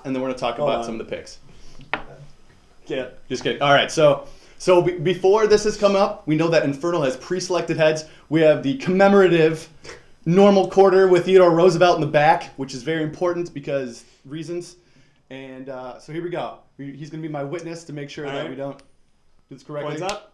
and then we're going to talk about some of the picks. Yeah. Just kidding. All right, so before this has come up, we know that Infernal has pre-selected heads. We have the commemorative normal quarter with Theodore Roosevelt in the back, which is very important because reasons. And so here we go. He's going to be my witness to make sure that we don't do this correctly. Coins up.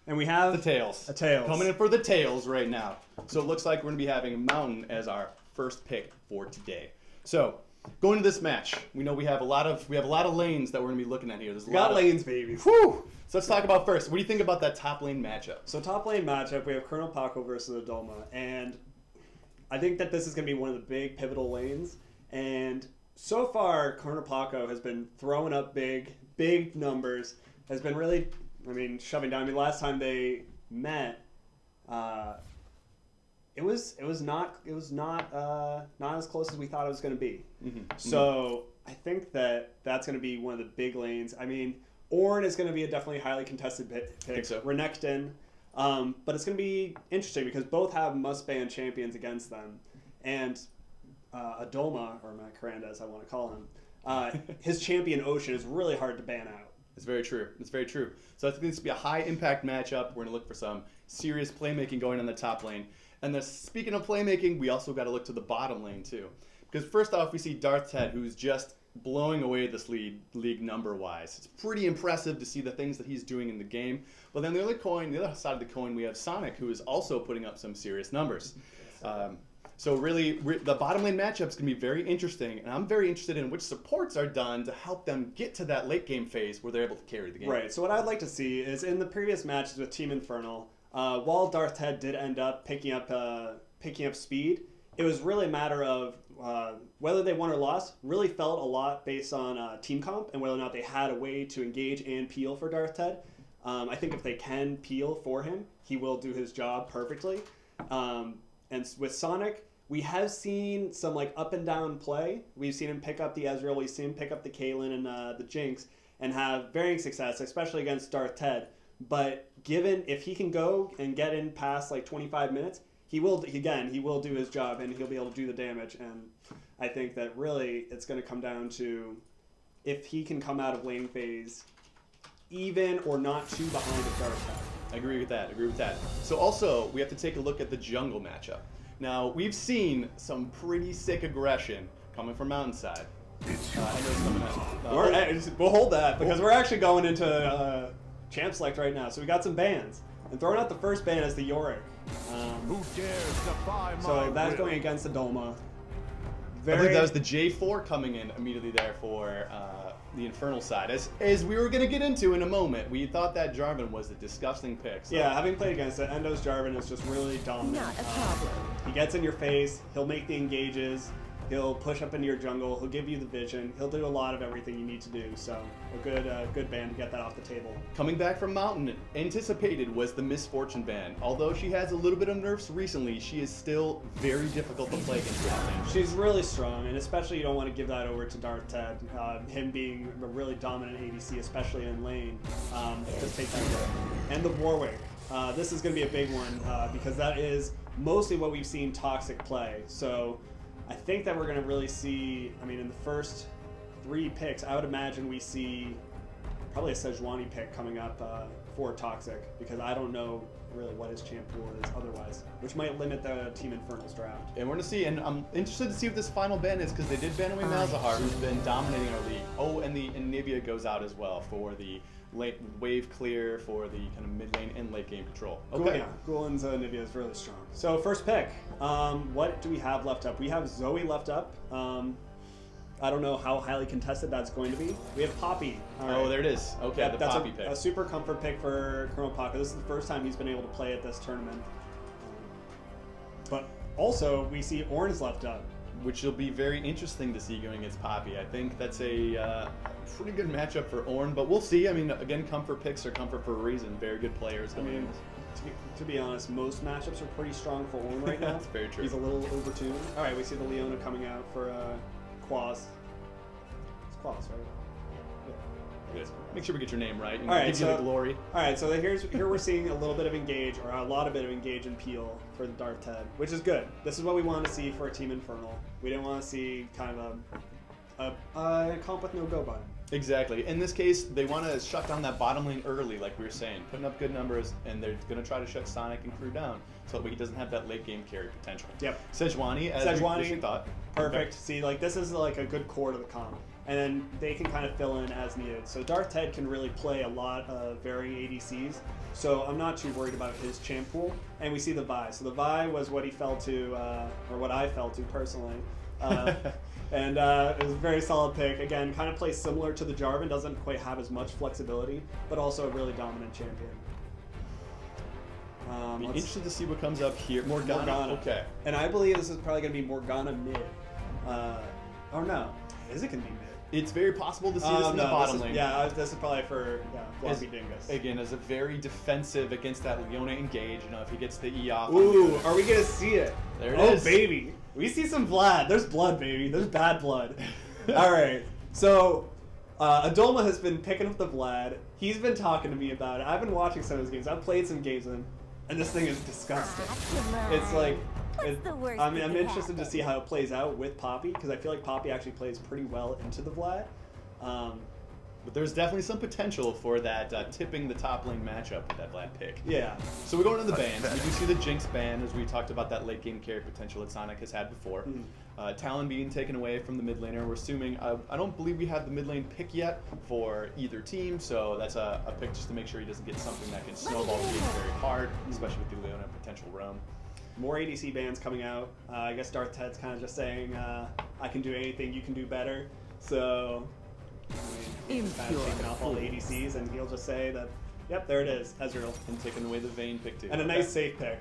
And we have the tails. A tails. Coming in for the tails right now. So it looks like we're going to be having Mountain as our first pick for today. So going to this match, we know we have a lot of lanes that we're going to be looking at here. There's a lot of lanes, baby. Whew. So let's talk about first. What do you think about that top lane matchup? So top lane matchup, we have Colonel Paco versus Adoma, and I think that this is going to be one of the big pivotal lanes. And so far, Colonel Paco has been throwing up big numbers. Has been really, shoving down. Last time they met, it was not as close as we thought it was going to be. Mm-hmm. So I think that's going to be one of the big lanes. Ornn is going to be a definitely highly contested pick. I think so. Renekton. But it's going to be interesting because both have must-ban champions against them. And Adoma, or Matt Caranda as I want to call him, his champion Ocean is really hard to ban out. It's very true. So I think this will be a high-impact matchup. We're going to look for some serious playmaking going on the top lane. And then speaking of playmaking, we also got to look to the bottom lane too. Because first off, we see Darth Ted, who's just blowing away this league number-wise. It's pretty impressive to see the things that he's doing in the game. But then the other side of the coin, we have Sonic, who is also putting up some serious numbers. So really, the bottom lane matchup is going to be very interesting, and I'm very interested in which supports are done to help them get to that late game phase where they're able to carry the game. Right, so what I'd like to see is in the previous matches with Team Infernal, while Darth Ted did end up picking up speed, it was really a matter of whether they won or lost, really felt a lot based on team comp and whether or not they had a way to engage and peel for Darth Ted. I think if they can peel for him, he will do his job perfectly. And with Sonic, we have seen some up and down play. We've seen him pick up the Ezreal, we've seen him pick up the Caitlyn and the Jinx, and have varying success, especially against Darth Ted. But given if he can go and get in past 25 minutes, he will do his job and he'll be able to do the damage. And I think that really it's going to come down to if he can come out of lane phase even or not too behind of Darth Ted. I agree with that. So also, we have to take a look at the jungle matchup. Now, we've seen some pretty sick aggression coming from Mountainside. I know it's coming out. We'll hold that because we're actually going into Champ Select right now. So we got some bans. And throwing out the first ban is the Yorick. Who dares defy my So that's will? going against the Doma. I believe that was the J4 coming in immediately there for the Infernal side. As we were going to get into in a moment, we thought that Jarvan was a disgusting pick. So. Yeah, having played against it, Endo's Jarvan is just really dominant. Not a problem. He gets in your face, he'll make the engages, he'll push up into your jungle, he'll give you the vision, he'll do a lot of everything you need to do. So a good ban to get that off the table. Coming back from Mountain, anticipated was the Misfortune ban. Although she has a little bit of nerfs recently, she is still very difficult to play against Mountain. She's really strong, and especially you don't want to give that over to Darth Ted. Him being a really dominant ADC, especially in lane, just take that away. And the Warwick. This is going to be a big one because that is mostly what we've seen Toxic play. So I think that we're going to really see, in the first 3 picks, I would imagine we see probably a Sejuani pick coming up for Toxic because I don't know really what his champ pool is otherwise, which might limit the Team Infernal's draft. And we're going to see, and I'm interested to see what this final ban is because they did ban away Malzahar, who's been dominating our league. Oh, and Nivea goes out as well for the late wave clear for the kind of mid lane and late game control. Okay. Gulen's Nivea is really strong. So first pick, what do we have left up? We have Zoe left up. I don't know how highly contested that's going to be. We have Poppy. Oh, there it is. Okay, the that's Poppy pick. A super comfort pick for Colonel Paco. This is the first time he's been able to play at this tournament. But also, we see Ornn's left up. Which will be very interesting to see going against Poppy. I think that's a pretty good matchup for Ornn, but we'll see. Again, comfort picks are comfort for a reason. Very good players. To be honest, most matchups are pretty strong for Ornn right now. That's very true. He's a little overtuned. All right, we see the Leona coming out for Quaz. It's Quaz, right? Good. Make sure we get your name right. And All right, give you the glory. All right, so here we're seeing a little bit of engage, or a lot of bit of engage and peel for the Darth Ted, which is good. This is what we want to see for a Team Infernal. We didn't want to see kind of a comp with no go button. Exactly. In this case, they want to shut down that bottom lane early, like we were saying, putting up good numbers, and they're going to try to shut Sonic and crew down so that he doesn't have that late game carry potential. Yep. Sejuani, as Sejuani, we thought. Perfect. See, like this is like a good core to the comp, and then they can kind of fill in as needed. So Darth Ted can really play a lot of varying ADCs. So I'm not too worried about his champ pool. And we see the Vi. So the Vi was what he fell to, or what I fell to personally. And it was a very solid pick. Again, kind of plays similar to the Jarvan, doesn't quite have as much flexibility, but also a really dominant champion. Be interested to see what comes up here. Morgana. Okay. And I believe this is probably going to be Morgana mid. Or no. Is it going to be mid? It's very possible to see this in the bottom lane. Yeah, this is probably for Floppy Dingus. Again, as a very defensive against that Leona engage, if he gets the E off. Ooh, are we going to see it? There it is. Oh, baby. We see some Vlad. There's blood, baby. There's bad blood. All right. So, Adolma has been picking up the Vlad. He's been talking to me about it. I've been watching some of his games. I've played some games with him, and this thing is disgusting. It's like, I'm interested to see how it plays out with Poppy, because I feel like Poppy actually plays pretty well into the Vlad. But there's definitely some potential for that tipping the top lane matchup with that Vlad pick. Yeah. So we're going to the bans. We do see the Jinx ban, as we talked about that late game carry potential that Sonic has had before. Talon being taken away from the mid laner. We're assuming, I don't believe we have the mid lane pick yet for either team, so that's a pick just to make sure he doesn't get something that can snowball the game very hard, especially with the Leona potential roam. More ADC bans coming out. I guess Darth Ted's kind of just saying, I can do anything, you can do better. So, I mean, kind of taking off all the ADCs, and he'll just say that, yep, there it is, Ezreal. And taking away the Vayne pick too. And a nice safe pick.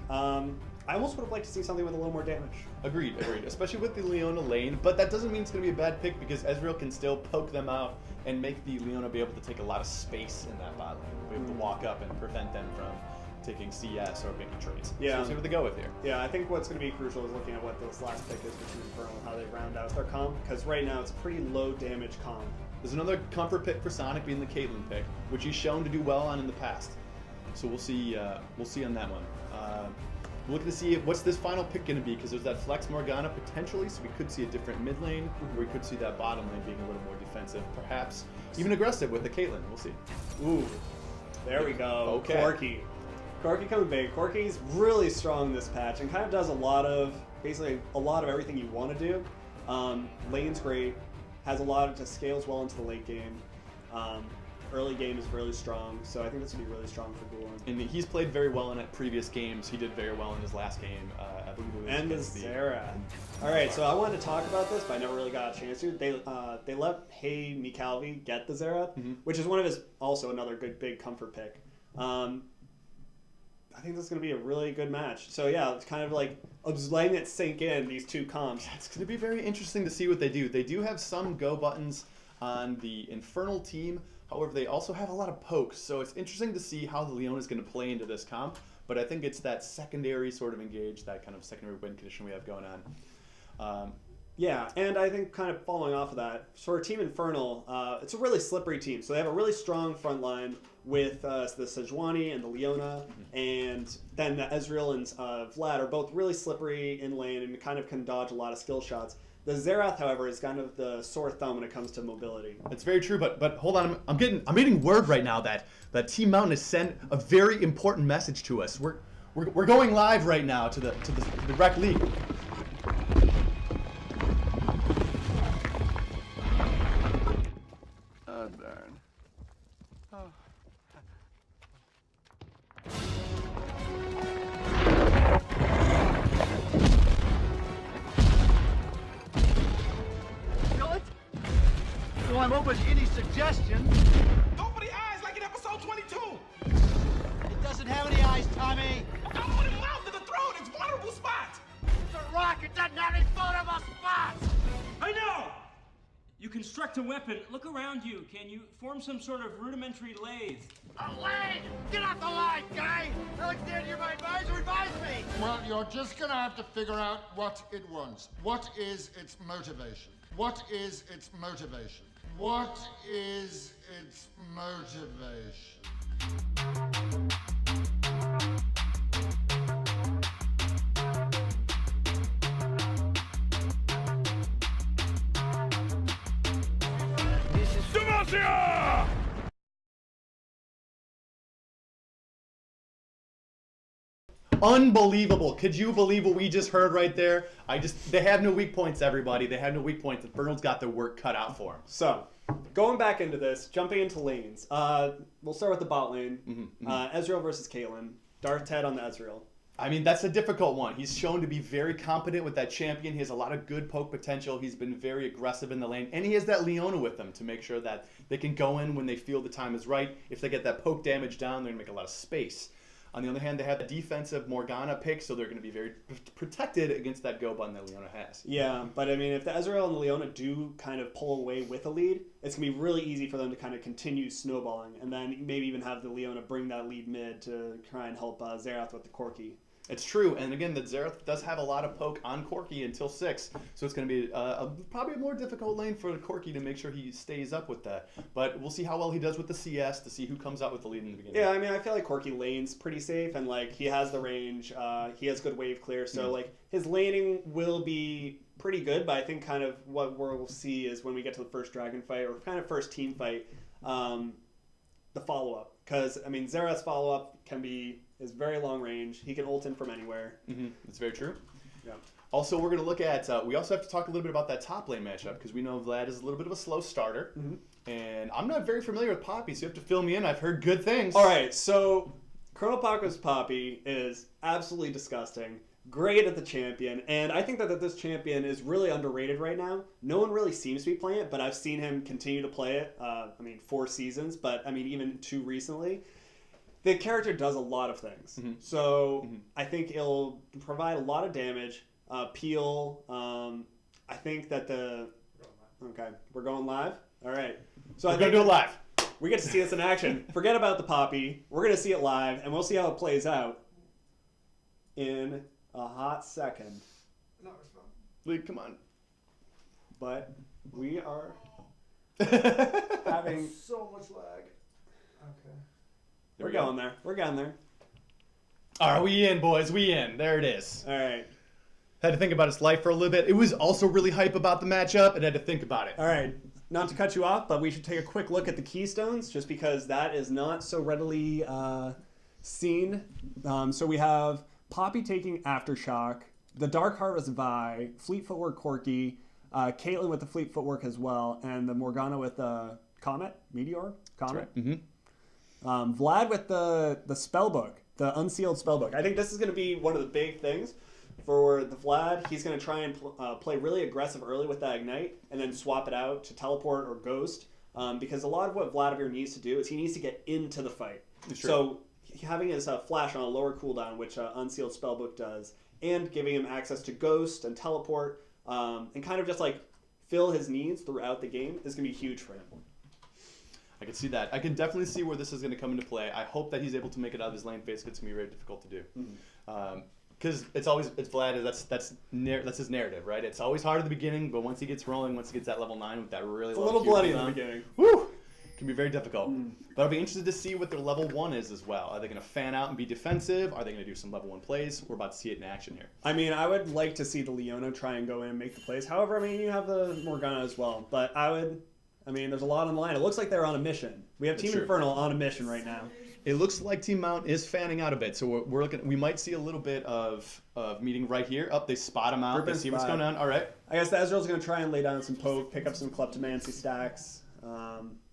I almost would have liked to see something with a little more damage. Agreed. Especially with the Leona lane, but that doesn't mean it's going to be a bad pick because Ezreal can still poke them out and make the Leona be able to take a lot of space in that bot lane. Be able to walk up and prevent them from taking CS or making trades. Yeah. So we'll see what they go with here. Yeah, I think what's going to be crucial is looking at what this last pick is between Infernal and how they round out their comp, because right now it's a pretty low damage comp. There's another comfort pick for Sonic being the Caitlyn pick, which he's shown to do well on in the past. So we'll see on that one. We're looking to see what's this final pick going to be, because there's that Flex Morgana potentially, so we could see a different mid lane, or we could see that bottom lane being a little more defensive, perhaps even aggressive with the Caitlyn. We'll see. Ooh, there we go. Okay. Corki coming big. Corki's really strong this patch and kind of does basically a lot of everything you want to do. Lane's great, has a lot of scales well into the late game. Early game is really strong, so I think this will be really strong for Gulen. And he's played very well in previous games. He did very well in his last game. I believe it was and the Zera. All right, so I wanted to talk about this, but I never really got a chance to. They let Hey Mikalvi get the Zera, which is one of his also another good big comfort pick. I think this is going to be a really good match. So yeah, it's kind of like letting it sink in, these two comps. It's going to be very interesting to see what they do. They do have some go buttons on the Infernal team. However, they also have a lot of pokes, so it's interesting to see how the Leona is going to play into this comp. But I think it's that secondary sort of engage, that kind of secondary win condition we have going on. Yeah, and I think kind of following off of that, for Team Infernal, it's a really slippery team. So they have a really strong front line with the Sejuani and the Leona, and then Ezreal and Vlad are both really slippery in lane and kind of can dodge a lot of skill shots. The Xerath, however, is kind of the sore thumb when it comes to mobility. It's very true, but hold on, I'm getting word right now that Team Mountain has sent a very important message to us. We're going live right now to the Rec League. Oh, darn. Oh. So I'm open to any suggestions. Go for the eyes like in episode 22. It doesn't have any eyes, Tommy. Go for the mouth and the throat. It's vulnerable spots. It's a rock. It doesn't have any vulnerable spots. I know! You construct a weapon. Look around you. Can you form some sort of rudimentary lathe? A lathe! Get off the line, guy! Alexander, you're my advisor. Advise me. Well, you're just gonna have to figure out what it wants. What is its motivation? What is its motivation? What is its motivation? Unbelievable. Could you believe what we just heard right there? They have no weak points, everybody. They have no weak points. Infernal's got their work cut out for them. So, going back into this, jumping into lanes. We'll start with the bot lane. Ezreal versus Caitlyn. Darth Ted on the Ezreal. I mean, that's a difficult one. He's shown to be very competent with that champion. He has a lot of good poke potential. He's been very aggressive in the lane. And he has that Leona with him to make sure that they can go in when they feel the time is right. If they get that poke damage down, they're going to make a lot of space. On the other hand, they have a defensive Morgana pick, so they're going to be very protected against that go button that Leona has. Yeah, but I mean, if the Ezreal and the Leona do kind of pull away with a lead, it's going to be really easy for them to kind of continue snowballing, and then maybe even have the Leona bring that lead mid to try and help Xerath with the Corki. It's true, and again, the Xerath does have a lot of poke on Corki until 6, so it's going to be probably a more difficult lane for Corki to make sure he stays up with that. But we'll see how well he does with the CS to see who comes out with the lead in the beginning. Yeah, I mean, I feel like Corki lane's pretty safe, and like he has the range, he has good wave clear, so like his laning will be pretty good. But I think kind of what we'll see is when we get to the first dragon fight or kind of first team fight, the follow up, because I mean, Xerath's follow up is very long range. He can ult in from anywhere. That's very true. Yeah. Also, we're going to look at, we also have to talk a little bit about that top lane matchup, because we know Vlad is a little bit of a slow starter. And I'm not very familiar with Poppy, so you have to fill me in. I've heard good things. All right, so Chronopock's Poppy is absolutely disgusting. Great at the champion, and I think that this champion is really underrated right now. No one really seems to be playing it, but I've seen him continue to play it. 4 seasons, but I mean, even 2 recently. The character does a lot of things. So I think it'll provide a lot of damage. Peel. I think that okay, we're going live. All right. So We're going to do it live. we get to see this in action. Forget about the Poppy. We're going to see it live, and we'll see how it plays out in a hot second. Like, come on. But we are having... So much lag. Okay. We're going there. We're getting there. All right, we in, boys. We in. There it is. All right. Had to think about his life for a little bit. It was also really hype about the matchup, and had to think about it. All right. Not to cut you off, but we should take a quick look at the keystones, just because that is not so readily seen. So we have Poppy taking Aftershock, the Dark Harvest Vi, Fleet Footwork Corki, Caitlyn with the Fleet Footwork as well, and the Morgana with the Meteor? Comet? Right. Vlad with the Spellbook, the Unsealed Spellbook. I think this is going to be one of the big things for the Vlad. He's going to try and play really aggressive early with that Ignite, and then swap it out to Teleport or Ghost, because a lot of what Vladimir needs to do is he needs to get into the fight. Sure. So having his Flash on a lower cooldown, which Unsealed Spellbook does, and giving him access to Ghost and Teleport, and kind of just like fill his needs throughout the game is going to be huge for him. I can see that. I can definitely see where this is going to come into play. I hope that he's able to make it out of his lane phase. It's going to be very difficult to do. Because it's Vlad. That's his narrative, right? It's always hard at the beginning, but once he gets rolling, once he gets that level 9 with that really It's a low little Q bloody in cooldown, the beginning. Woo! Can be very difficult. But I'll be interested to see what their level 1 is as well. Are they going to fan out and be defensive? Are they going to do some level 1 plays? We're about to see it in action here. I mean, I would like to see the Leona try and go in and make the plays. However, I mean, you have the Morgana as well. But there's a lot on the line. It looks like they're on a mission. We have Team true. Infernal on a mission right now. It looks like Team Mount is fanning out a bit, so we're looking. We might see a little bit of meeting right here. Up, they spot him out. Group They and see what's spot. going on. All right. I guess the Ezreal's going to try and lay down some poke, pick up some Kleptomancy stacks.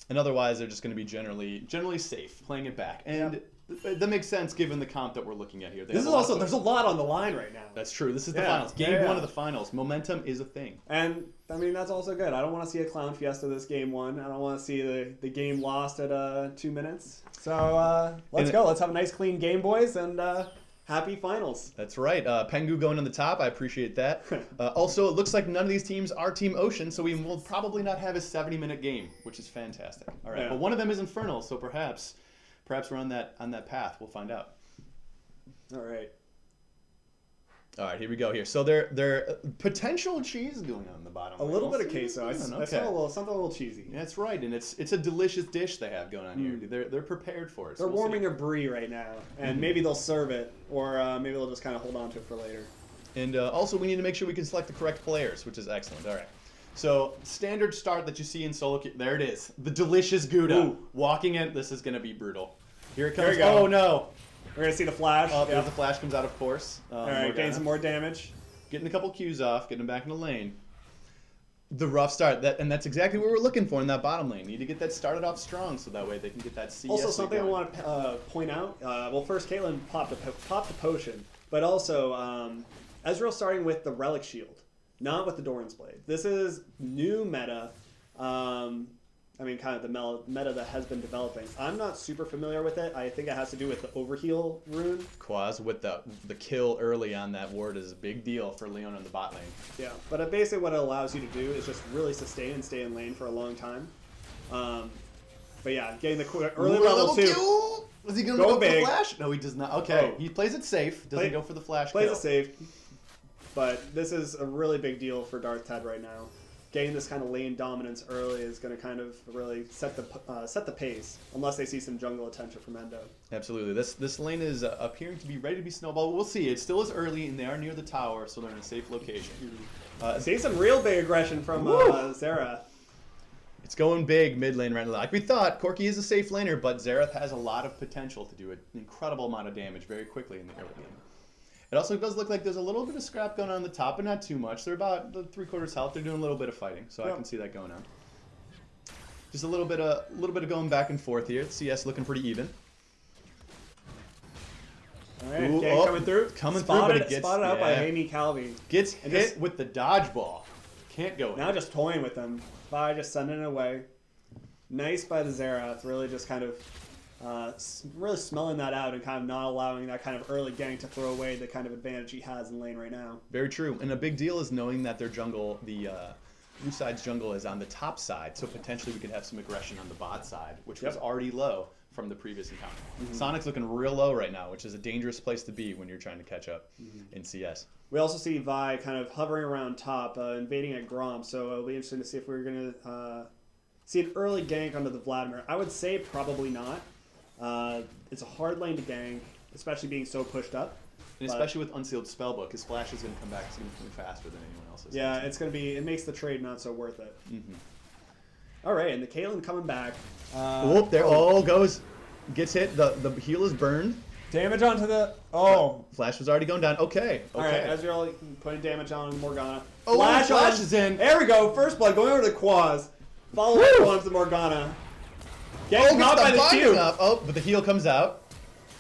And otherwise, they're just going to be generally safe, playing it back. And that makes sense given the comp that we're looking at here. There's a lot on the line right now. That's true. This is the Yeah. finals. Game Yeah. 1 of the finals. Momentum is a thing. And, I mean, that's also good. I don't want to see a Clown Fiesta this game 1. I don't want to see the game lost at 2 minutes. So, let's go. Let's have a nice, clean game, boys, and happy finals. That's right. Pengu going on the top. I appreciate that. Also, it looks like none of these teams are Team Ocean, so we will probably not have a 70-minute game, which is fantastic. All right. Yeah. But one of them is Infernal, so perhaps we're on that path. We'll find out. All right. All right, here we go. Here, so there potential cheese going on in the bottom. A little We'll bit of see queso. I what's going on. saw something a little cheesy. That's right, and it's a delicious dish they have going on here. They're prepared for it. So They're we'll see. warming a brie right now, and maybe they'll serve it, or maybe they'll just kind of hold on to it for later. And also, we need to make sure we can select the correct players, which is excellent. All right. So standard start that you see in solo queue. There it is. The delicious Gouda. Ooh. Walking in. This is going to be brutal. Here it There comes. you go. Oh, no. We're going to see the flash. Oh, Yep. there's the flash comes out, of course. All right, gain some more damage. Getting a couple Qs off. Getting them back in the lane. The rough start. And that's exactly what we're looking for in that bottom lane. Need to get that started off strong so that way they can get that CS. Also, something I going. want to point out. Well, first, Caitlyn popped the potion, but also Ezreal starting with the Relic Shield, not with the Doran's Blade. This is new meta. I mean, kind of the meta that has been developing. I'm not super familiar with it. I think it has to do with the Overheal rune. Quaz with the kill early on that ward is a big deal for Leona in the bot lane. Yeah, but basically what it allows you to do is just really sustain and stay in lane for a long time. But yeah, getting the early level 2. Q? Is he going to Go go for the big. flash? No, he does not. Okay, Oh. he plays it safe. Doesn't go for the flash Plays kill. it safe. But this is a really big deal for Darth Ted right now. Getting this kind of lane dominance early is going to kind of really set the pace, unless they see some jungle attention from Endo. Absolutely. This lane is appearing to be ready to be snowballed. We'll see. It still is early, and they are near the tower, so they're in a safe location. See some real big aggression from Xerath. It's going big mid lane right now. Like we thought, Corki is a safe laner, but Xerath has a lot of potential to do an incredible amount of damage very quickly in the early game. It also does look like there's a little bit of scrap going on the top, but not too much. They're about 3/4 health. They're doing a little bit of fighting, so I can see that going on. Just a little bit of going back and forth here. CS looking pretty even. All right, Ooh, gang coming through. But it gets spotted out by yeah. Amy Calvi. Gets And hit just- with the dodgeball. Can't go in. Now just toying with them. By just sending it away. Nice by the Xerath. Really just kind of really smelling that out and kind of not allowing that kind of early gank to throw away the kind of advantage he has in lane right now. Very true. And a big deal is knowing that their jungle, the blue side's jungle is on the top side, so potentially we could have some aggression on the bot side, which was already low from the previous encounter. Sonic's looking real low right now, which is a dangerous place to be when you're trying to catch up in CS. We also see Vi kind of hovering around top, invading at Gromp, so it'll be interesting to see if we're going to see an early gank onto the Vladimir. I would say probably not. It's a hard lane to gank, especially being so pushed up. And especially with Unsealed Spellbook, his flash is going to come back significantly faster than anyone else's. Yeah, it's going to be. It makes the trade not so worth it. Mm-hmm. All right, and the Caitlyn coming back. Goes. Gets hit. The heal is burned. Damage onto the. Oh. Flash was already going down. Okay. All right, Ezreal putting damage on Morgana. Oh, flash is in. There we go. First blood going over to the Quaz. Follow up onto the Morgana. Getting caught by the Q. Oh, but the heal comes out.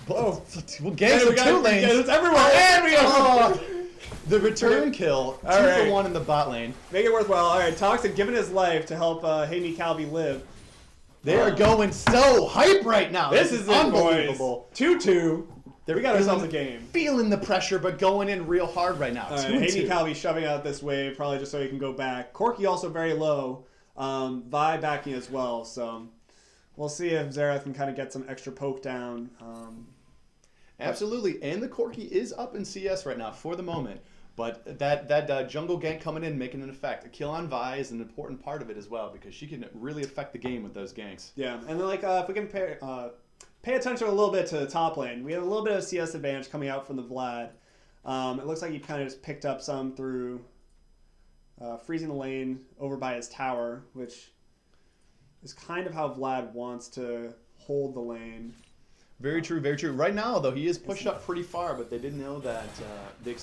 Oh. Well, gangs from two lanes. It's everywhere. There we go. The return kill. 2 for 1 in the bot lane. Make it worthwhile. All right, Toxic giving his life to help Amy Calvi live. They are going so hype right now. This is unbelievable. 2-2. We got ourselves a game. Feeling the pressure, but going in real hard right now. All right, Amy Calvi shoving out this wave, probably just so he can go back. Corki also very low. Vi backing as well, so we'll see if Xerath can kind of get some extra poke down. Absolutely, and the Corki is up in CS right now for the moment. But that jungle gank coming in, making an effect. A kill on Vi is an important part of it as well because she can really affect the game with those ganks. Yeah, and then if we can pay attention a little bit to the top lane, we have a little bit of CS advantage coming out from the Vlad. It looks like he kind of just picked up some through freezing the lane over by his tower, which is kind of how Vlad wants to hold the lane. Very true, very true. Right now, though, he is pushed up pretty far, but they didn't know that.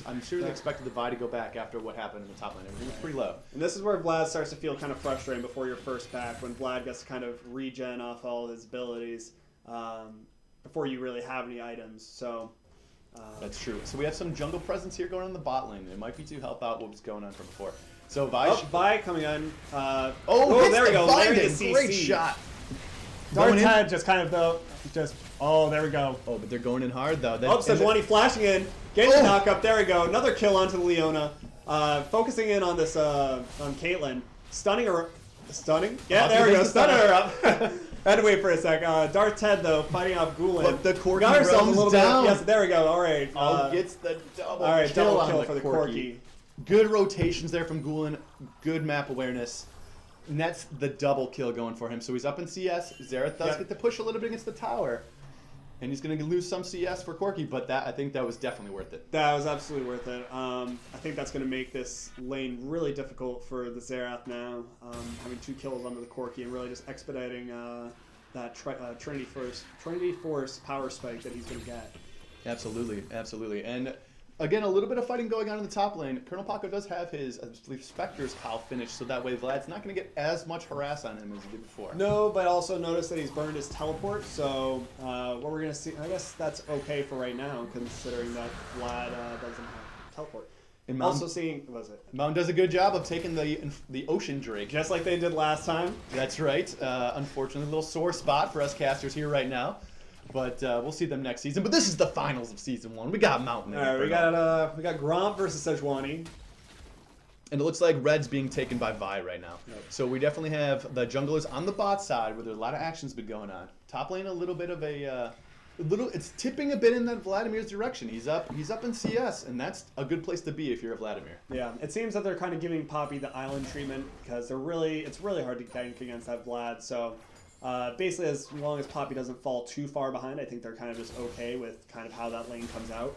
I'm sure they expected the Vi to go back after what happened in the top lane. Everything was pretty low. And this is where Vlad starts to feel kind of frustrating before your first back, when Vlad gets to kind of regen off all his abilities before you really have any items. So that's true. So we have some jungle presence here going on the bot lane. It might be to help out what was going on from before. So Vi coming on. There we go. Great shot. Darth Ted just kind of there we go. Oh, but they're going in hard though. Sejuani flashing in, getting the knock up. There we go. Another kill onto Leona. Focusing in on this on Caitlyn, stunning her. Stunning? Yeah, there we go. Stunning her up. Had to wait for a sec. Darth Ted though fighting off Gulen. But the Corki got herself a runs little down. bit. Yes, there we go. All right. Gets the double. All right, kill double kill on for the Corki. Good rotations there from Gulen. Good map awareness. And that's the double kill going for him. So he's up in CS. Xerath does get to push a little bit against the tower. And he's going to lose some CS for Corki, but I think that was definitely worth it. That was absolutely worth it. I think that's going to make this lane really difficult for the Xerath now, having 2 kills onto the Corki and really just expediting that Trinity Force power spike that he's going to get. Absolutely, absolutely. And again, a little bit of fighting going on in the top lane. Colonel Paco does have his, I believe, Spectre's Howl finished, so that way Vlad's not going to get as much harass on him as he did before. No, but also notice that he's burned his teleport, so what we're going to see, I guess that's okay for right now, considering that Vlad doesn't have teleport. And Also seeing, what was it? Mountain does a good job of taking the Ocean Drake. Just like they did last time. That's right. Unfortunately, a little sore spot for us casters here right now. But we'll see them next season. But this is the finals of Season 1. We got Mountain. All right, we got Gromp versus Sejuani. And it looks like Red's being taken by Vi right now. Yep. So we definitely have the junglers on the bot side where there's a lot of action's been going on. Top lane a little bit of it's tipping a bit in that Vladimir's direction. He's up in CS, and that's a good place to be if you're a Vladimir. Yeah, it seems that they're kind of giving Poppy the island treatment because it's really hard to gank against that Vlad. So basically, as long as Poppy doesn't fall too far behind, I think they're kind of just okay with kind of how that lane comes out.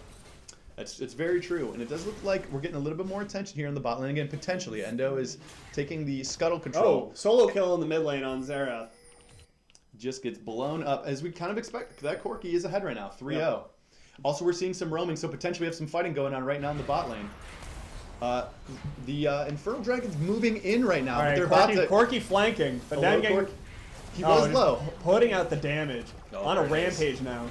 It's very true, and it does look like we're getting a little bit more attention here in the bot lane again. Potentially, Endo is taking the scuttle control. Oh, solo kill in the mid lane on Xerath. Just gets blown up as we kind of expect. That Corki is ahead right now, 3-0. Yep. Also, we're seeing some roaming, so potentially we have some fighting going on right now in the bot lane. The Infernal Dragon's moving in right now. All right, but they're Corki flanking, but then getting... He was low. Putting out the damage on a there it is. rampage now.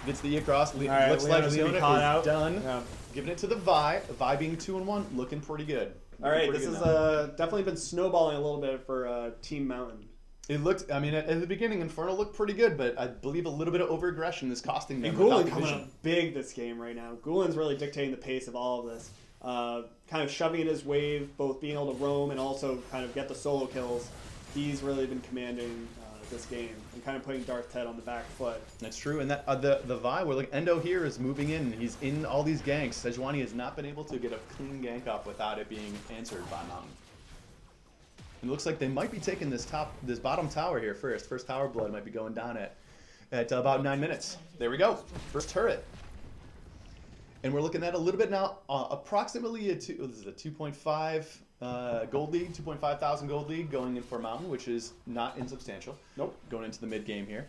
Gets the E across. right, Looks like Leona's gonna be Leona caught is out. done. Yeah. Giving it to the Vi. Vi being 2-1, looking pretty good. All right, Pretty this good is now. definitely been snowballing a little bit for Team Mountain. It looked, I mean, at the beginning, Infernal looked pretty good, but I believe a little bit of over-aggression is costing them. And without Gulen coming vision. up big this game right now. Gulen's really dictating the pace of all of this. Kind of shoving in his wave, both being able to roam and also kind of get the solo kills. He's really been commanding this game and kind of putting Darth Ted on the back foot. That's true, and that the Vi, where like Endo here is moving in, he's in all these ganks. Sejuani has not been able to get a clean gank up without it being answered by Mountain. And it looks like they might be taking this bottom tower here first. First tower blood might be going down at about 9 minutes. There we go, first turret. And we're looking at a little bit now, approximately this is a 2.5 gold lead, 2.5 thousand gold lead going in for Mountain, which is not insubstantial. Nope. Going into the mid game here.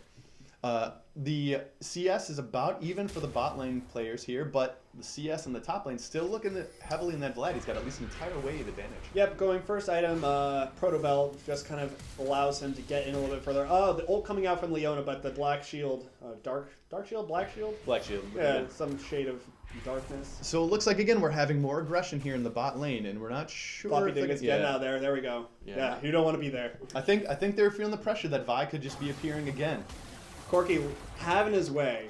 The CS is about even for the bot lane players here, but the CS in the top lane still looking heavily in that Vlad. He's got at least an entire wave advantage. Yep, going first item, Proto Belt just kind of allows him to get in a little bit further. Oh, the ult coming out from Leona, but the black shield, dark shield, black shield? Black shield. Yeah, some shade of darkness. So it looks like, again, we're having more aggression here in the bot lane, and we're not sure. Floppy if they- Dingus getting out of there. There we go. Yeah, you don't want to be there. I think they're feeling the pressure that Vi could just be appearing again. Corki having his way.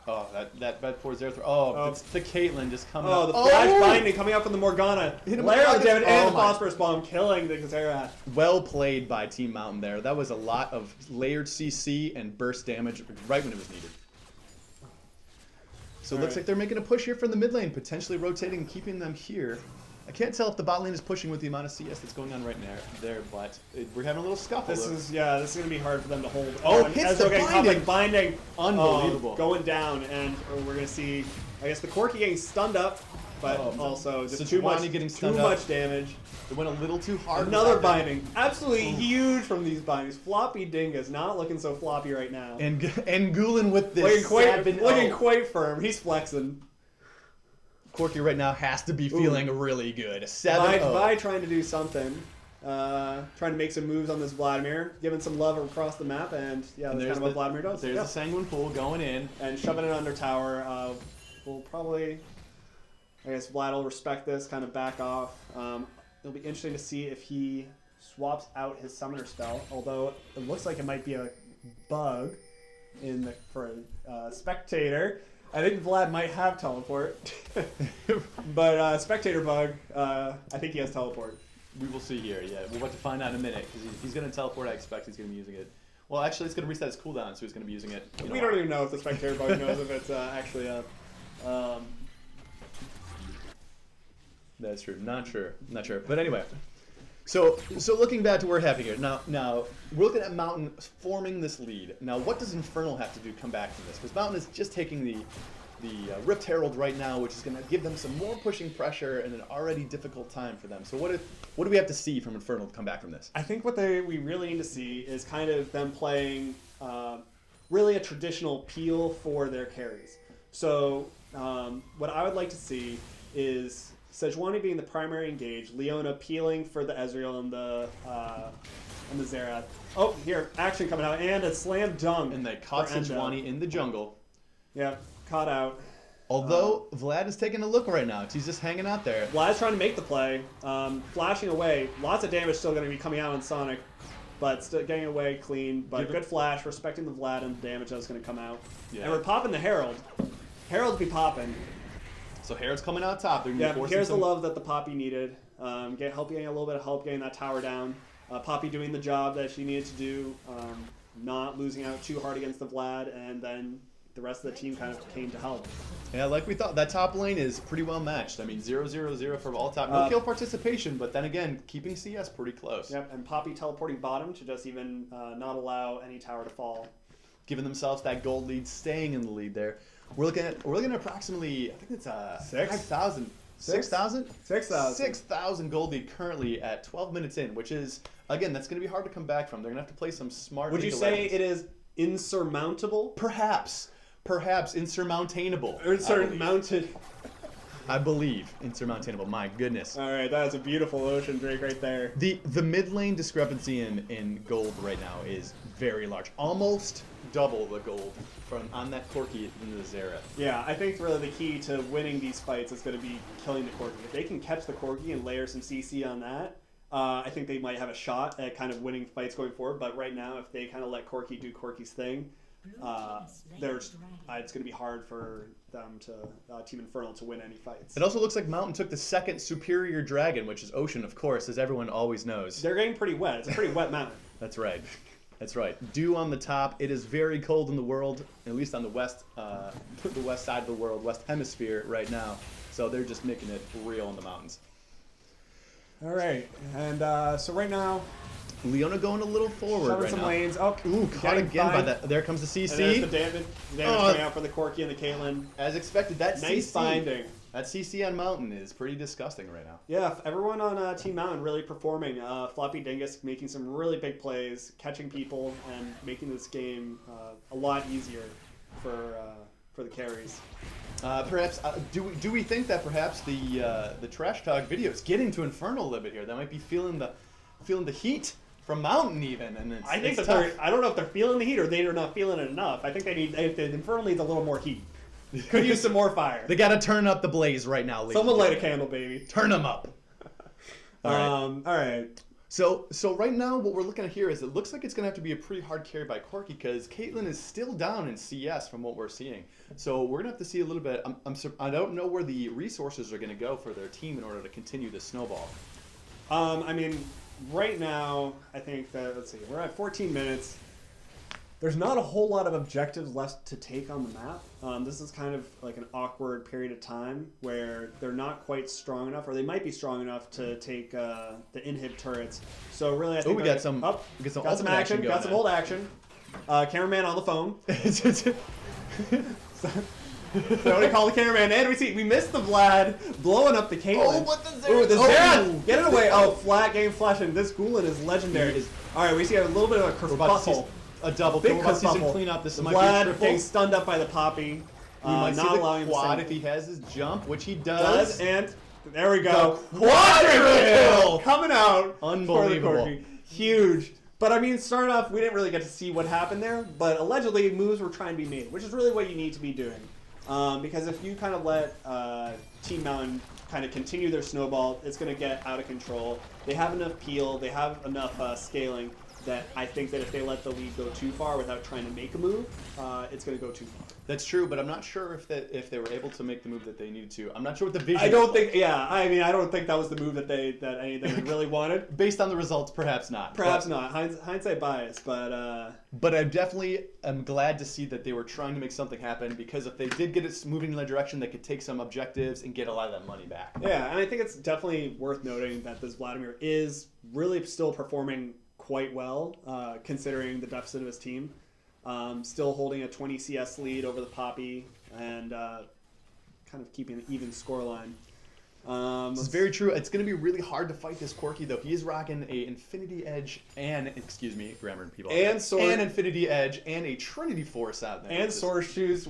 Oh, that bed pours there. It's the Caitlyn just coming Oh, up. the flash binding coming out from the Morgana. Hit him Layer with of the damage the- and oh the my- phosphorus bomb killing the Xerath. Well played by Team Mountain there. That was a lot of layered CC and burst damage right when it was needed. So it looks like they're making a push here from the mid lane, potentially rotating and keeping them here. I can't tell if the bot lane is pushing with the amount of CS that's going on right there, but we're having a little scuffle. This is gonna be hard for them to hold. Oh, and hits Ezreal the getting caught, like, binding. Unbelievable. Going down, and we're gonna see, I guess, the Corki getting stunned up, but also just too much, getting too stunned up. much damage. It went a little too hard. Another with that binding, absolutely huge from these bindings. Floppy Dingus not looking so floppy right now. And Gulen with this looking quite firm. He's flexing. Corki right now has to be feeling really good. 7-0. Vi trying to do something. Trying to make some moves on this Vladimir. Giving some love across the map, and yeah, that's kind of what Vladimir does. There's a Sanguine Pool going in. And shoving it under tower. We'll probably, I guess Vlad will respect this, kind of back off. It'll be interesting to see if he swaps out his summoner spell, although it looks like it might be a bug for a spectator. I think Vlad might have teleport, but spectator bug, I think he has teleport. We will see here. Yeah, we'll have to find out in a minute because he's going to teleport. I expect he's going to be using it. Well, actually, it's going to reset his cooldown, so he's going to be using it. We don't even know if the spectator bug knows if it's actually a. That's true. Not sure. But anyway, So looking back to where we're having here now we're looking at Mountain forming this lead. Now what does Infernal have to do to come back from this? Because Mountain is just taking the Rift Herald right now, which is going to give them some more pushing pressure in an already difficult time for them. So what do we have to see from Infernal to come back from this? I think what we really need to see is kind of them playing really a traditional peel for their carries. So what I would like to see is Sejuani being the primary engage, Leona peeling for the Ezreal and the Xerath. Oh, here, action coming out, and a slam dunk. And they caught Sejuani in the jungle. Yeah, caught out. Although Vlad is taking a look right now. He's just hanging out there. Vlad's trying to make the play, flashing away. Lots of damage still going to be coming out on Sonic, but still getting away clean. But good flash, respecting the Vlad and the damage that's going to come out. Yeah. And we're popping the Herald. Herald be popping. So Herald's coming out top. Yeah, here's the love that the Poppy needed. Getting a little bit of help getting that tower down. Poppy doing the job that she needed to do, not losing out too hard against the Vlad, and then the rest of the team kind of came to help. Yeah, like we thought, that top lane is pretty well matched. I mean, 0-0-0 from all top. No kill participation, but then again, keeping CS pretty close. Yep, and Poppy teleporting bottom to just even not allow any tower to fall. Giving themselves that gold lead, staying in the lead there. We're looking at approximately, I think it's 5,000. 6,000? 6,000 gold lead currently at 12 minutes in, which is, again, that's going to be hard to come back from. They're going to have to play some smart. Would you say it is insurmountable? Perhaps insurmountable. Insurmounted. I believe insurmountable. My goodness. All right, that is a beautiful ocean drake right there. The mid lane discrepancy in gold right now is very large, almost double the gold from on that Corki into the Xerath. Yeah, I think really the key to winning these fights is going to be killing the Corki. If they can catch the Corki and layer some CC on that, I think they might have a shot at kind of winning fights going forward. But right now, if they kind of let Corki do Corki's thing, it's going to be hard for them to Team Infernal to win any fights. It also looks like Mountain took the second superior dragon, which is Ocean, of course, as everyone always knows. They're getting pretty wet. It's a pretty wet mountain. That's right. That's right. Dew on the top. It is very cold in the world, at least on the west side of the world, west hemisphere right now. So they're just making it real in the mountains. All right, and so right now, Leona going a little forward right some now. Lanes. Oh, ooh, caught again by that. There comes the CC. And there's the damage coming out for the Corki and the Caitlyn. As expected, that nice CC, finding. That CC on Mountain is pretty disgusting right now. Yeah, everyone on Team Mountain really performing. Floppy Dingus making some really big plays, catching people, and making this game a lot easier for the carries. Perhaps do we think that perhaps the trash talk video is getting to Infernal a little bit here? That might be feeling the heat from Mountain even, and I think that I don't know if they're feeling the heat or they're not feeling it enough. I think the Infernal needs a little more heat. Could use some more fire. They got to turn up the blaze right now, ladies. Someone light a candle, baby. Turn them up. All right. So right now, what we're looking at here is it looks like it's going to have to be a pretty hard carry by Corki because Caitlyn is still down in CS from what we're seeing. So we're going to have to see a little bit. I don't know where the resources are going to go for their team in order to continue the snowball. I mean, right now, I think that, let's see, we're at 14 minutes. There's not a whole lot of objectives left to take on the map. This is kind of like an awkward period of time where they're not quite strong enough, or they might be strong enough to take the inhib turrets. So really, I think we got some action. Got some old action. Cameraman on the phone. Somebody call the cameraman, and we missed the Vlad blowing up the Caitlyn. Oh, what the Xerath? Ooh, the Xerath! Get it away! Oh, flat game flashing. This Gulen is legendary. All right, we see a little bit of a kerfuffle. A double big kerfuffle. Clean up. This might be a Vlad triple. getting stunned up by the Poppy. We might not see allowing the quad if he has his jump, which he does. And there we go. Quadruple coming out. Unbelievable. For the huge. But I mean, start off, we didn't really get to see what happened there, but allegedly moves were trying to be made, which is really what you need to be doing. Because if you kind of let Team Mountain kind of continue their snowball, it's going to get out of control. They have enough peel, they have enough scaling. that I think that if they let the lead go too far without trying to make a move, it's going to go too far. That's true, but I'm not sure if they were able to make the move that they needed to. I'm not sure what the vision. I don't think. Yeah, I mean, I don't think that was the move that any of them really wanted. Based on the results, perhaps not. Perhaps not. Hindsight bias, but. But I definitely am glad to see that they were trying to make something happen, because if they did get it moving in that direction, they could take some objectives and get a lot of that money back. Yeah, and I think it's definitely worth noting that this Vladimir is really still performing quite well, considering the deficit of his team. Still holding a 20 CS lead over the Poppy and kind of keeping an even scoreline. This is very true. It's going to be really hard to fight this Corki, though. He is rocking a Infinity Edge and, excuse me, grammar and people. And sword. And Infinity Edge and a Trinity Force out there. And sword shoes.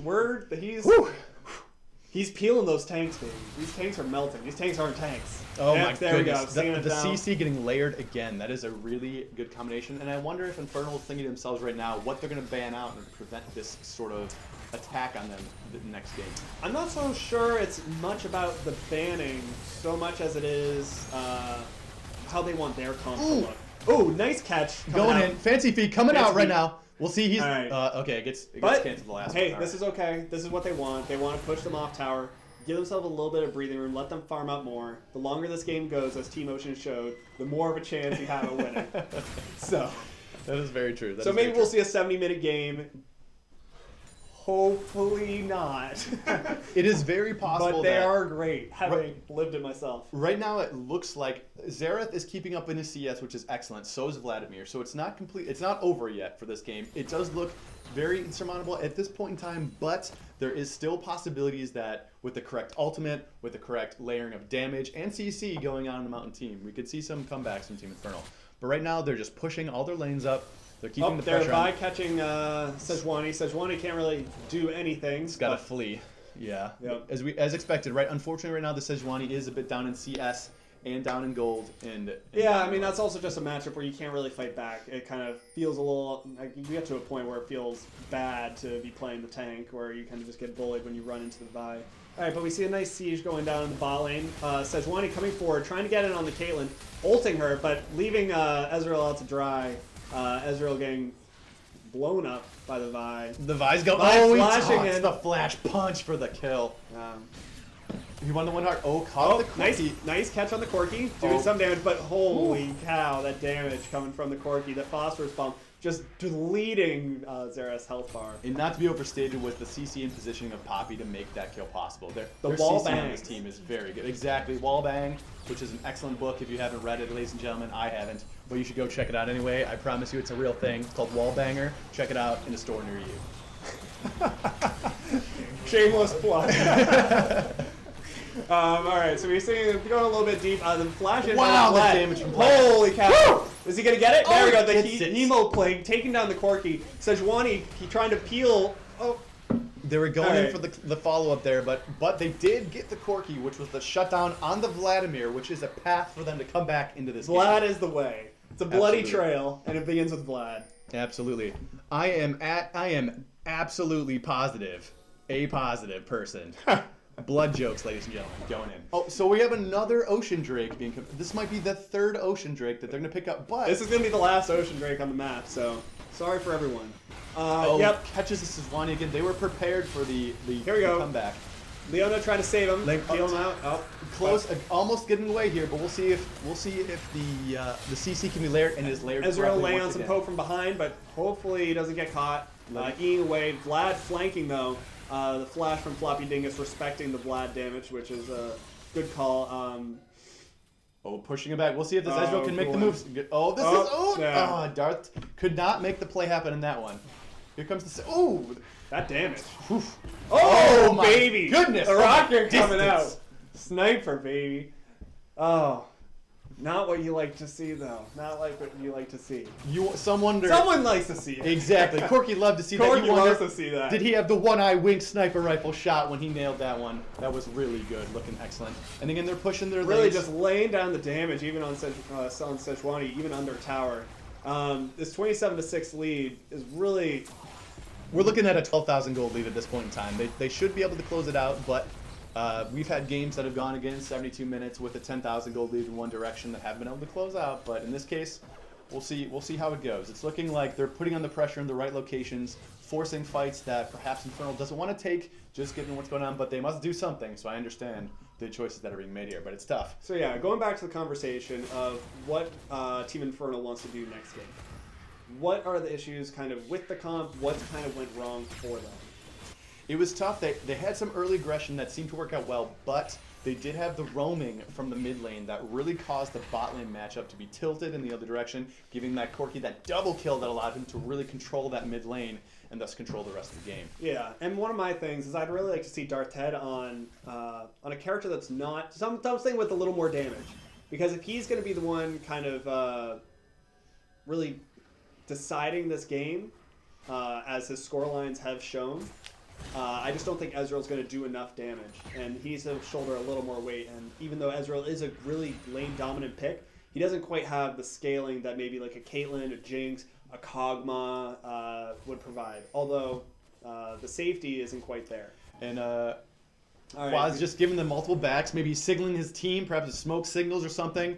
He's peeling those tanks, baby. These tanks are melting. These tanks aren't tanks. Oh yep, my there goodness. we go. The CC getting layered again. That is a really good combination. And I wonder if Infernal is thinking to themselves right now what they're going to ban out and prevent this sort of attack on them the next game. I'm not so sure it's much about the banning so much as it is how they want their comp to look. Oh, nice catch. Going in. Fancy feet coming out right now. We'll see. He's right. Okay. It gets canceled the last one. Hey, All this is okay. This is what they want. They want to push them off tower, give themselves a little bit of breathing room, let them farm up more. The longer this game goes, as T-Motion showed, the more of a chance you have of winning. So that is very true. So maybe we'll see a 70-minute game. Hopefully not. It is very possible. But they are great, having lived it myself. Right now, it looks like Xerath is keeping up in his CS, which is excellent. So is Vladimir. So it's not complete. It's not over yet for this game. It does look very insurmountable at this point in time, but there is still possibilities that with the correct ultimate, with the correct layering of damage and CC going on in the Mountain team, we could see some comebacks from Team Infernal. But right now, they're just pushing all their lanes up. They're keeping the pressure they're on. catching Sejuani. Sejuani can't really do anything. He's got to flee. Yeah. Yep. As expected, right? Unfortunately, right now the Sejuani is a bit down in CS and down in gold. Yeah, I mean that's also just a matchup where you can't really fight back. It kind of feels a little. Like, you get to a point where it feels bad to be playing the tank, where you kind of just get bullied when you run into the Vi. All right, but we see a nice siege going down in the bot lane. Sejuani coming forward, trying to get in on the Caitlyn, ulting her, but leaving Ezreal out to dry. Ezreal getting blown up by the Vi. The Vi's go. He flashing in. The flash punch for the kill. He won the 1 heart. Oh, caught the Corki. Nice catch on the Corki. Doing some damage, but holy cow, that damage coming from the Corki. That phosphorus bomb just deleting Xerath's health bar. And not to be overstated was the CC and positioning of Poppy to make that kill possible. Their wall CC bang on this team is very good. Exactly. Wallbang, which is an excellent book. If you haven't read it, ladies and gentlemen, I haven't. But you should go check it out anyway. I promise you it's a real thing. It's called Wallbanger. Check it out in a store near you. Shameless plug. All right, so we're seeing going a little bit deep. The flash in. Wow, the damage from Blast. Holy cow! Woo! Is he gonna get it? There we go. The gets it. emo plague taking down the Corki. Sejuani, he trying to peel. Oh. They were going in right. for the follow-up there, but they did get the Corki, which was the shutdown on the Vladimir, which is a path for them to come back into this Vlad game. is the way. It's a bloody Absolutely. trail, and it begins with Vlad. Absolutely. I am absolutely positive, a positive person. Blood jokes, ladies and gentlemen, going in. Oh, so we have another Ocean Drake being. This might be the third Ocean Drake that they're going to pick up, but This is going to be the last Ocean Drake on the map, so sorry for everyone. Yep. Catches the Sejuani again. They were prepared for the Here we go. comeback. Leona trying to save him. Like, Peel him out. Oh, Close, almost getting away here, but we'll see if the CC can be layered and is layered. Ezreal correctly laying once on some again. poke from behind, but hopefully he doesn't get caught. Eating away. Vlad flanking though. The flash from Floppy Dingus respecting the Vlad damage, which is a good call. Oh, pushing it back. We'll see if this Ezreal can make the boy. moves. Yeah. Darth could not make the play happen in that one. Here comes the That damage. Oof. Oh, my baby! goodness! The rocket coming Distance. out. Sniper, baby. Oh, not what you like to see though. Not like what you like to see. Someone likes to see it. Exactly. Corky loved to see that. Corky You wonder, loves to see that. Did he have the one-eye wink sniper rifle shot when he nailed that one? That was really good, looking excellent. And again, they're pushing their Really lanes. just laying down the damage, even on Sejuani, even under tower. This 27-6 lead is really. We're looking at a 12,000 gold lead at this point in time. They should be able to close it out, but we've had games that have gone again 72 minutes with a 10,000 gold lead in one direction that haven't been able to close out. But in this case, We'll see how it goes. It's looking like they're putting on the pressure in the right locations, forcing fights that perhaps Infernal doesn't want to take, just given what's going on, but they must do something, so I understand the choices that are being made here, but it's tough. So yeah, going back to the conversation of what Team Infernal wants to do next game. What are the issues kind of with the comp? What kind of went wrong for them? It was tough. They had some early aggression that seemed to work out well, but they did have the roaming from the mid lane that really caused the bot lane matchup to be tilted in the other direction, giving that Corki that double kill that allowed him to really control that mid lane and thus control the rest of the game. Yeah, and one of my things is I'd really like to see Darth Head on a character that's not something with a little more damage, because if he's going to be the one kind of really deciding this game, as his scorelines have shown, I just don't think Ezreal's going to do enough damage, and he needs to shoulder a little more weight. And even though Ezreal is a really lane dominant pick, he doesn't quite have the scaling that maybe like a Caitlyn, a Jinx, a Kog'Maw would provide. Although the safety isn't quite there. And All Quaz just giving them multiple backs, maybe signaling his team, perhaps smoke signals or something,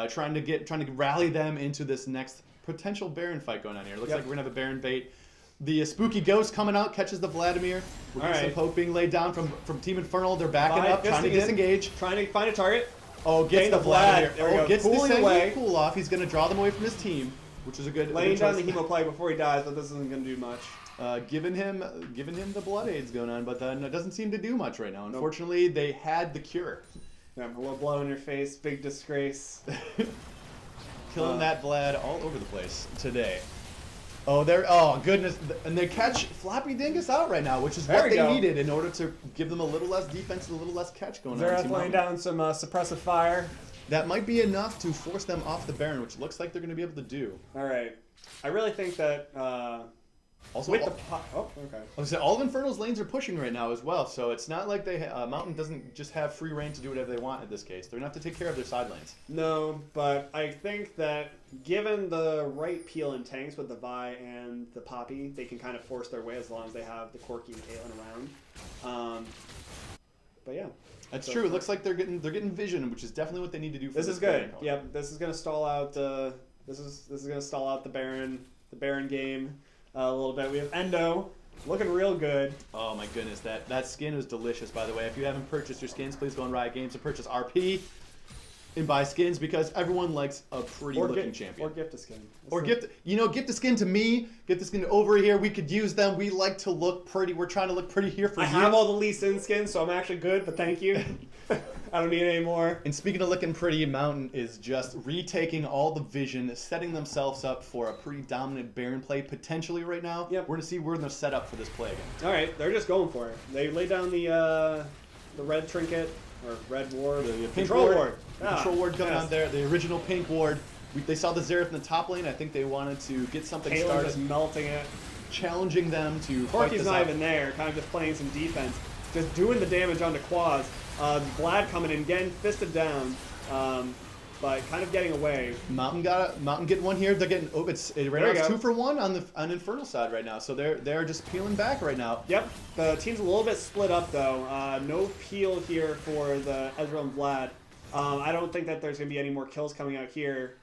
trying to rally them into this next potential Baron fight going on here. Looks like we're gonna have a Baron bait. The spooky ghost coming out catches the Vladimir. We're getting some poke being laid down from Team Infernal. They're backing up, trying to disengage. Trying to find a target. Oh, gets the Vlad. Vladimir. There we go. Gets Pulling the away. cool off. He's going to draw them away from his team, which is a good Laying down the choice. Hemoplague before he dies, but this isn't going to do much. Giving him the blood aids going on, but then it doesn't seem to do much right now. Unfortunately, they had the cure. Yeah, a little blood on your face, big disgrace. Killing that Vlad all over the place today. Oh goodness, and they catch Floppy Dingus out right now, which is what they needed in order to give them a little less defense and a little less catch going on. Xerath laying down some suppressive fire. That might be enough to force them off the Baron, which looks like they're going to be able to do. All right, I really think that also with the okay. I was saying, all of Infernal's lanes are pushing right now as well, so it's not like they Mountain doesn't just have free reign to do whatever they want in this case. They're going to have to take care of their side lanes. No, but I think that given the right peel and tanks with the Vi and the Poppy, they can kind of force their way as long as they have the Corki and Caitlyn around. But yeah. That's true. It looks like they're getting vision, which is definitely what they need to do for this is good. Yep, this is going to stall out the Baron game a little bit. We have Endo looking real good. Oh my goodness, that skin is delicious, by the way. If you haven't purchased your skins, please go on Riot Games and purchase RP and buy skins, because everyone likes a pretty looking champion. Or gift a skin. Gift a skin to me, gift a skin over here. We could use them. We like to look pretty. We're trying to look pretty here for you. I have all the Lee Sin skins, so I'm actually good, but thank you. I don't need any more. And speaking of looking pretty, Mountain is just retaking all the vision, setting themselves up for a pretty dominant Baron play potentially right now. Yep. We're going to see where they're set up for this play again. All right, they're just going for it. They lay down the red trinket, or red ward, The pink control ward. Control ward coming on there. The original pink ward. They saw the Xerath in the top lane. I think they wanted to get something Caitlyn started. just melting it. Challenging them to fight Corki's this not out. even there, kind of just playing some defense. Just doing the damage onto Quaz. Vlad coming in again, fisted down, but kind of getting away. Mountain getting one here. They're getting it's 2 for 1 on Infernal side right now. So they're just peeling back right now. Yep, the team's a little bit split up though. No peel here for the Ezreal and Vlad. I don't think that there's gonna be any more kills coming out here.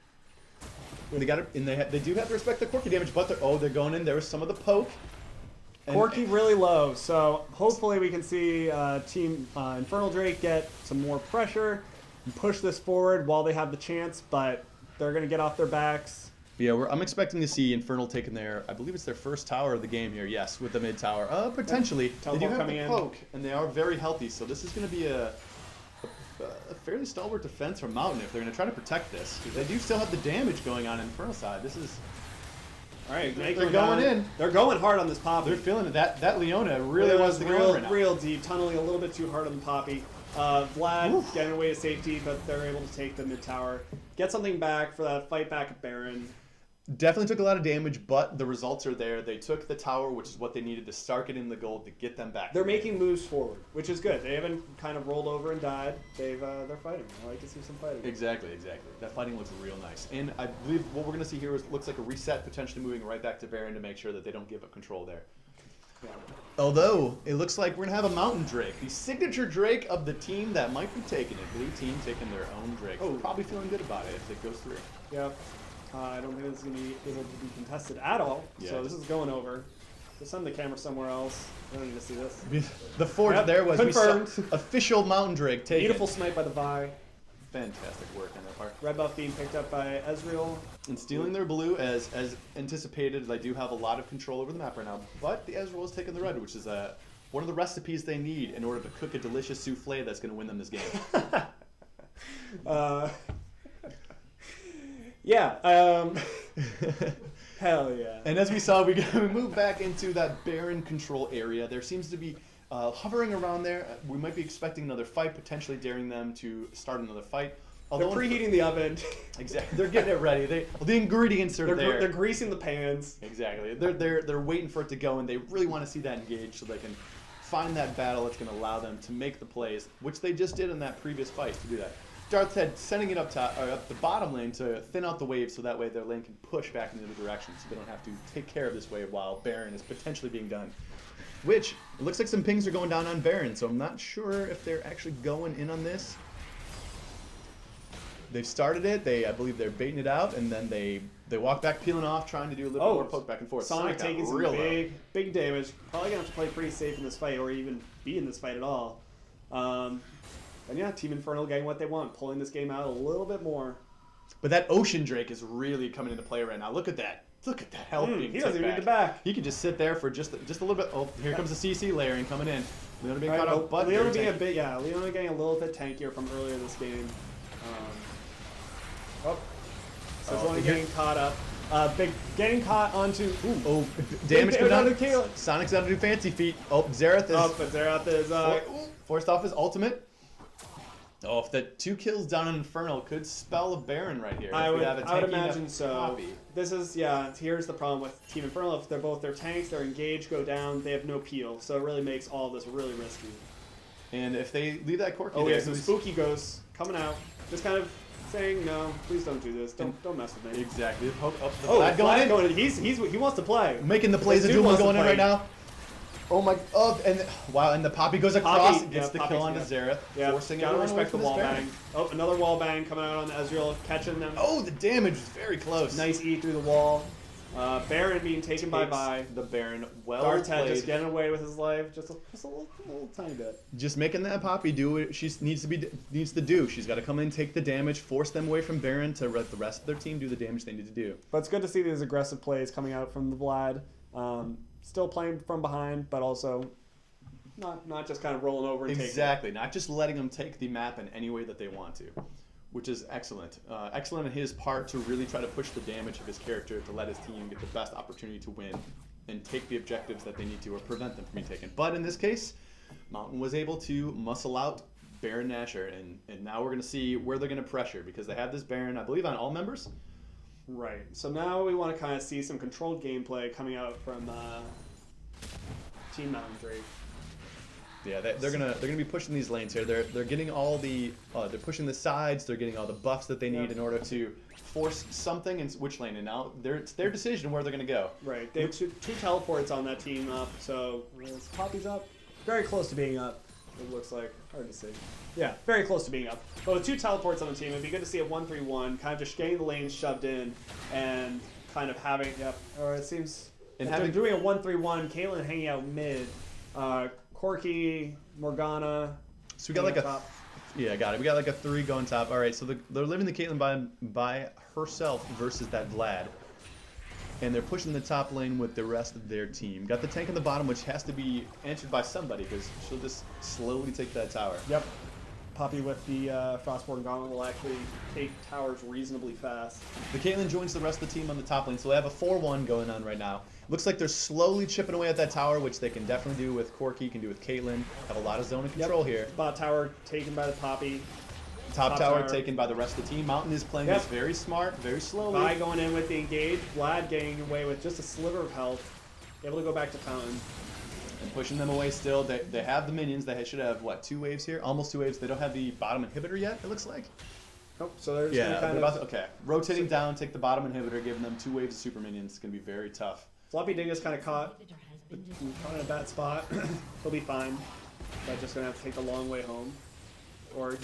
They got it, and they do have to respect the Corki damage, but they're going in. There was some of the poke. Corki really low, so hopefully we can see Team Infernal Drake get some more pressure and push this forward while they have the chance, but they're going to get off their backs. Yeah, I'm expecting to see Infernal taking I believe it's their first tower of the game here, yes, with the mid tower. Potentially. They do have coming the in. poke, and they are very healthy, so this is going to be a fairly stalwart defense from Mountain if they're going to try to protect this. Because they do still have the damage going on Infernal side. This is... All right, they're going in. They're going hard on this Poppy. They're feeling it. That Leona really wants to go in right now. Real deep, tunneling a little bit too hard on the Poppy. Vlad getting away to safety, but they're able to take the mid tower, get something back for that fight back at Baron. Definitely took a lot of damage, but the results are there. They took the tower, which is what they needed to start getting the gold to get them back. They're making moves forward, which is good. They haven't kind of rolled over and died. They're fighting. I like to see some fighting. Exactly. That fighting looks real nice. And I believe what we're going to see here looks like a reset, potentially moving right back to Baron to make sure that they don't give up control there. Yeah. Although, it looks like we're going to have a Mountain Drake, the signature Drake of the team that might be taking it. Blue team taking their own Drake. Oh. So probably feeling good about it if it goes through. Yeah. I don't think this is going to be able to be contested at all. Yeah. So this is going over. Just send the camera somewhere else. I don't need to see this. The forge Yep, there was confirmed. we saw official Mountain Drake taken. Beautiful snipe by the Vi. Fantastic work on that part. Red buff being picked up by Ezreal. And stealing their blue, as anticipated, they do have a lot of control over the map right now. But the Ezreal has taken the red, which is one of the recipes they need in order to cook a delicious souffle that's going to win them this game. Yeah. Hell yeah. And as we saw, we move back into that Baron control area. There seems to be hovering around there. We might be expecting another fight, potentially daring them to start another fight. They're preheating the oven. Exactly. They're getting it ready. The ingredients are there. They're greasing the pans. Exactly. They're waiting for it to go, and they really want to see that engage so they can find that battle that's going to allow them to make the plays, which they just did in that previous fight to do that. Darth Head sending it up the bottom lane to thin out the wave so that way their lane can push back in the other direction so they don't have to take care of this wave while Baron is potentially being done. Which, it looks like some pings are going down on Baron, so I'm not sure if they're actually going in on this. They've started it, I believe they're baiting it out, and then they walk back, peeling off, trying to do a little bit more poke back and forth. Sonic taking some real big damage. Probably going to have to play pretty safe in this fight or even be in this fight at all. And yeah, Team Infernal getting what they want, pulling this game out a little bit more. But that Ocean Drake is really coming into play right now. Look at that. Look at that health being he doesn't even back. need the back. He could just sit there for just a little bit. Oh, here comes the CC layering coming in. Leona being caught up, but Leona being Leona getting a little bit tankier from earlier in this game. Only getting caught up. Getting caught onto. Damage coming onto out. Kayle. Sonic's got to do fancy feet. Oh, Xerath is. But Xerath is forced off his ultimate. Oh, if the 2 kills down on Infernal could spell a Baron right here. I would tanky imagine enough so. copy. This is here's the problem with Team Infernal. If they're both their tanks, their engage go down, they have no peel, so it really makes all of this really risky. And if they leave that Corki Oh, there, yeah, some spooky ghosts coming out, just kind of saying no, please don't do this, don't mess with me. Exactly. The Vlad Vlad going in. He wants to play. Making the plays This of dude Doom wants to going in play. right now. Oh my! Oh, and wow! And the Poppy goes across, gets the kill onto Xerath, forcing gotta everyone away respect the from wall this Baron. bang. Oh, another wall bang coming out on Ezreal, catching them. Oh, the damage is very close. Nice E through the wall. Baron being taken by the Baron. Well Darth Head played. just getting away with his life, just a little tiny bit. Just making that Poppy do what she needs to do. She's got to come in, take the damage, force them away from Baron to let the rest of their team do the damage they need to do. But it's good to see these aggressive plays coming out from the Vlad. Still playing from behind, but also not just kind of rolling over and Exactly, not just letting them take the map in any way that they want to, which is excellent. Excellent on his part to really try to push the damage of his character to let his team get the best opportunity to win and take the objectives that they need to or prevent them from being taken. But in this case, Mountain was able to muscle out Baron Nashor, and now we're going to see where they're going to pressure because they have this Baron, I believe, on all members. Right. So now we want to kind of see some controlled gameplay coming out from Team Mountain Drake. Yeah, they're gonna be pushing these lanes here. They're getting all the they're pushing the sides. They're getting all the buffs that they need in order to force something in which lane. And now it's their decision where they're gonna go. Right. They have two teleports on that team up. So Poppy's up, very close to being up. It looks like hard to see. Yeah, very close to being up. But with 2 teleports on the team, it'd be good to see a 1-3-1, kind of just getting the lanes shoved in and kind of having Or it seems if they're doing a 1-3-1, Caitlyn hanging out mid. Corki, Morgana. So we got like top. Yeah, got it. We got like a 3 going top. All right, so they're living the Caitlyn by herself versus that Vlad, and they're pushing the top lane with the rest of their team. Got the tank on the bottom, which has to be answered by somebody because she'll just slowly take that tower. Yep. Poppy with the Frostborn Gauntlet will actually take towers reasonably fast. The Caitlyn joins the rest of the team on the top lane, so they have a 4-1 going on right now. Looks like they're slowly chipping away at that tower, which they can definitely do with Corki, can do with Caitlyn. Have a lot of zone and control here. Bot tower taken by the Poppy. Top tower taken by the rest of the team. Mountain is playing this very smart, very slowly. Vi going in with the engage. Vlad getting away with just a sliver of health. Able to go back to Fountain. And pushing them away still. They have the minions. They should have, what, 2 waves here? Almost 2 waves. They don't have the bottom inhibitor yet, it looks like. Nope, so they're just gonna kind of... Okay, rotating down, take the bottom inhibitor, giving them 2 waves of super minions. It's going to be very tough. Floppy Dingus kind of caught in a bad spot. He'll be fine. But just going to have to take the long way home. Or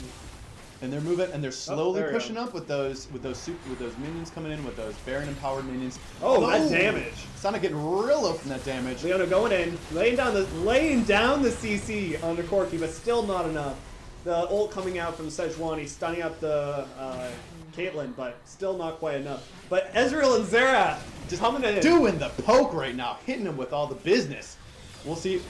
And they're moving, and they're slowly there we go. pushing up with those minions coming in, with those Baron empowered minions. Oh, that damage. Sonic getting real low from that damage. Leona going in, laying down the CC onto Corky, but still not enough. The ult coming out from Sejuani, stunning up the Caitlyn, but still not quite enough. But Ezreal and Xerath just coming in. Doing the poke right now, hitting him with all the business. We'll see.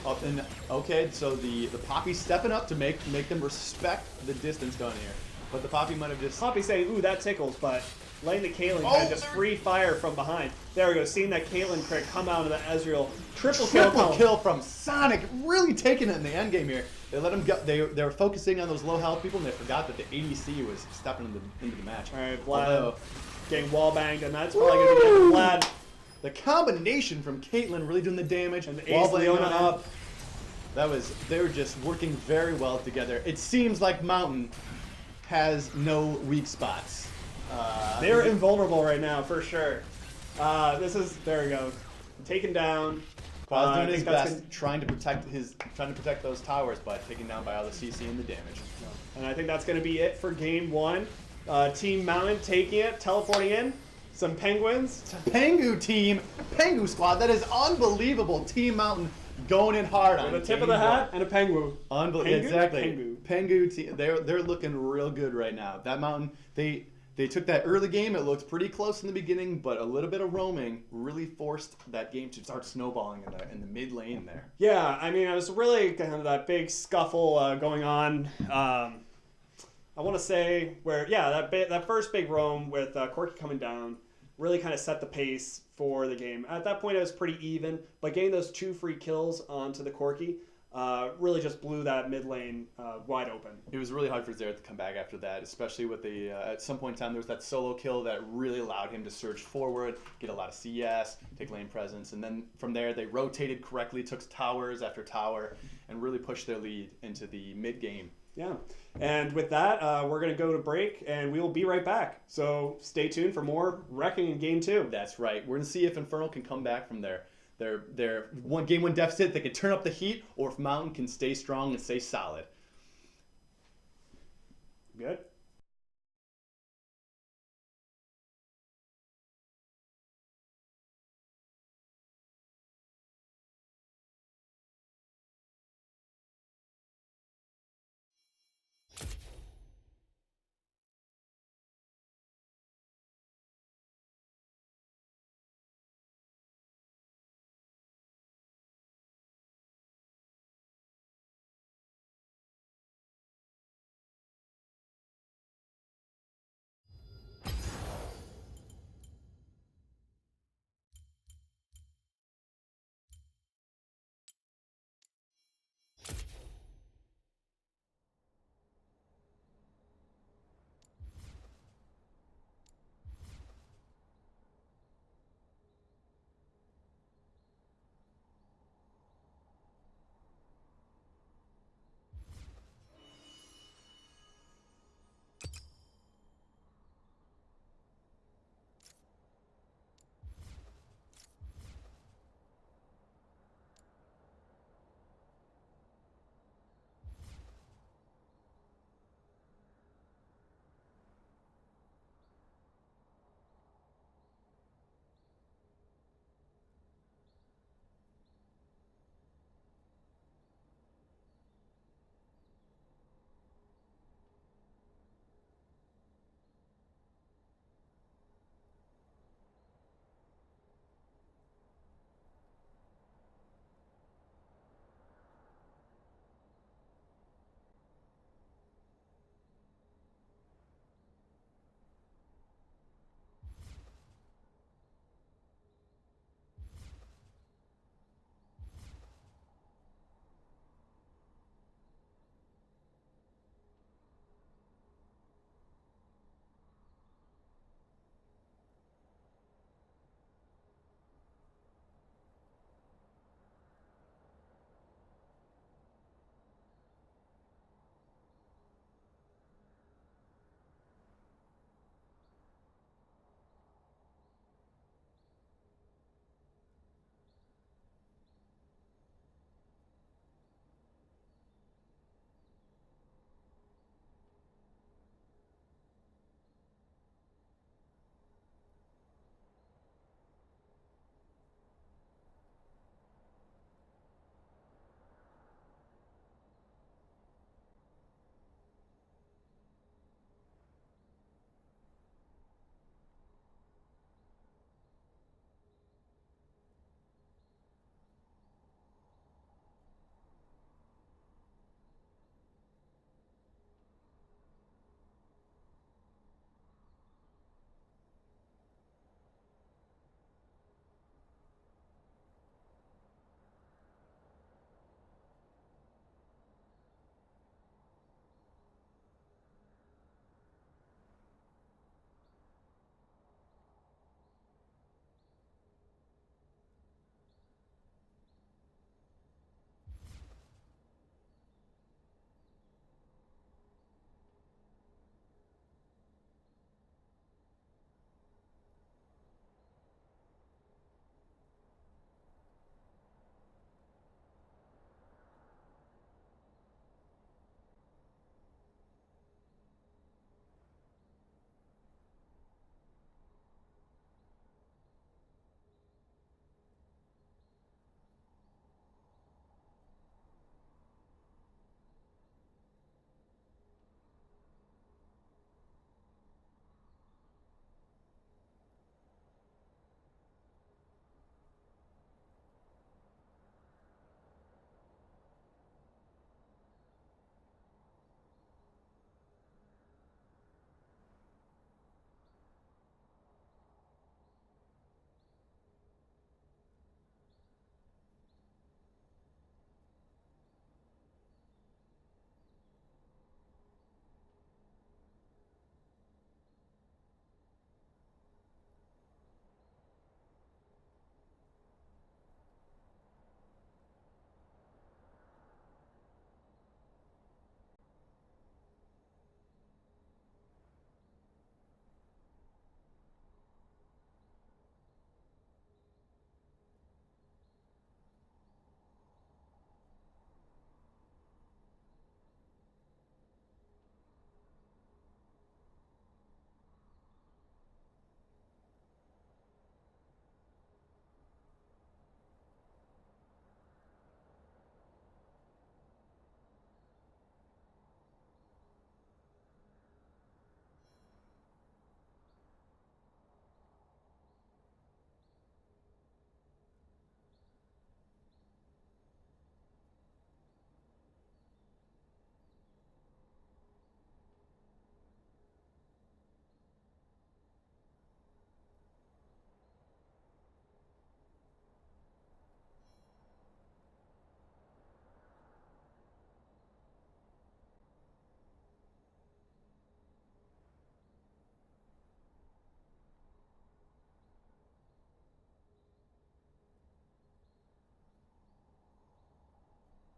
Okay, so the Poppy's stepping up to make them respect the distance going here. But the Poppy might have just... Poppy saying, ooh, that tickles, but letting the Caitlyn kind of just free fire from behind. There we go, seeing that Caitlyn crit come out of the Ezreal. Triple kill from Sonic, really taking it in the end game here. They let him go. They were focusing on those low health people, and they forgot that the ADC was stepping into the match. All right, Vlad getting wall banged, and that's probably going to get Vlad. The combination from Caitlyn really doing the damage, and the ace Leona up. They were just working very well together. It seems like Mountain has no weak spots. They're invulnerable right now for sure. There we go, taken down. Quaz doing his best, trying to protect those towers, but taken down by all the CC and the damage. And I think that's going to be it for game one. Team Mountain taking it, teleporting in. Some penguins. Pengu team, Pengu squad. That is unbelievable. Team Mountain going in hard on the tip of the hat and a pengu. Unbelievable. Exactly. Pengu team. They're looking real good right now. That Mountain. They took that early game. It looked pretty close in the beginning, but a little bit of roaming really forced that game to start snowballing in the mid lane there. Yeah, I mean, it was really kind of that big scuffle going on. I want to say that first big roam with Corky coming down really kind of set the pace for the game. At that point, it was pretty even, but getting those 2 free kills onto the Corky really just blew that mid lane wide open. It was really hard for Xerath to come back after that, especially with at some point in time there was that solo kill that really allowed him to surge forward, get a lot of CS, take lane presence, and then from there they rotated correctly, took towers after tower, and really pushed their lead into the mid game. Yeah, and with that, we're going to go to break, and we will be right back. So stay tuned for more Wrecking in Game 2. That's right. We're going to see if Infernal can come back from their game one deficit. They can turn up the heat, or if Mountain can stay strong and stay solid. Good.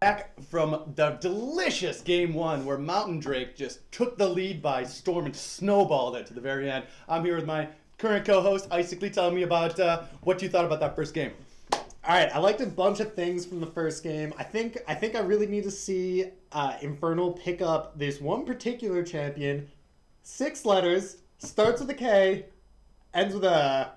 back from the delicious game 1 where Mountain Drake just took the lead by storm and snowballed it to the very end. I'm here with my current co-host, Icically. Tell me about what you thought about that first game. All right, I liked a bunch of things from the first game. I think I really need to see Infernal pick up this one particular champion. 6 letters, starts with a K, ends with a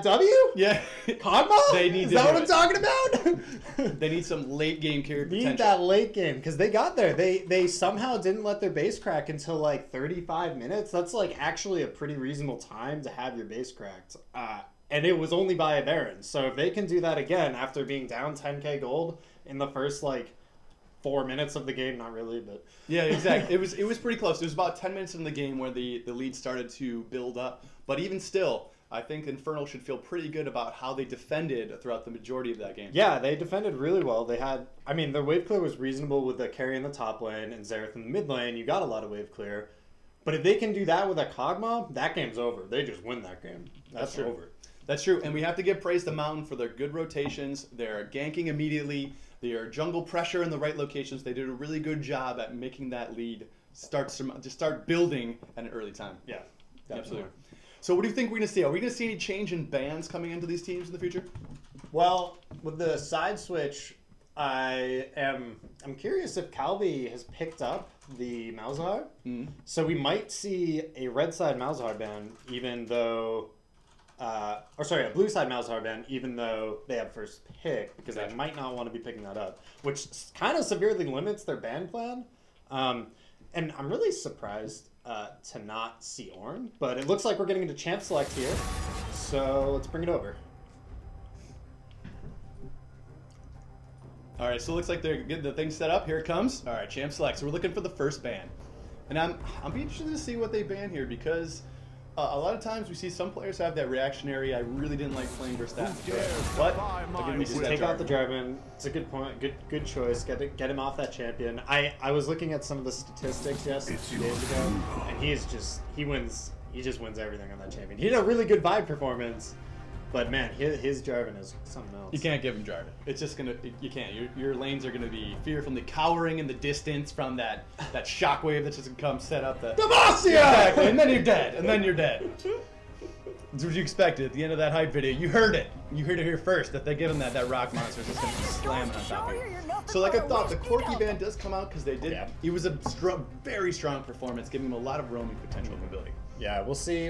W? Yeah. Cogma? They need Is to that do what I'm it. talking about? They need some late game character Need potential. that late game, because they got there. They somehow didn't let their base crack until like 35 minutes. That's like actually a pretty reasonable time to have your base cracked. And it was only by a Baron. So if they can do that again after being down 10k gold in the first like 4 minutes of the game, not really, but Yeah, exactly. It was pretty close. It was about 10 minutes in the game where the lead started to build up. But even still, I think Infernal should feel pretty good about how they defended throughout the majority of that game. yeah, they defended really well. They had, I mean, their wave clear was reasonable with the carry in the top lane and Xerath in the mid lane. You got a lot of wave clear. But if they can do that with a Kog'Maw, that game's over. They just win that game. That's true. over. That's true, and we have to give praise to Mountain for their good rotations. They're ganking immediately. They are jungle pressure in the right locations. They did a really good job at making that lead start building at an early time. Yeah, Absolutely. So what do you think we're going to see? Are we going to see any change in bans coming into these teams in the future? Well, with the side switch, I'm curious if Calvi has picked up the Malzahar. So we might see a red side Malzahar ban, even though, a blue side Malzahar ban, even though they have first pick, because they might not want to be picking that up, which kind of severely limits their ban plan. And I'm really surprised to not see Ornn, but it looks like we're getting into champ select here. So let's bring it over. All right, so it looks like they're getting the thing set up. Here it comes. All right, champ select. So we're looking for the first ban. And I'm be interested to see what they ban here because a lot of times we see some players have that reactionary, I really didn't like playing versus that. But I'll give you Just take out the Jarvan. It's a good point. Good choice. Get him off that champion. I was looking at some of the statistics 2 days ago, and he wins. He just wins everything on that champion. He had a really good vibe performance, but man, his Jarvan is something else. You can't give him Jarvan. It's just gonna. You can't. Your lanes are gonna be fearfully cowering in the distance from that shockwave that's just gonna come set up the. Demacia! Exactly, and then you're dead. And then you're dead. That's what you expected at the end of that hype video. You heard it. You heard it here first. That they give him that rock monster is just gonna slam it on top of you. So like I thought, the Corki ban does come out because they did. Yeah. It was a very strong performance, giving him a lot of roaming potential and ability. Yeah, we'll see.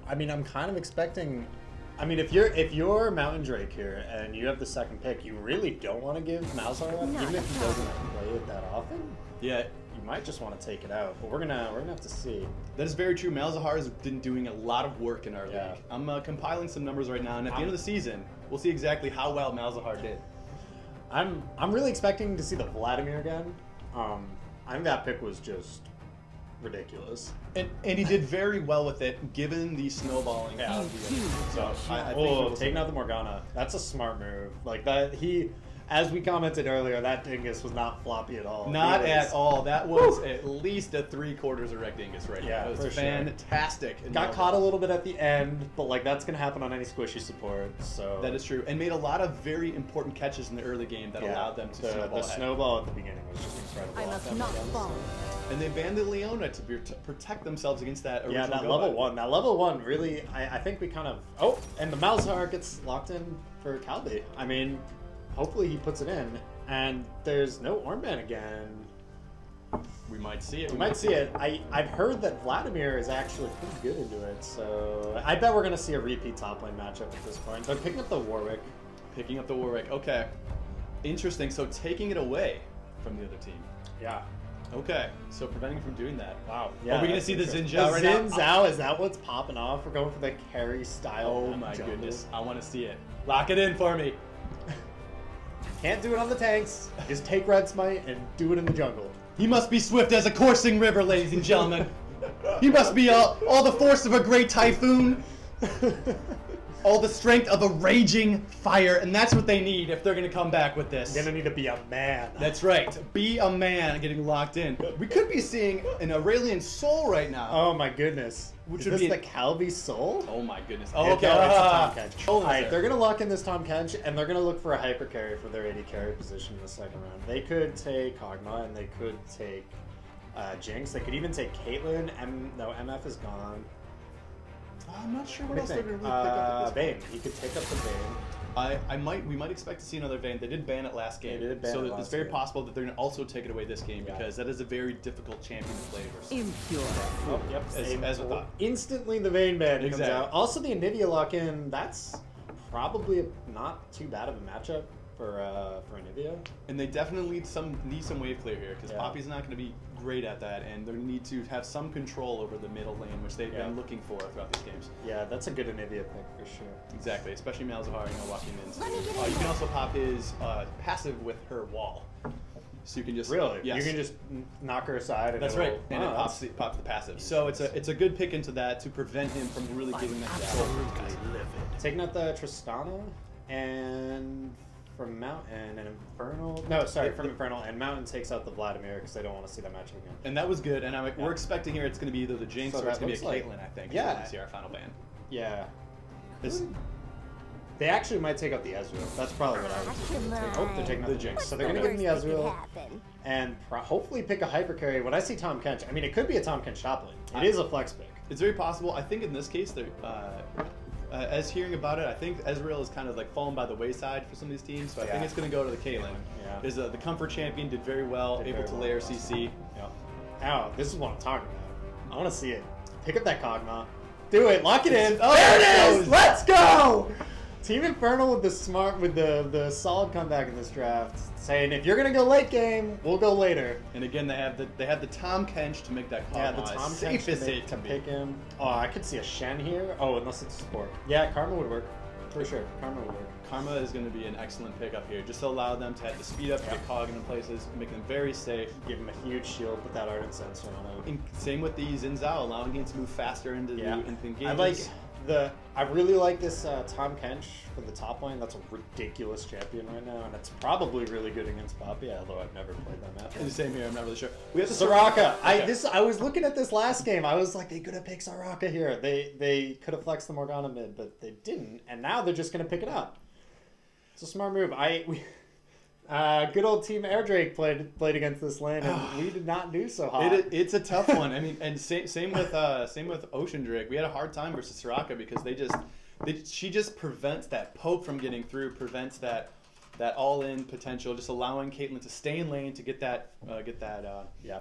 I mean, I'm kind of expecting. I mean, if you're Mountain Drake here and you have the second pick, you really don't want to give Malzahar up, even if he doesn't play it that often. Yeah, You might just want to take it out, but we're gonna have to see. that is very true. Malzahar has been doing a lot of work in our Yeah. league. I'm compiling some numbers right now, and at the end of the season, we'll see exactly how well Malzahar did. I'm really expecting to see the Vladimir again. I think that pick was just ridiculous. And he did very well with it, given the snowballing. Yeah. So I think Oh, we'll see. taking out the Morgana. That's a smart move. Like that, as we commented earlier, that dingus was not floppy at all. Not He was- at all. That was at least a 3/4 erect dingus right Yeah, now. It for was sure. fantastic. and Got well caught a done. little bit at the end, but like that's gonna happen on any squishy support. So That is true. And made a lot of very important catches in the early game that allowed them to snowball the ahead. snowball at the beginning was just incredible. I off must that not Morgana. fall. And they banned the Leona to protect themselves against that original Yeah, that go level button. one. That level one really, I think we kind of. Oh, and the Malzahar gets locked in for Calvi. I mean, hopefully he puts it in. And there's no Ornban again. We might see it. We might see it. I've heard that Vladimir is actually pretty good into it, so I bet we're gonna see a repeat top lane matchup at this point. They're picking up the Warwick. Picking up the Warwick. Okay. Interesting. So taking it away from the other team. Yeah. Okay. So preventing from doing that. Wow. Are we gonna see the Xin Zhao right the now? Xin Zhao, is that what's popping off? We're going for the carry style. Oh my goodness. I want to see it. Lock it in for me. Can't do it on the tanks. Just take Red Smite and do it in the jungle. He must be swift as a coursing river, ladies and gentlemen. He must be all the force of a great typhoon. all the strength of a raging fire, and that's what they need if they're going to come back with this. You're gonna need to be a man. That's right. Be a man getting locked in. We could be seeing an Aurelian soul right now. Oh my goodness. Which Is would this be the Calvi soul? Oh my goodness. Oh, Oh, okay. no, it's a Tom Kench. Hold on Alright, there. they're gonna lock in this Tom Kench, and they're gonna look for a hyper carry for their AD carry position in the second round. They could take Kog'Maw, and they could take Jinx. They could even take Caitlyn. MF is gone. I'm not sure what What else do they're you going think? to really pick up at this Vayne. point. He could take up the Vayne. We might expect to see another Vayne. They did ban it last game. They did ban so it it's last very game. possible that they're going to also take it away this game Yeah. because that is a very difficult champion to play versus. Impure. Oh, yep. As we thought. Instantly, the Vayne ban comes Exactly. out. Also, the Anivia lock-in. That's probably not too bad of a matchup for Anivia. And they definitely need some wave clear here because Yeah. Poppy's not going to be great at that, and they need to have some control over the middle lane, which they've Yeah. been looking for throughout these games. Yeah, that's a good Anivia pick for sure. Exactly, especially Malzahar, walking in. You can also pop his passive with her wall, so you can just Really? Yes. You can just knock her aside. And That's it'll- right, and it Oh, pops the passive. So it's a good pick into that to prevent him from really getting that control. Taking out the Tristana and from Mountain and Infernal. No, sorry, from Infernal and Mountain takes out the Vladimir because they don't want to see that matchup again. And that was good, and we're expecting here it's going to be either the Jinx So or it's that going to be a looks Caitlyn, like- I think. Yeah. Is when we see our final ban. Yeah. They actually might take out the Ezreal. That's probably what I would do. Oh, they're taking out the Jinx. So they're going to give him the Ezreal and hopefully pick a hyper carry. When I see Tom Kench, I mean, it could be a Tom Kench top lane. It is a flex pick. It's very possible. I think in this case, they're, as hearing about it, I think Ezreal is kind of like fallen by the wayside for some of these teams. So I think Yeah. it's going to go to the Caitlyn. Yeah. Is the comfort champion did very well, Did able very to well layer last CC. Yeah. Ow, this is what I'm talking about. I want to see it. Pick up that Kog'Maw. Do it. Lock it in. Oh, there it there it is. goes. Let's go. Team Infernal with the solid comeback in this draft, saying if you're gonna go late game, we'll go later. And again, they have the Tom Kench to make that call. Yeah, the Tom safe Kench as to safe to can be. pick him. Oh, I could see a Shen here. Oh, unless it's support. Yeah, Karma would work for sure. Karma would work. Karma is going to be an excellent pick up here. Just to allow them to have the speed up to get Cog into places, make them very safe. Give him a huge shield, put that Ardent Sensor on him. And same with the Xin Zhao, allowing him to move faster into the engagements. I really like this Tom Kench for the top lane. That's a ridiculous champion right now, and it's probably really good against Poppy, although I've never played that match. And the same here. I'm not really sure. We have the Soraka. Okay. I was looking at this last game. I was like, they could have picked Soraka here. They could have flexed the Morgana mid, but they didn't, and now they're just gonna pick it up. It's a smart move. Good old Team Airdrake played against this lane, and we did not do so hot. It's a tough one. I mean, and same with Ocean Drake. We had a hard time versus Soraka because she just prevents that poke from getting through, prevents that all-in potential, just allowing Caitlyn to stay in lane to get that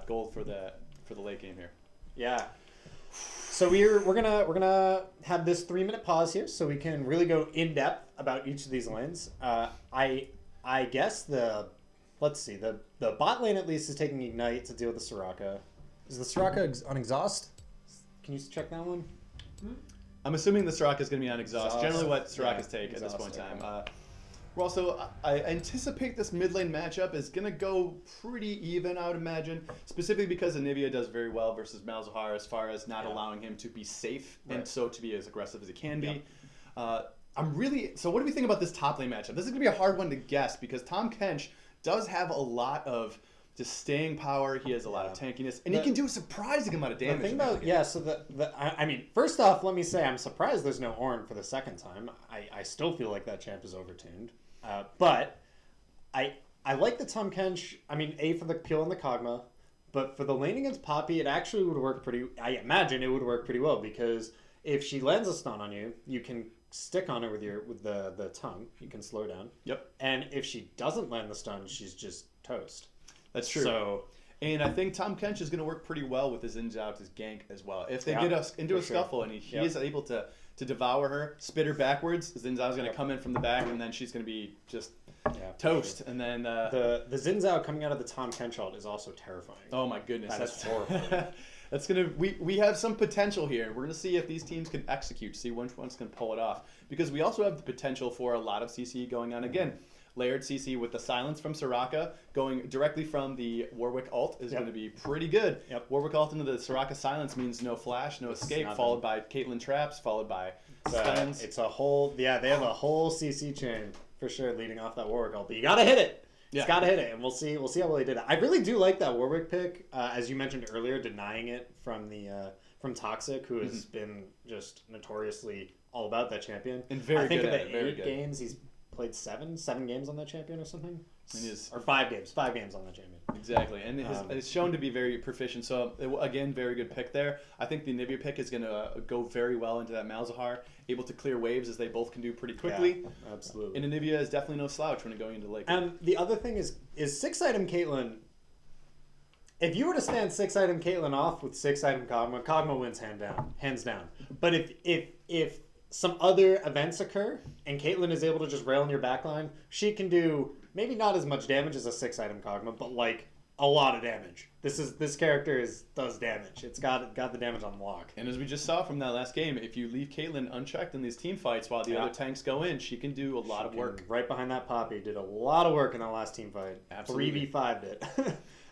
gold for the late game here. Yeah. So we're gonna have this 3-minute pause here, so we can really go in depth about each of these lanes. I guess the bot lane at least is taking Ignite to deal with the Soraka. Is the Soraka on exhaust? Can you check that one? I'm assuming the Soraka is going to be on exhaust. Generally, what Yeah, Sorakas take at this exhaust, point in okay. time. We're also, I anticipate this mid lane matchup is going to go pretty even, I would imagine, specifically because Anivia does very well versus Malzahar as far as not allowing him to be safe and so to be as aggressive as he can be. So what do we think about this top lane matchup? This is going to be a hard one to guess because Tom Kench does have a lot of just staying power. He has a lot of tankiness, and he can do a surprising amount of damage. The thing about, I mean, first off, let me say I'm surprised there's no Ornn for the second time. I still feel like that champ is overtuned. But I like the Tom Kench. I mean, for the peel and the Kog'Maw, but for the lane against Poppy, it actually would work I imagine it would work pretty well because if she lands a stun on you, you can stick on her with the tongue. You can slow down. Yep. And if she doesn't land the stun, she's just toast. That's true. So, and I think Tom Kench is going to work pretty well with his ins out, his gank as well. If they get us into a scuffle and he is able to devour her, spit her backwards, Xin Zhao's going to come in from the back, and then she's going to be just toast. And then the Xin Zhao coming out of the Tom Kench ult is also terrifying. Oh my goodness, that's horrible. That's gonna we have some potential here. We're gonna see if these teams can execute, see which one's gonna pull it off. Because we also have the potential for a lot of CC going on again. Layered CC with the silence from Soraka going directly from the Warwick ult is going to be pretty good. Yep. Warwick ult into the Soraka silence means no flash, no escape, nothing. followed by Caitlyn traps, followed by Stuns. It's a whole, they have a whole CC chain for sure leading off that Warwick ult, but you gotta hit it. It's gotta hit it, and we'll see how well he did it. I really do like that Warwick pick, as you mentioned earlier, denying it from from Toxic, who has been just notoriously all about that champion. And very I think good of at the it, very 8 good. games, he's played 7 games on that champion or something. It is. Or 5 games on that champion. Exactly, and it's shown to be very proficient. So again, very good pick there. I think the Anivia pick is going to go very well into that Malzahar, able to clear waves as they both can do pretty quickly. Yeah, absolutely. And Anivia is definitely no slouch when going into late. And the other thing is 6-item Caitlyn. If you were to stand 6-item Caitlyn off with 6-item Kog'Maw, Kog'Maw wins hands down. But if some other events occur and Caitlyn is able to just rail in your backline, she can do maybe not as much damage as a 6-item Kog'Maw, but like a lot of damage. This character does damage. It's got the damage on lock. And as we just saw from that last game, if you leave Caitlyn unchecked in these team fights while the other tanks go in, she can do a lot of work. Right behind that Poppy, did a lot of work in that last team fight. Absolutely. 3v5'd it.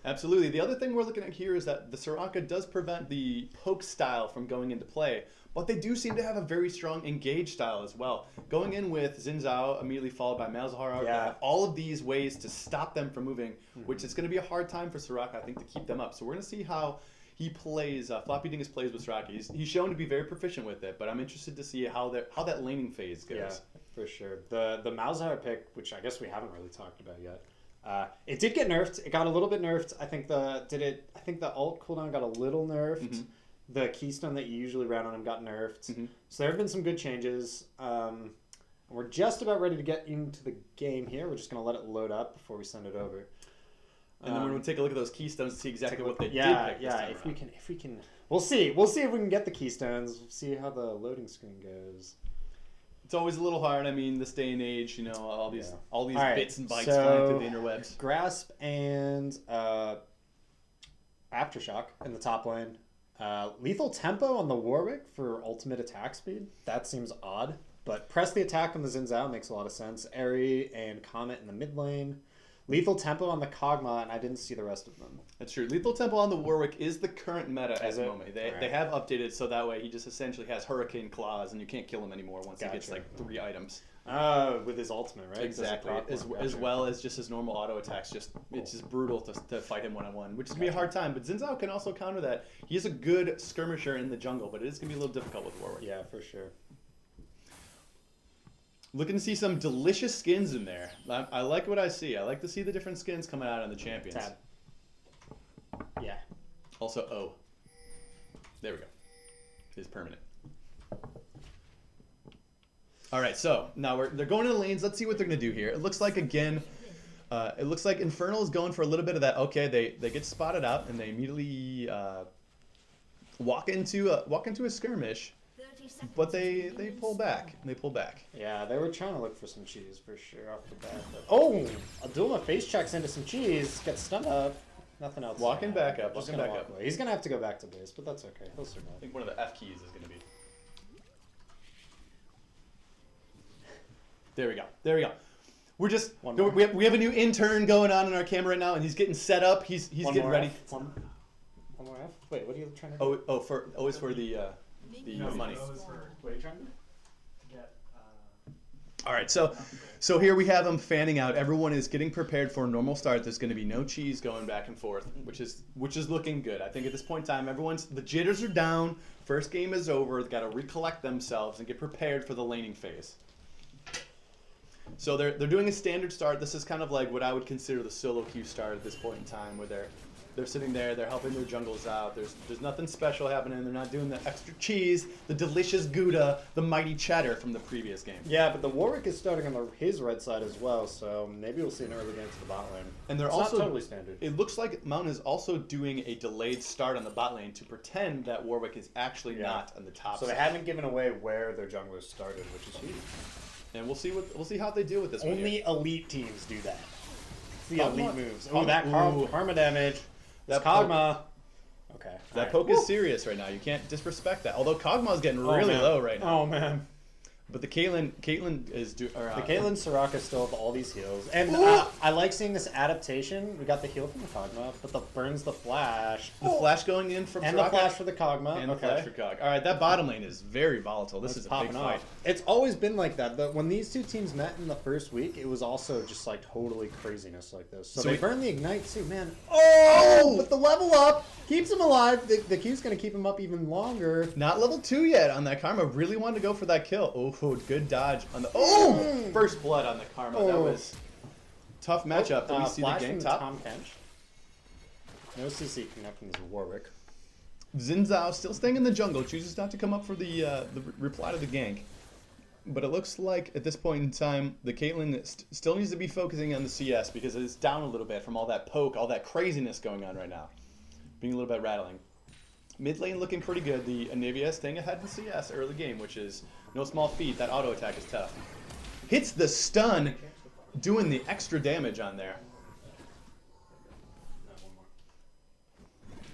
Absolutely. The other thing we're looking at here is that the Soraka does prevent the poke style from going into play, but they do seem to have a very strong engage style as well. Going in with Xin Zhao, immediately followed by Malzahar, have all of these ways to stop them from moving, which is going to be a hard time for Soraka, I think, to keep them up. So we're going to see how he plays, Floppy Dingus plays with Soraka. He's shown to be very proficient with it, but I'm interested to see how that laning phase goes. Yeah, for sure. The Malzahar pick, which I guess we haven't really talked about yet, it did get nerfed. It got a little bit nerfed. I think the ult cooldown got a little nerfed. Mm-hmm. The keystone that you usually ran on him got nerfed. Mm-hmm. So there have been some good changes. We're just about ready to get into the game here. We're just going to let it load up before we send it over. And then we're going to take a look at those keystones to see exactly what they did pick this time around. If we can, we'll see if we can get the keystones. We'll see how the loading screen goes. It's always a little hard. I mean, this day and age, all these right, bits and bytes so flying through the interwebs. Grasp and Aftershock in the top lane. Lethal Tempo on the Warwick for ultimate attack speed. That seems odd, but press the attack on the Xin Zhao makes a lot of sense. Eri and Comet in the mid lane. Lethal Tempo on the Kog'Maw, and I didn't see the rest of them. That's true. Lethal Tempo on the Warwick is the current meta at the moment. They Alright. have updated so that way he just essentially has Hurricane Claws, and you can't kill him anymore once he gets like 3 items. With his ultimate, right? Exactly. As well as just his normal auto attacks. It's just brutal to fight him one-on-one, which is going to be a hard time. But Xin Zhao can also counter that. He is a good skirmisher in the jungle, but it is going to be a little difficult with Warwick. Yeah, for sure. Looking to see some delicious skins in there. I like what I see. I like to see the different skins coming out on the champions. Tab. Yeah. Also, O. There we go. It's permanent. All right, so now they're going to the lanes. Let's see what they're going to do here. It looks like, again, Infernal is going for a little bit of that. Okay, they get spotted out, and they immediately walk into a skirmish. But they pull back. Yeah, they were trying to look for some cheese for sure off the bat. But, oh, Abdullah face checks into some cheese, gets stunned up. Nothing else. Walking back up. Just gonna walk away. He's gonna have to go back to base, but that's okay. He'll survive. I think one of the F keys is going to be. There we go. We're just we have a new intern going on in our camera right now, and he's getting set up. He's getting ready. One more F. Wait, what are you trying to do? O is for the money. What are you trying to do? All right, so here we have them fanning out. Everyone is getting prepared for a normal start. There's going to be no cheese going back and forth, which is looking good. I think at this point in time, the jitters are down. First game is over. They've got to recollect themselves and get prepared for the laning phase. So they're doing a standard start. This is kind of like what I would consider the solo queue start at this point in time, where they're sitting there, they're helping their jungles out. There's nothing special happening. They're not doing the extra cheese, the delicious Gouda, the mighty cheddar from the previous game. Yeah, but the Warwick is starting on his red side as well, so maybe we'll see an early game to the bot lane. And they're it's also not totally standard. It looks like Mountain is also doing a delayed start on the bot lane to pretend that Warwick is actually not on the top So side. they haven't given away where their junglers started, which is huge. And we'll see how they deal with this. Only elite teams do that. It's the Kog'Maw. elite moves. Oh, that karma damage. That Kog'Maw. Okay. That poke is serious right now. You can't disrespect that. Although Kog'Maw's getting really low right now. Oh man. But the Caitlyn is The Caitlyn Soraka still have all these heals. And I like seeing this adaptation. We got the heal from the Kog'Maw, but the burns the flash. The flash going in from and Soraka. the flash for the Kog'Maw. And the flash for Kog. All right, that bottom lane is very volatile. This is a big fight. It's always been like that. When these two teams met in the first week, it was also just like totally craziness like this. So they burned the Ignite too, man. Oh! But the level up keeps him alive. The Q's going to keep him up even longer. Not level 2 yet on that Karma. Really wanted to go for that kill. Oh, good dodge on the... First blood on the Karma. That was tough matchup. Did we see the gank top? Tom Kench. No CC connecting to Warwick. Xin Zhao still staying in the jungle. Chooses not to come up for the reply to the gank. But it looks like at this point in time, the Caitlyn still needs to be focusing on the CS because it's down a little bit from all that poke, all that craziness going on right now. Being a little bit rattling. Mid lane looking pretty good. The Anivia staying ahead in CS early game, which is no small feat. That auto attack is tough. Hits the stun, doing the extra damage on there.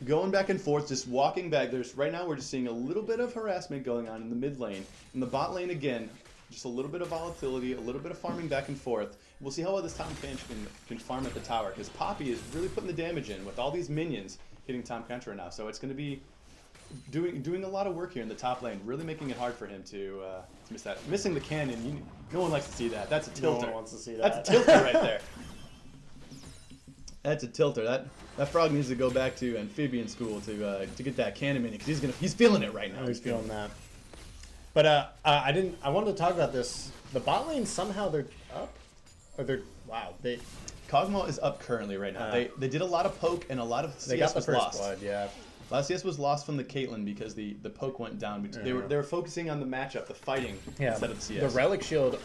Going back and forth, just walking back. Right now we're just seeing a little bit of harassment going on in the mid lane. In the bot lane again, just a little bit of volatility, a little bit of farming back and forth. We'll see how well this Tom Kench can farm at the tower, because Poppy is really putting the damage in with all these minions hitting Tom Kench right now. So it's going to be doing a lot of work here in the top lane, really making it hard for him to miss that. Missing the cannon, no one likes to see that. That's a tilter. No one wants to see that. That's a tilter right there. That's a tilter. That frog needs to go back to amphibian school to get that cannon minion, because he's feeling it right now. He's feeling that. But I wanted to talk about this. The bot lane somehow they're up, or they Kog'Maw is up currently right now. They did a lot of poke and a lot of CS they got the was first lost. blood, yeah. A lot of CS was lost from the Caitlyn because the poke went down. They were focusing on the matchup, the fighting, instead of the CS. The Relic Shield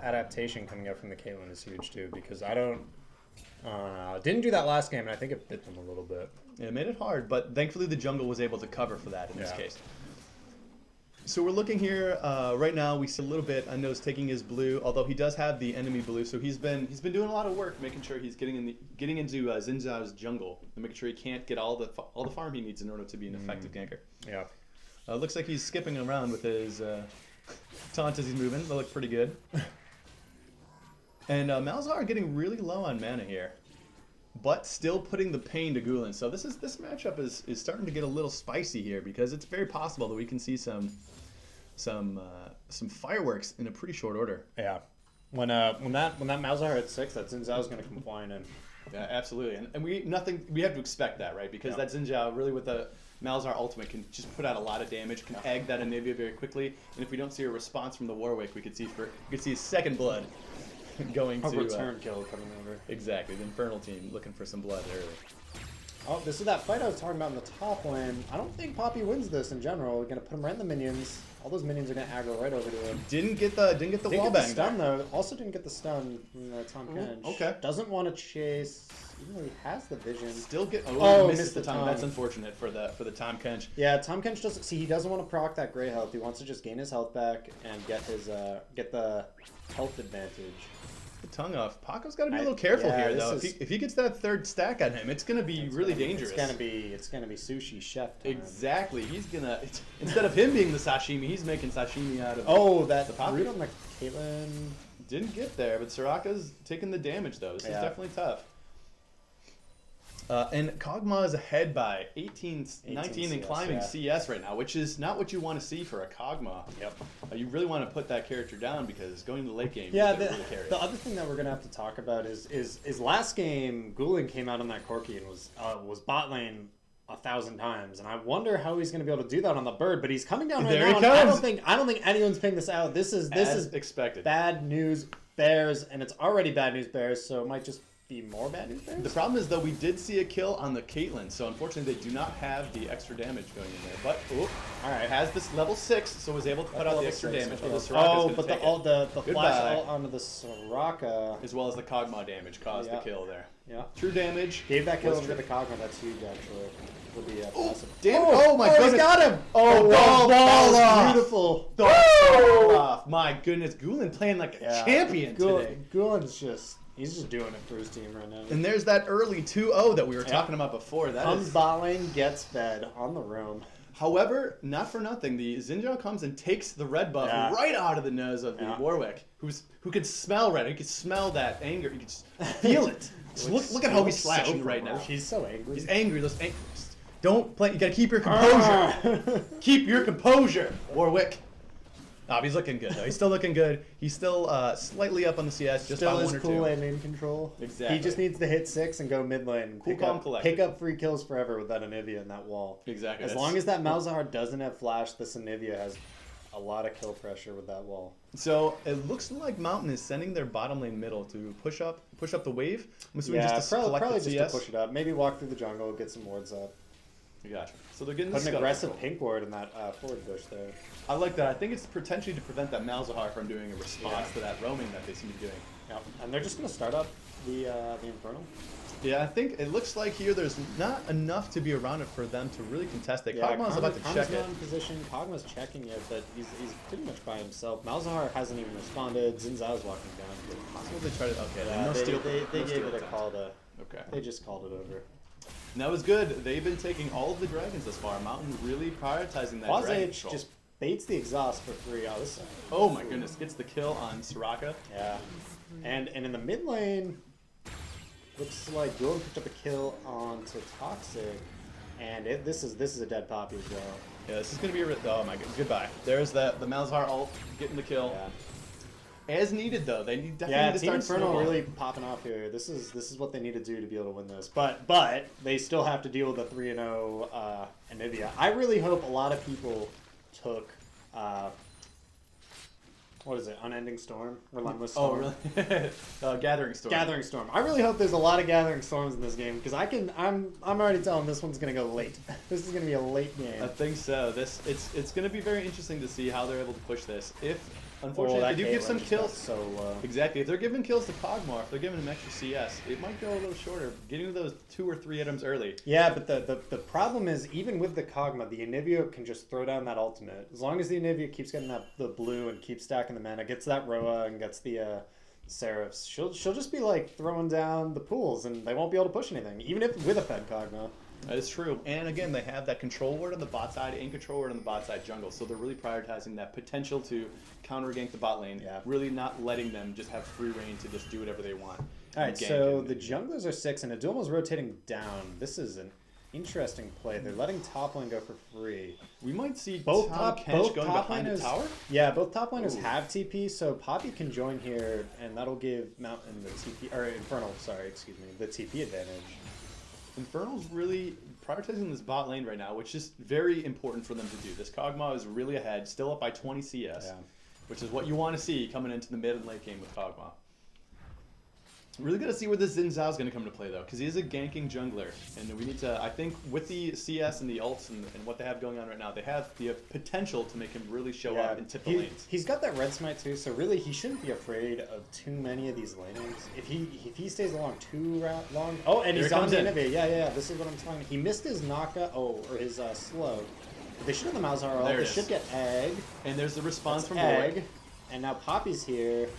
adaptation coming out from the Caitlyn is huge too, because didn't do that last game, and I think it bit them a little bit. Yeah, it made it hard, but thankfully the jungle was able to cover for that in this case. So we're looking here right now. We see a little bit. Unno's taking his blue, although he does have the enemy blue. So he's been doing a lot of work, making sure he's getting into Xin Zhao's jungle and making sure he can't get all the farm he needs in order to be an effective ganker. Yeah. Looks like he's skipping around with his taunt as he's moving. They look pretty good. And Malzahar getting really low on mana here, but still putting the pain to Gulen. So this matchup is starting to get a little spicy here, because it's very possible that we can see some fireworks in a pretty short order. Yeah. When that Malzahar at 6, that Xin Zhao is going to come flying in. Yeah, absolutely. And we have to expect that, right? Because that Xin Zhao really with the Malzahar ultimate can just put out a lot of damage, can egg that Anivia very quickly, and if we don't see a response from the Warwick, we could see his second blood going to return kill coming over. Exactly, the Infernal team looking for some blood early. Oh, this is that fight I was talking about in the top lane. I don't think Poppy wins this in general. We're gonna put him right in the minions. All those minions are gonna aggro right over to him. Didn't get the wall bang stun though. Also didn't get the stun from Tom Kench. Okay. Doesn't want to chase, even though he has the vision. Still get misses the time. That's unfortunate for the Tom Kench. Yeah, Tom Kench he doesn't want to proc that gray health. He wants to just gain his health back and get the health advantage. The tongue off. Paco's got to be a little careful here, though. If he gets that third stack on him, it's going to be really dangerous. It's gonna be sushi chef time. Exactly. He's gonna instead of him being the sashimi, he's making sashimi out of the root on the Caitlyn didn't get there, but Soraka's taking the damage though. This is definitely tough. And Kog'Maw is ahead by 19 and climbing CS right now, which is not what you want to see for a Kog'Maw. Yep. You really want to put that character down, because going to the late game, the other thing that we're gonna have to talk about is last game Gulen came out on that Corki and was bot lane 1,000 times, and I wonder how he's gonna be able to do that on the bird. But he's coming down right now. And I don't think anyone's picking this out. This is expected. Bad news bears, and it's already bad news bears, so it might just be more bad news bears. The problem is, though, we did see a kill on the Caitlyn, so unfortunately they do not have the extra damage going in there. But all right, has this level 6, so was able to put out the extra damage. Okay. The flash onto the Soraka, as well as the Kog'Maw damage caused the kill there. Yeah, true damage. Gave that kill over the Kog'Maw. That's huge, actually. Would be awesome. Oh my goodness! He got him! Oh, ball off! Beautiful. Ball off! My goodness, Gulen playing like a champion today. Gulen's he's just doing it for his team right now. And there's that early 2-0 that we were talking about before. That comes bot lane, gets fed on the roam. However, not for nothing, the Xinjiao comes and takes the red buff Yeah. right out of the nose of the Yeah. Warwick, who can smell red. He can smell that anger. You can just feel it. Just look at how he's slashing right now. He's so angry. He's angry. Don't play. You gotta keep your composure. Keep your composure, Warwick. Oh, he's looking good though. He's still looking good. He's still slightly up on the CS, just Still by is one or cool two. and in control. Exactly. He just needs to hit 6 and go mid lane. Cool, calm, collected. Pick up free kills forever with that Anivia and that wall. Exactly. As long as that Malzahar doesn't have flash, this Anivia has a lot of kill pressure with that wall. So it looks like Mountain is sending their bottom lane middle to push up the wave. I'm assuming Yeah, just to collect probably the just CS. to push it up. Maybe walk through the jungle, get some wards up. Gotcha. So they're getting Put the an scuttle aggressive control. pink ward in that forward bush there. I like that. I think it's potentially to prevent that Malzahar from doing a response to that roaming that they seem to be doing. Yeah, and they're just gonna start up the Infernal. Yeah, I think it looks like here there's not enough to be around it for them to really contest it. Kog'Maw's about to check Kog'Maw's it. not in position. Kog'Maw's checking it, but he's pretty much by himself. Malzahar hasn't even responded. Xin Zhao's walking down. Possible they tried it. Okay, Yeah, no they steal. they no gave steal it a attempt. call to. Okay. They just called it over. And that was good. They've been taking all of the dragons this far. Mountain really prioritizing that dragon Quasage control. just baits the exhaust for free. Oh, this. Oh my goodness, gets the kill on Soraka. Yeah, and in the mid lane, looks like Gordon picked up a kill onto Toxic, and this is a dead Poppy as well. Yeah, this is gonna be a. Oh my god, goodbye. There's the Malzahar ult getting the kill. Yeah. As needed though, they need definitely Yeah, need to Team start Infernal snowballing. really popping off here. This is what they need to do to be able to win this. But they still have to deal with the 3-0 Anivia. I really hope a lot of people took what is it? Unending Storm, Relentless Storm. Oh really? Gathering Storm. Gathering Storm. I really hope there's a lot of Gathering Storms in this game because I'm already telling this one's gonna go late. This is gonna be a late game. I think so. It's gonna be very interesting to see how they're able to push this. If unfortunately that they do give Caitlyn some just got kills. so low. Exactly. If they're giving kills to Kog'Maw, if they're giving him extra CS, it might go a little shorter. Getting those 2 or 3 items early. Yeah, but the problem is, even with the Kog'Maw, the Anivia can just throw down that ultimate. As long as the Anivia keeps getting the blue and keeps stacking the mana, gets that Roa and gets the Seraphs, she'll just be like throwing down the pools and they won't be able to push anything, even if with a fed Kog'Maw. That is true. And again, they have that control ward on the bot side and control ward on the bot side jungle. So they're really prioritizing that potential to counter gank the bot lane. Yeah. Really not letting them just have free reign to just do whatever they want. All right, Gank so and- the junglers are 6 and Aduma's rotating down. This is an interesting play. They're letting top lane go for free. we might see Both Tom top Kench both going top behind the laners, tower. Yeah, both top laners Ooh. have TP, so Poppy can join here, and that'll give Mountain the TP or Infernal. Sorry, excuse me, the TP advantage. Infernal's really prioritizing this bot lane right now, which is very important for them to do. This Kog'Maw is really ahead, still up by 20 CS, Yeah. which is what you want to see coming into the mid and late game with Kog'Maw. Really got to see where this Xin Zhao is going to come to play, though, because he is a ganking jungler. And we need to, I think, with the CS and the ults and what they have going on right now, they have the potential to make him really show up and tip the lanes. He's got that red smite too, so really he shouldn't be afraid of too many of these lanings. If he stays along too long. Oh, and Here he's it on comes the in. innovate. Yeah. This is what I'm talking. He missed his knockout. Oh, or his slow. But they should have the Malzahar ult. There it They is. should get egg. And there's the response from egg. Boyd. And now Poppy's here.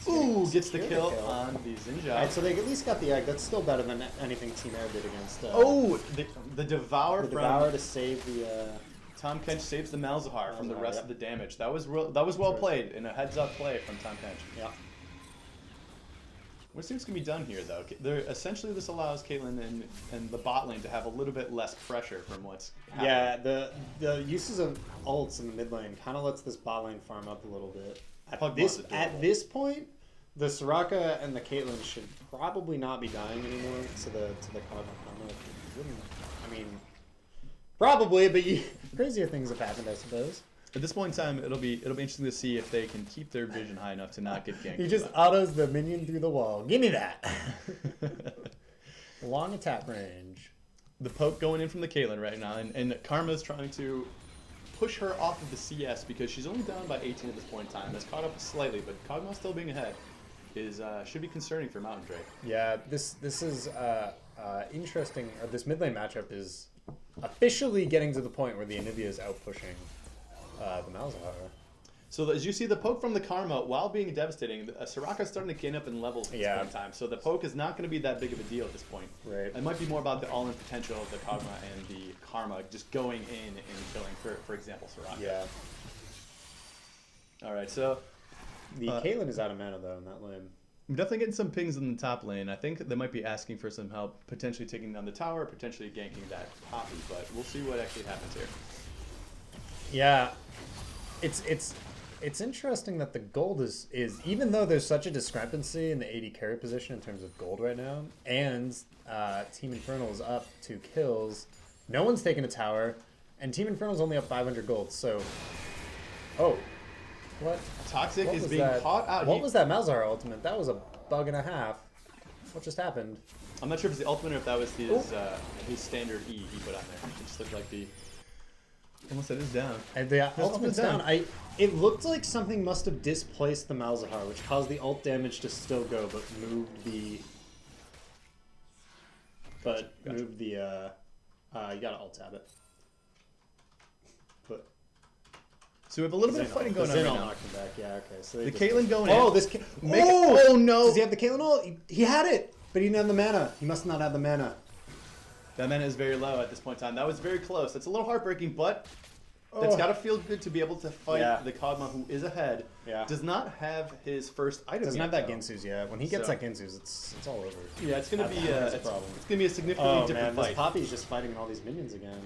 Ooh, gets the Secure kill on the Xinjiao. Alright, so they at least got the egg. That's still better than anything Team Air did against. Oh, the Devour the from Devour to save the. Tom Kench saves the Malzahar from the Malzahar, rest yep. of the damage. That was well right. played, and a heads-up play from Tom Kench. Yeah. What seems to be done here, though? Essentially, this allows Caitlyn and the bot lane to have a little bit less pressure from what's happening. Yeah, the uses of ults in the mid lane kind of lets this bot lane farm up a little bit. Pugmon's adorable. At this point, the Soraka and the Caitlyn should probably not be dying anymore to the Kog'Maw. I mean, probably, but crazier things have happened, I suppose. At this point in time, it'll be interesting to see if they can keep their vision high enough to not get ganked. He just autos the minion through the wall. Give me that. Long attack range. The poke going in from the Caitlyn right now, and Karma's trying to push her off of the CS because she's only down by 18 at this point in time. That's caught up slightly, but Kog'Maw still being ahead should be concerning for Mountain Drake. Yeah, this is interesting. Or this mid lane matchup is officially getting to the point where the Anivia is out pushing the Malzahar. So as you see the poke from the Karma, while being devastating, Soraka's starting to gain up in levels at this point in time. So the poke is not going to be that big of a deal at this point. Right. It might be more about the all-in potential of the Kog'Maw and the Karma just going in and killing, for example, Soraka. Yeah. All right, so The Caitlyn is out of mana, though, in that lane. I'm definitely getting some pings in the top lane. I think they might be asking for some help, potentially taking down the tower, potentially ganking that Poppy, but we'll see what actually happens here. Yeah. It's interesting that the gold is even though there's such a discrepancy in the AD carry position in terms of gold right now, and Team Infernal is up 2 kills, no one's taken a tower, and Team Infernal's only up 500 gold. So, what? Toxic What is was being that? caught out. What was that Malzahar ultimate? That was a bug and a half. What just happened? I'm not sure if it's the ultimate or if that was his standard E he put on there. It just looked like the. Almost said it's down. And the ultimate's ultimate's down. down. It looked like something must have displaced the Malzahar, which caused the ult damage to still go, but moved the. Moved the. You gotta alt tab it. But. So we have a little bit of fighting going on right now. knocked him back. Yeah, okay. So The Caitlyn going in. Oh, this. Oh no! Does he have the Caitlyn ult? He had it, but he didn't have the mana. He must not have the mana. That mana is very low at this point in time. That was very close. That's a little heartbreaking, but it's got to feel good to be able to fight the Kog'Maw who is ahead. Yeah. Does not have his first item. Doesn't yet, have that though. Ginsu's yet. When he gets that Ginsu's, it's all over. Yeah, it's gonna be That's a it's problem. It's gonna be a significantly Oh different man, fight. this Poppy's just fighting all these minions again.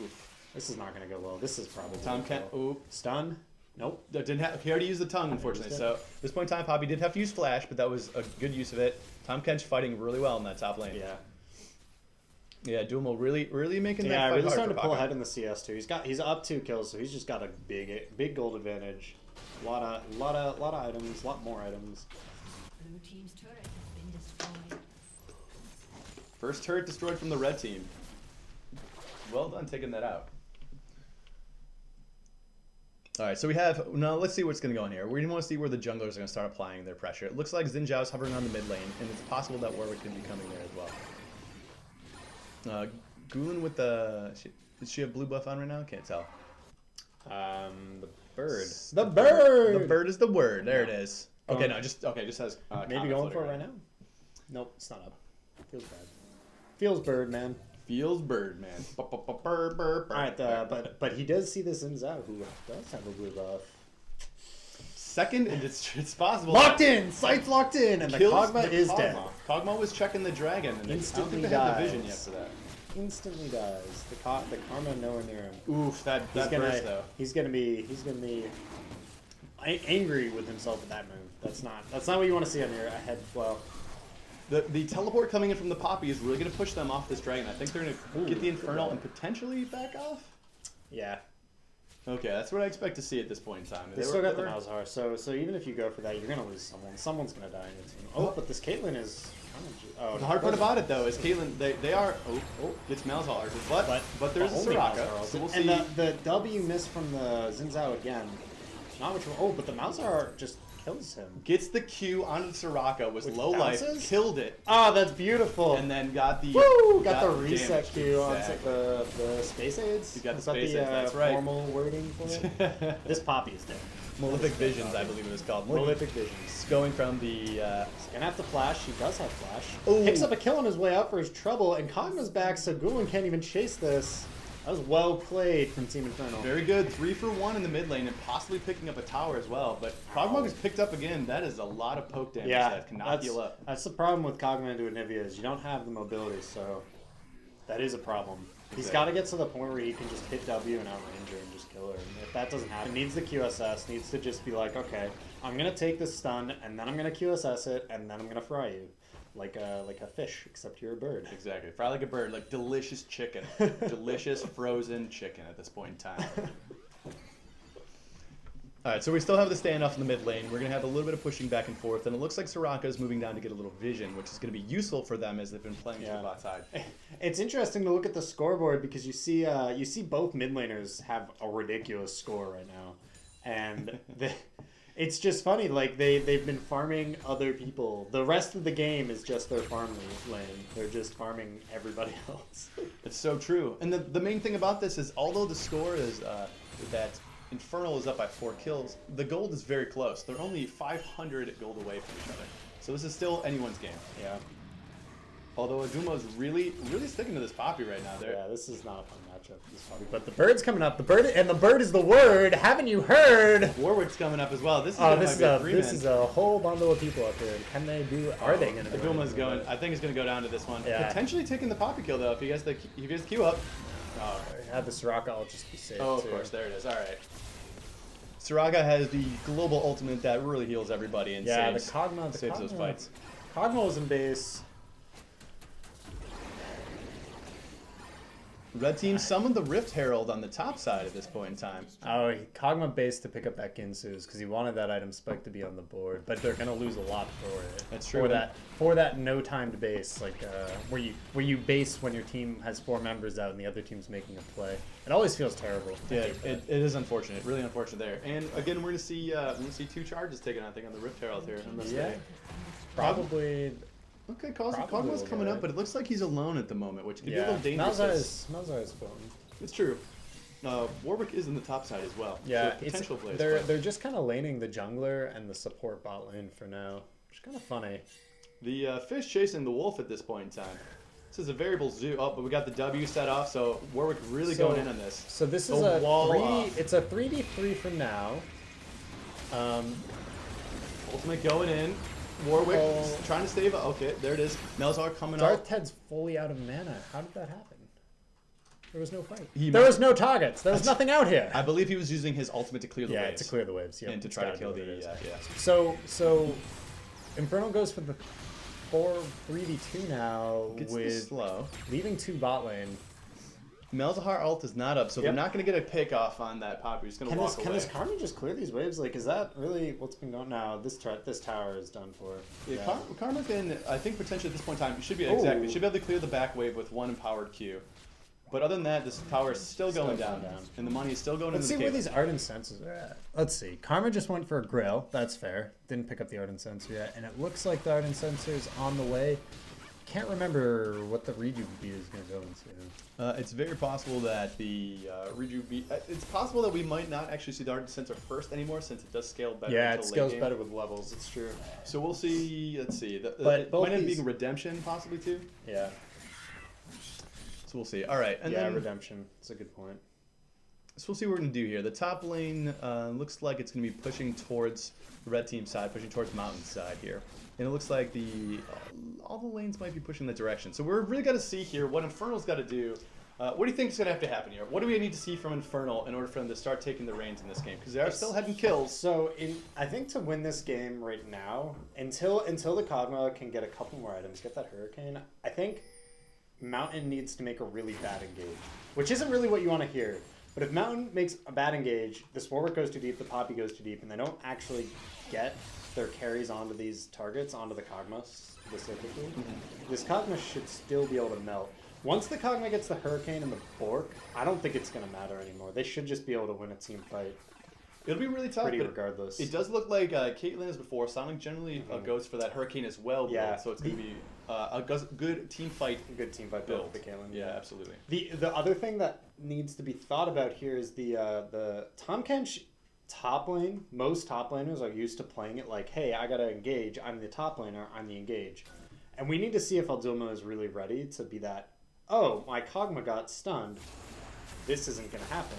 Oof. This is not gonna go well. This is probably Tom can't. Ooh. Stun. Nope. That didn't have, he already used the tongue, unfortunately. So at this point in time, Poppy did have to use Flash, but that was a good use of it. Tom Kench fighting really well in that top lane. Yeah. Yeah, Dumo really making that Yeah, fight really hard starting for to pull Poppy. ahead in the CS too. He's up 2 kills, so he's just got a big gold advantage. A lot of items, a lot more items. Blue team's turret has been destroyed. First turret destroyed from the red team. Well done taking that out. All right, so we have, now let's see what's going to go on here. We want to see where the junglers are going to start applying their pressure. It looks like Xin Zhao's hovering on the mid lane, and it's possible that Warwick could be coming there as well. Gulen with the, does she have blue buff on right now? Can't tell. The bird. The bird! The bird is the word. There it is. Okay, Going- no, just has Maybe going for it right now? Nope, it's not up. Feels bad. Feels bird, man. Feels bird, man. Alright, but he does see this Xin Zhao, who does have a blue buff. Second, and it's possible. Locked in! Sight's locked in! And the Kills Kog'Maw is dead. Kog'Maw was checking the dragon, and Instantly I don't think they had the dies. vision yet for that. Instantly dies. The Karma nowhere near him. Oof, that He's gonna, burst though. He's gonna be angry with himself at that move. That's not what you want to see on your head flow. The teleport coming in from the Poppy is really going to push them off this dragon. I think they're going to get the Infernal and potentially back off. Yeah. Okay, that's what I expect to see at this point in time. They still got the Malzahar, so even if you go for that, you're gonna lose someone. Someone's gonna die in your team. Oh, but this Caitlyn is. The hard part about it though is Caitlyn. They are gets Malzahar, but there's a only Soraka. Malzahar So we'll and see. the W miss from the Xin Zhao again. Not which one. Oh, but the Malzahar just kills him. Gets the Q onto the Soraka, was With low life, bounces? killed it, Oh, that's beautiful. and then got the Got the reset damage. Q on Exactly. the space aids. You got the Is that space the, aids, that's right. Formal wording for it. This Poppy is dead. Malefic Visions, I believe it was called. Prolific visions. It's going from the He's gonna have to flash. He does have flash. Ooh. Picks up a kill on his way out for his trouble, and Kog'Maw's back, so Gulen can't even chase this. That was well played from Team Infernal. very good 3 for 1 in the mid lane and possibly picking up a tower as well. But Kog'Maw is picked up again. That is a lot of poke damage that cannot heal up. That's the problem with Kog'Maw into Anivia is you don't have the mobility, so that is a problem. He's got to get to the point where he can just hit W and outrange her and just kill her. And if that doesn't happen, needs the QSS, needs to just be like, okay, I'm gonna take this stun, and then I'm gonna QSS it, and then I'm gonna fry you. Like a fish, except you're a bird. Exactly. Fry like a bird, like delicious chicken. Delicious frozen chicken at this point in time. Alright, so we still have the standoff in the mid lane. We're going to have a little bit of pushing back and forth, and it looks like Soraka is moving down to get a little vision, which is going to be useful for them as they've been playing to the bot side. It's interesting to look at the scoreboard because you see both mid laners have a ridiculous score right now, and it's just funny. Like they've been farming other people. The rest of the game is just their farm lane. They're just farming everybody else. It's so true. And the main thing about this is, although the score is that Infernal is up by 4 kills. The gold is very close. They're only 500 gold away from each other. So this is still anyone's game. Yeah. Although Agumo's really sticking to this Poppy right now. Yeah, this is not a fun matchup. This Poppy. But the bird's coming up. The bird is the word. Haven't you heard? Warwick's coming up as well. This is this is a whole bundle of people up here. Can they do? Are they going to? Agumo's going. I think it's going to go down to this one. Yeah. Potentially taking the Poppy kill though. If he gets the queue up. Oh, have the Soraka. I'll just be safe. Oh, of course. There it is. All right. Soraka has the global ultimate that really heals everybody and saves those fights. Kog'Maw was in base. Red team summoned the Rift Herald on the top side at this point in time. Oh, Kog'Maw base to pick up that Ginsu's because he wanted that item spike to be on the board, but they're gonna lose a lot for it. That's true. For that no timed base, like where you base when your team has 4 members out and the other team's making a play. It always feels terrible. Yeah, it is unfortunate, really unfortunate there. And again, we're gonna see 2 charges taken, I think, on the Rift Herald here. Probably. Okay, Kog'Maw's coming up, but it looks like he's alone at the moment, which could be a little dangerous. Malzahar is fun. It's true. Warwick is in the top side as well. Yeah, so potential plays. They're just kind of laning the jungler and the support bot lane for now, which is kind of funny. The fish chasing the wolf at this point in time. This is a variable zoo. Oh, but we got the W set off, so Warwick really going in on this. So this is it's a 3v3 for now. Ultimate going in. Warwick trying to save. Okay, there it is. Malzahar coming up. Darth Ted's fully out of mana. How did that happen? There was no fight. There was no targets. There was nothing out here. I believe he was using his ultimate to clear the waves. Yeah, to clear the waves. Yeah, and to try to kill the. So Infernal goes for the 3v2 now with leaving 2 bot lane. Malzahar ult is not up, so they're not going to get a pick off on that Poppy. He's going to walk away. Can this Karma just clear these waves? Like, is that really what's been going on? No, this tower is done for. Yeah, Karma can, I think, potentially at this point in time, should be able to clear the back wave with 1 empowered Q. But other than that, this tower is still going down, and the money is still going into the cave. Let's see where these Ardent Sensors are at. Let's see. Karma just went for a Grail. That's fair. Didn't pick up the Ardent Sensor yet, and it looks like the Ardent Sensor's on the way. Can't remember what the Rejuve beat is going to go into. It's very possible that the Rejuve beat... it's possible that we might not actually see the Ardent Sensor first anymore, since it does scale better. Yeah, it scales better with levels. It's true. So we'll see... Let's see. It might end up being Redemption, possibly, too. Yeah. So we'll see. All right. And then, Redemption. That's a good point. So we'll see what we're going to do here. The top lane looks like it's going to be pushing towards the red team side, pushing towards Mountain's side here. And it looks like all the lanes might be pushing that direction. So we're really got to see here what Infernal's got to do. What do you think is going to have to happen here? What do we need to see from Infernal in order for them to start taking the reins in this game? Because they are still having kills. So I think to win this game right now, until the Kog'Maw can get a couple more items, get that Hurricane, I think Mountain needs to make a really bad engage. Which isn't really what you want to hear. But if Mountain makes a bad engage, this Warwick goes too deep, the Poppy goes too deep, and they don't actually get their carries onto these targets, onto the Kog'Maw specifically, this Kog'Maw should still be able to melt. Once the Kog'Maw gets the Hurricane and the Bork, I don't think it's going to matter anymore. They should just be able to win a team fight. It'll be really tough, but regardless. It does look like Caitlyn as before. Sonic generally goes for that Hurricane as well, build, so it's going to be a good team fight. Good team fight build for Caitlyn. Yeah, absolutely. The other thing that needs to be thought about here is the Tahm Kench top lane. Most top laners are used to playing it like, hey, I got to engage. I'm the top laner. I'm the engage. And we need to see if Aldilma is really ready to be that, oh, my Kog'Maw got stunned. This isn't going to happen.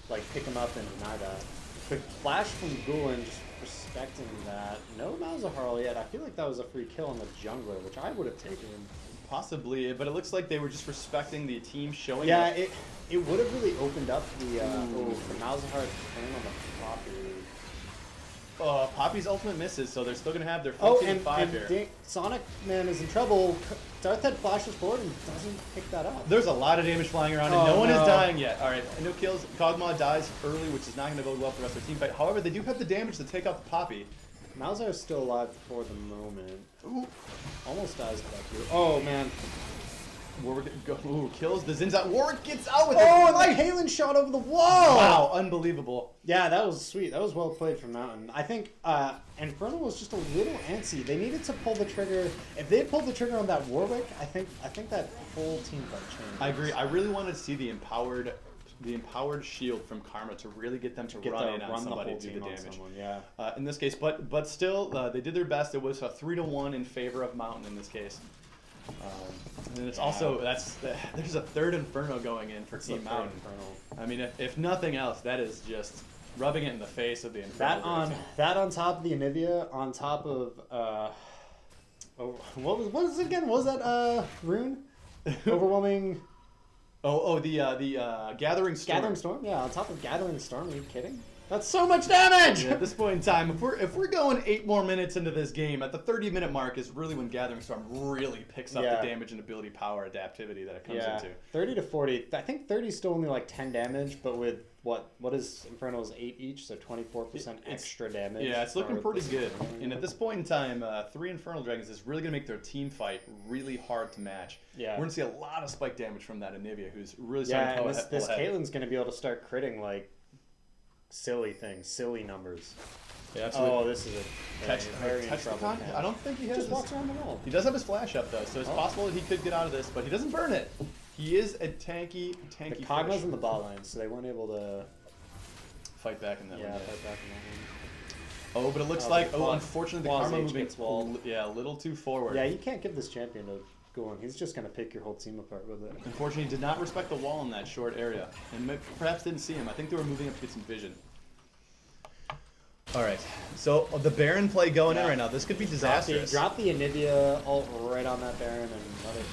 Like, pick him up and deny that. The flash from Gulen, just respecting that. No Malzahar yet. I feel like that was a free kill on the jungler, which I would have taken. Possibly, but it looks like they were just respecting the team showing up. Yeah, it would have really opened up the Malzahar turn on the Poppy. Poppy's ultimate misses, so they're still going to have their 14-5 here. Sonic Man is in trouble. Darth Head flashes forward and doesn't pick that up. There's a lot of damage flying around, and no one is dying yet. All right, no kills. Kog'Maw dies early, which is not going to bode well for the rest of the team fight. However, they do have the damage to take out the Poppy. Malzahar is still alive for the moment. Ooh. Almost dies back here. Oh, man. Warwick kills the Zinzat. Warwick gets out with it. Oh, and like Halen shot over the wall. Wow, unbelievable. Yeah, that was sweet. That was well played from Mountain. I think Infernal was just a little antsy. They needed to pull the trigger. If they had pulled the trigger on that Warwick, I think that whole team fight changed. I agree. I really wanted to see the empowered the empowered shield from Karma to really get them to Get run the in on run the somebody whole to do team the on damage. someone, yeah. In this case, but still, they did their best. It was a 3-1 in favor of Mountain in this case. And then it's also there's a third Inferno going in for Team Mountain. I mean, if nothing else, that is just rubbing it in the face of the Inferno. That on top of the Anivia, on top of what was it again? What was that rune? Overwhelming. The Gathering Storm. Gathering Storm, yeah. On top of Gathering Storm, are you kidding? That's so much damage. Yeah, at this point in time, if we're going 8 more minutes into this game, at the 30-minute mark is really when Gathering Storm really picks up the damage and ability, power, adaptivity that it comes into. 30 to 40. I think 30 is still only like 10 damage, but with what is Infernal's 8 each, so 24% extra damage. Yeah, it's looking pretty good. And at this point in time, 3 Infernal Dragons is really going to make their team fight really hard to match. Yeah. We're going to see a lot of spike damage from that Anivia, who's really starting to pull ahead. This Caitlyn's going to be able to start critting like silly things, silly numbers. Yeah, absolutely. Oh, this is a very touch trouble. I don't think he has. Just walks around the wall. He does have his flash up though, so it's possible that he could get out of this, but he doesn't burn it. He is a tanky. The Kog'Maw's in the bot lane, so they weren't able to fight back in that one. Fight back in that one. Oh, but it looks like unfortunately the Karma moving walled. a little too forward. Yeah, you can't give this champion a go on. He's just gonna pick your whole team apart with it. Unfortunately, he did not respect the wall in that short area, and perhaps didn't see him. I think they were moving up to get some vision. All right, so the Baron play going in right now. This could be disastrous. Drop the Anivia ult right on that Baron and let it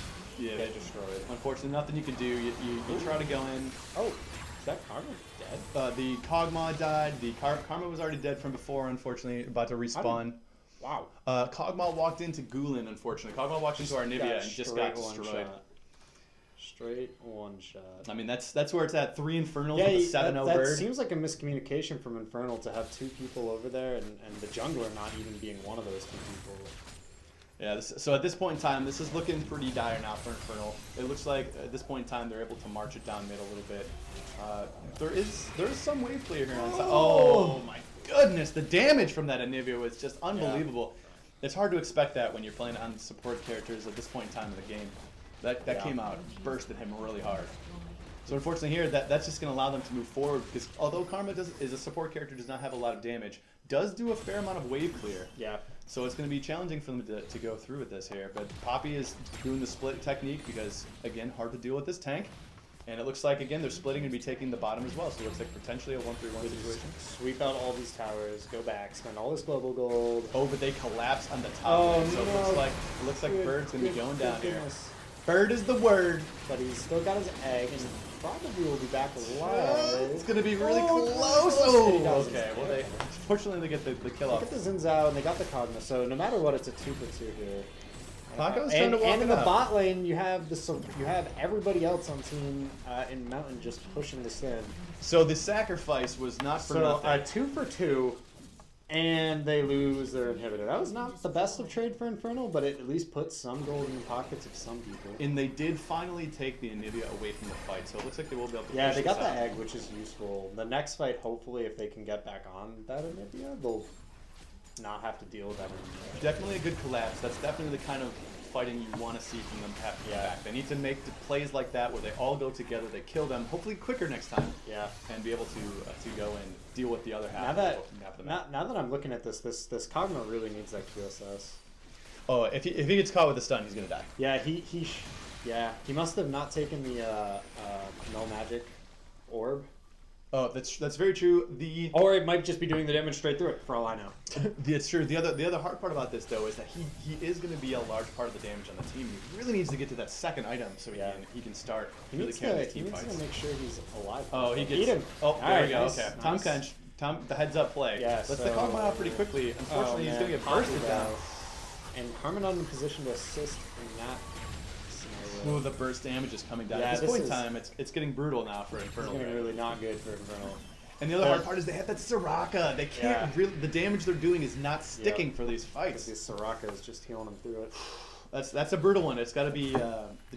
get destroyed. Unfortunately, nothing you can do. You try to go in. Oh, is that Karma dead? The Kog'Maw died. The Karma was already dead from before, unfortunately, about to respawn. Wow. Kog'Maw walked into Gulen, unfortunately. Kog'Maw walked into our Anivia and just got destroyed. Straight one shot. I mean, that's where it's at. 3 Infernals with a 7-0 that bird. Seems like a miscommunication from Infernal to have 2 people over there and the jungler not even being one of those 2 people. Yeah, so at this point in time, this is looking pretty dire now for Infernal. It looks like at this point in time they're able to march it down mid a little bit. There is some wave clear here on side. Oh my goodness, the damage from that Anivia was just unbelievable. Yeah. It's hard to expect that when you're playing on support characters at this point in time in the game. That came out, bursted him really hard. So unfortunately here, that's just going to allow them to move forward because although Karma is a support character, does not have a lot of damage, does do a fair amount of wave clear. Yeah. So it's going to be challenging for them to go through with this here. But Poppy is doing the split technique because, again, hard to deal with this tank. And it looks like, again, they're splitting and be taking the bottom as well. So it looks like potentially a 1-3-1 situation. Sweep out all these towers, go back, spend all this global gold. Oh, but they collapse on the top. Oh, so no. it looks like Bird's going to be going down here. Goodness. Bird is the word. But he's still got his egg and probably will be back alive. It's going to be really close. Oh, okay. Well, fortunately, they get the kill off. Look at the Zinzao, and they got the Kog'Maw. So no matter what, it's a 2-for-2 here. Paco's trying to walk and in it the up. bot lane, you have everybody else on team in Mountain just pushing this in. So the sacrifice was not for nothing. So 2-for-2, and they lose their inhibitor. That was not the best of trade for Infernal, but it at least put some gold in the pockets of some people. And they did finally take the Anivia away from the fight, so it looks like they will be able to. Yeah, they got the egg, which is useful. The next fight, hopefully, if they can get back on that Anivia, they'll not have to deal with that anymore. Definitely a good collapse. That's definitely the kind of fighting you want to see from them have to come back. They need to make plays like that where they all go together, they kill them, hopefully quicker next time. Yeah. And be able to go and deal with the other half. Now that I'm looking at this Kog'Maw really needs that QSS. Oh, if he gets caught with a stun, he's gonna die. Yeah, he must have not taken the no magic orb. Oh, that's very true. Or it might just be doing the damage straight through it, for all I know. It's true. The other hard part about this though is that he is going to be a large part of the damage on the team. He really needs to get to that second item so he can start really carrying his team fights. He needs to make sure he's alive. Oh, he gets. Eat him. Oh, there we go. Nice, Okay, nice. Tom, the heads up play. Yeah, Let's take Kog'Maw out pretty quickly. Unfortunately, he's going to get bursted down. And Karma not in position to assist in that. Ooh, the burst damage is coming down. Yeah, At this point in time, it's getting brutal now for Infernal. It's getting really not good for Infernal. And the other hard part is they have that Soraka. They can't really. The damage they're doing is not sticking for these fights. This Soraka is just healing them through it. That's a brutal one. It's got to be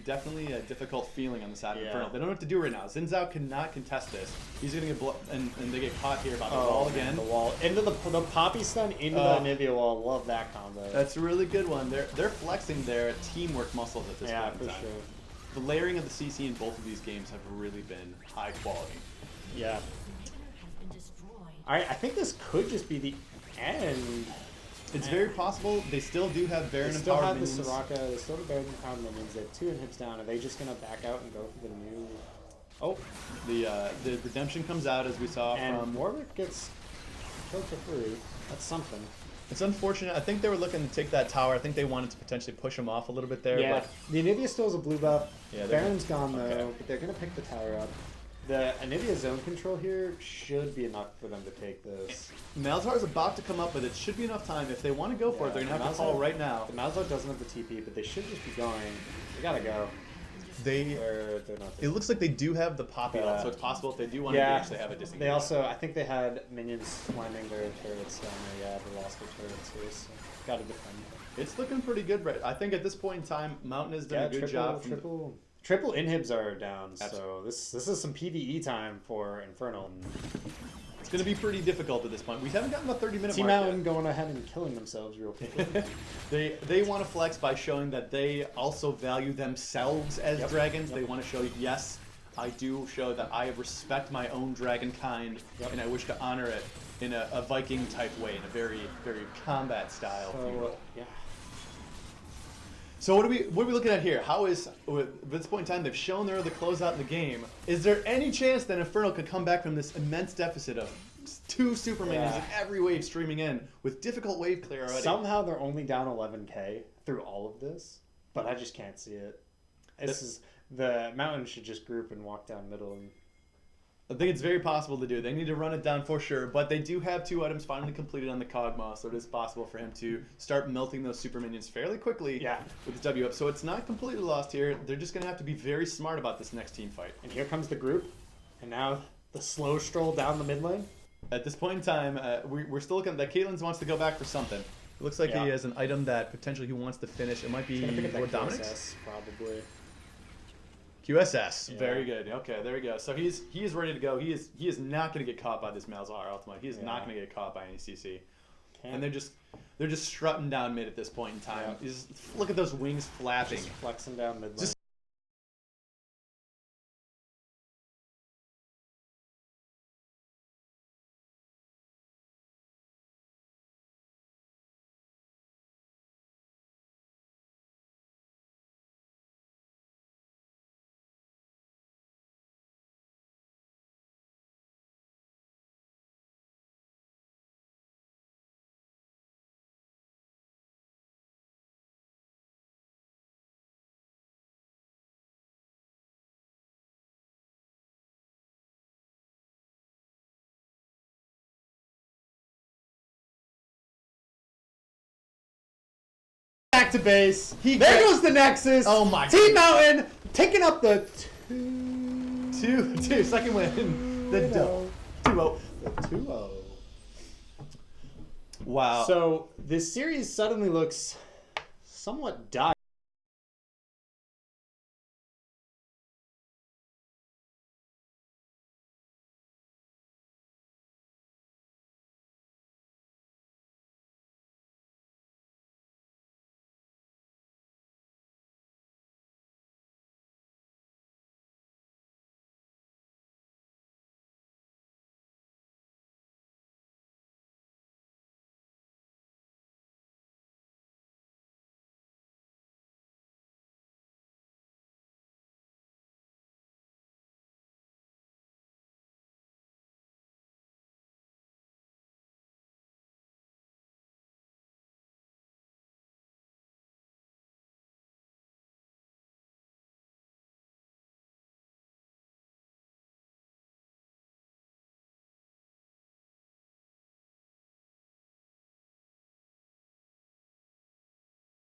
definitely a difficult feeling on the side of Infernal. They don't know what to do right now. Zinzao cannot contest this. He's gonna get and they get caught here by the wall again. The wall into the poppy stun into the Anivia wall. Love that combo. That's a really good one. They're flexing their teamwork muscles at this point in time. Yeah, for sure. the layering of the CC in both of these games have really been high quality. Yeah. Inhibitor has been destroyed. All right, I think this could just be the end. It's very possible. They still do have They Baron and still Power have the minions. Soraka, they still have Baron and Power minions. They have 2 inhibs down. Are they just gonna back out and go for the new? Oh, The redemption comes out as we saw and from. Warwick gets killed for free. That's something. It's unfortunate. I think they were looking to take that tower. I think they wanted to potentially push him off a little bit there. Yeah, But the Anivia still has a blue buff. Yeah, they're Baron's gone though, okay. but they're gonna pick the tower up. The Anivia zone control here should be enough for them to take this. Malzar's about to come up, but it should be enough time. If they want to go for it, they're going to have to Malzahar- call right now. The Malzahar doesn't have the TP, but they should just be going. They gotta go. They're not. It looks like they do have the Poppy ult, so it's possible if they do want to engage, they have a disengage. They also, I think they had minions slamming their turrets down there. Yeah, they lost their turrets here, so gotta defend. It's looking pretty good, right? I think at this point in time, Mountain has done a good job. from Triple inhibs are down, so this is some PvE time for Infernal. It's going to be pretty difficult at this point. We haven't gotten the 30-minute Team mark Mountain yet. going ahead and killing themselves real quick. They want to flex by showing that they also value themselves as dragons. They want to show, yes, I do show that I respect my own dragon kind, and I wish to honor it in a Viking type way, in a very, very combat style. if you will. Yeah. So what are we looking at here? How is, at this point in time, they've shown they're the closeout in the game. Is there any chance that Infernal could come back from this immense deficit of 2 super minions and every wave streaming in with difficult wave clear already? Somehow they're only down 11k through all of this, but I just can't see it. The Mountain should just group and walk down middle. And I think it's very possible to do. They need to run it down for sure, but they do have 2 items finally completed on the Kog'Maw, so it is possible for him to start melting those super minions fairly quickly with his W up. So it's not completely lost here. They're just going to have to be very smart about this next team fight. And here comes the group, and now the slow stroll down the mid lane. At this point in time, we're still looking that Caitlyn's wants to go back for something. It looks like he has an item that potentially he wants to finish. It might be what, Dominic's? Probably. QSS. Very good. Okay, there we go. So he is ready to go. He is not going to get caught by this Malzahar ultimate. He is not going to get caught by any CC. And they're just strutting down mid at this point in time. Just look at those wings flapping. Just flexing down mid lane. Back to base. There goes the Nexus. Oh my Team Mountain taking up the second win. The 2-0. The 2-0. Wow. So this series suddenly looks somewhat dire.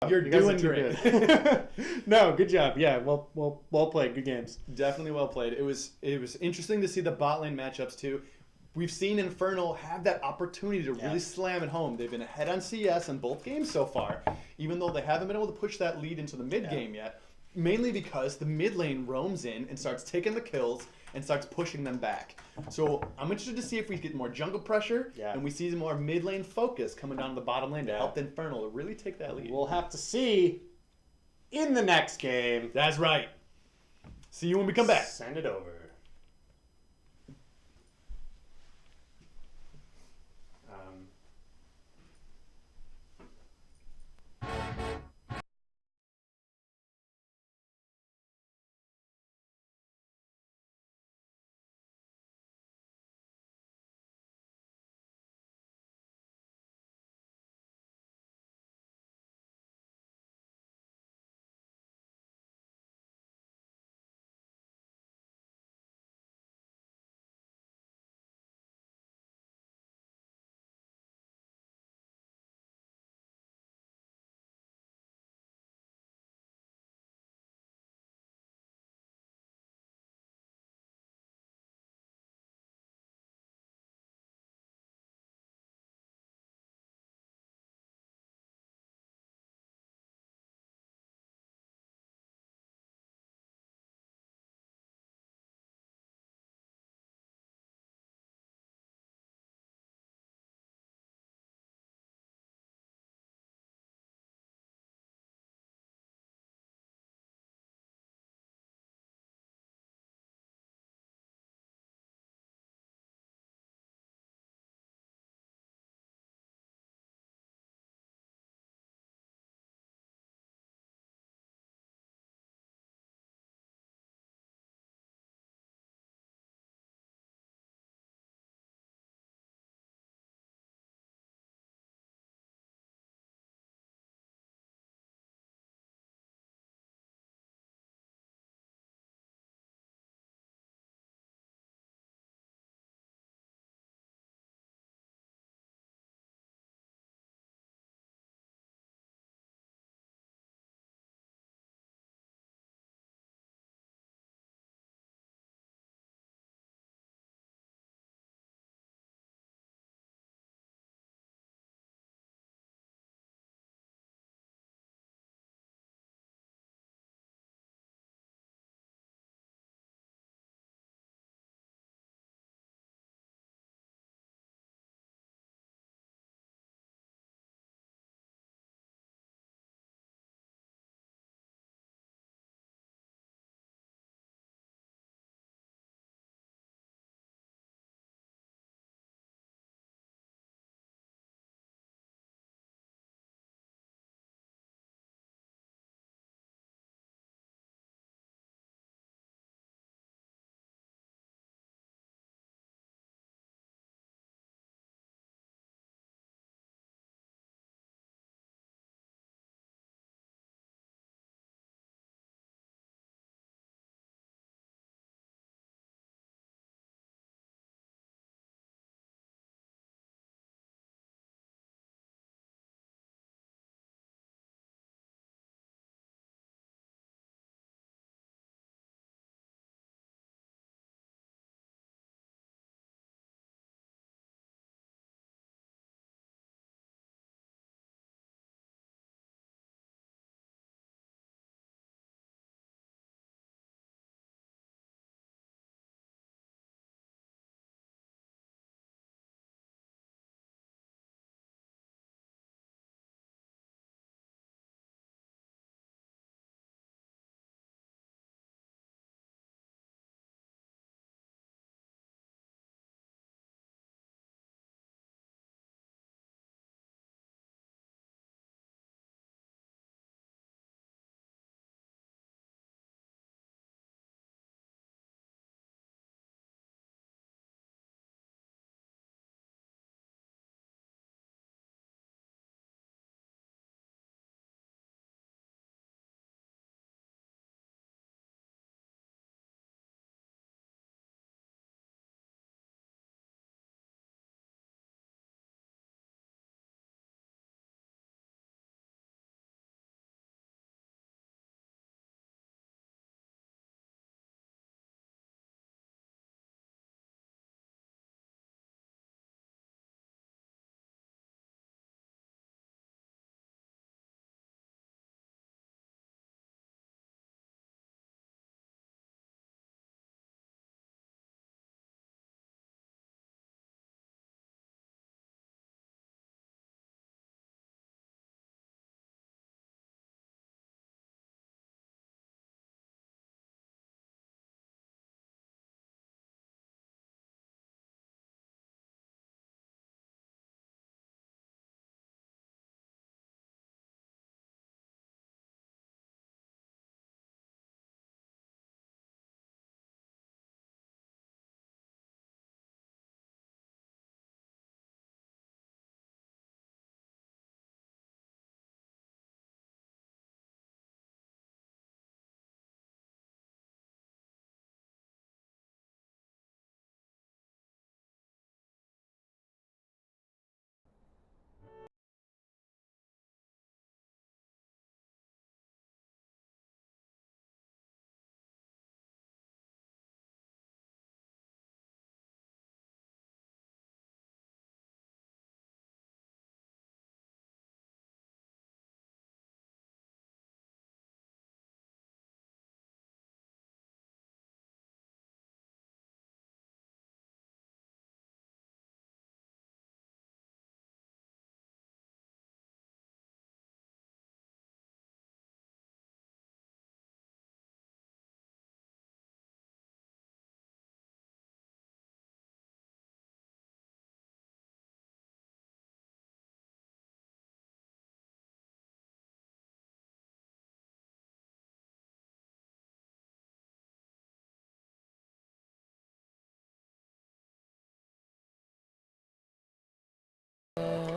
You're You guys doing are too great. good. No, good job. Yeah, well played. Good games. Definitely well played. It was interesting to see the bot lane matchups too. We've seen Infernal have that opportunity to really slam it home. They've been ahead on CS in both games so far, even though they haven't been able to push that lead into the mid game yet. Mainly because the mid lane roams in and starts taking the kills and starts pushing them back. So I'm interested to see if we get more jungle pressure and we see more mid lane focus coming down to the bottom lane to help the Infernal to really take that lead. We'll have to see in the next game. That's right. See you when we come back. Send it over.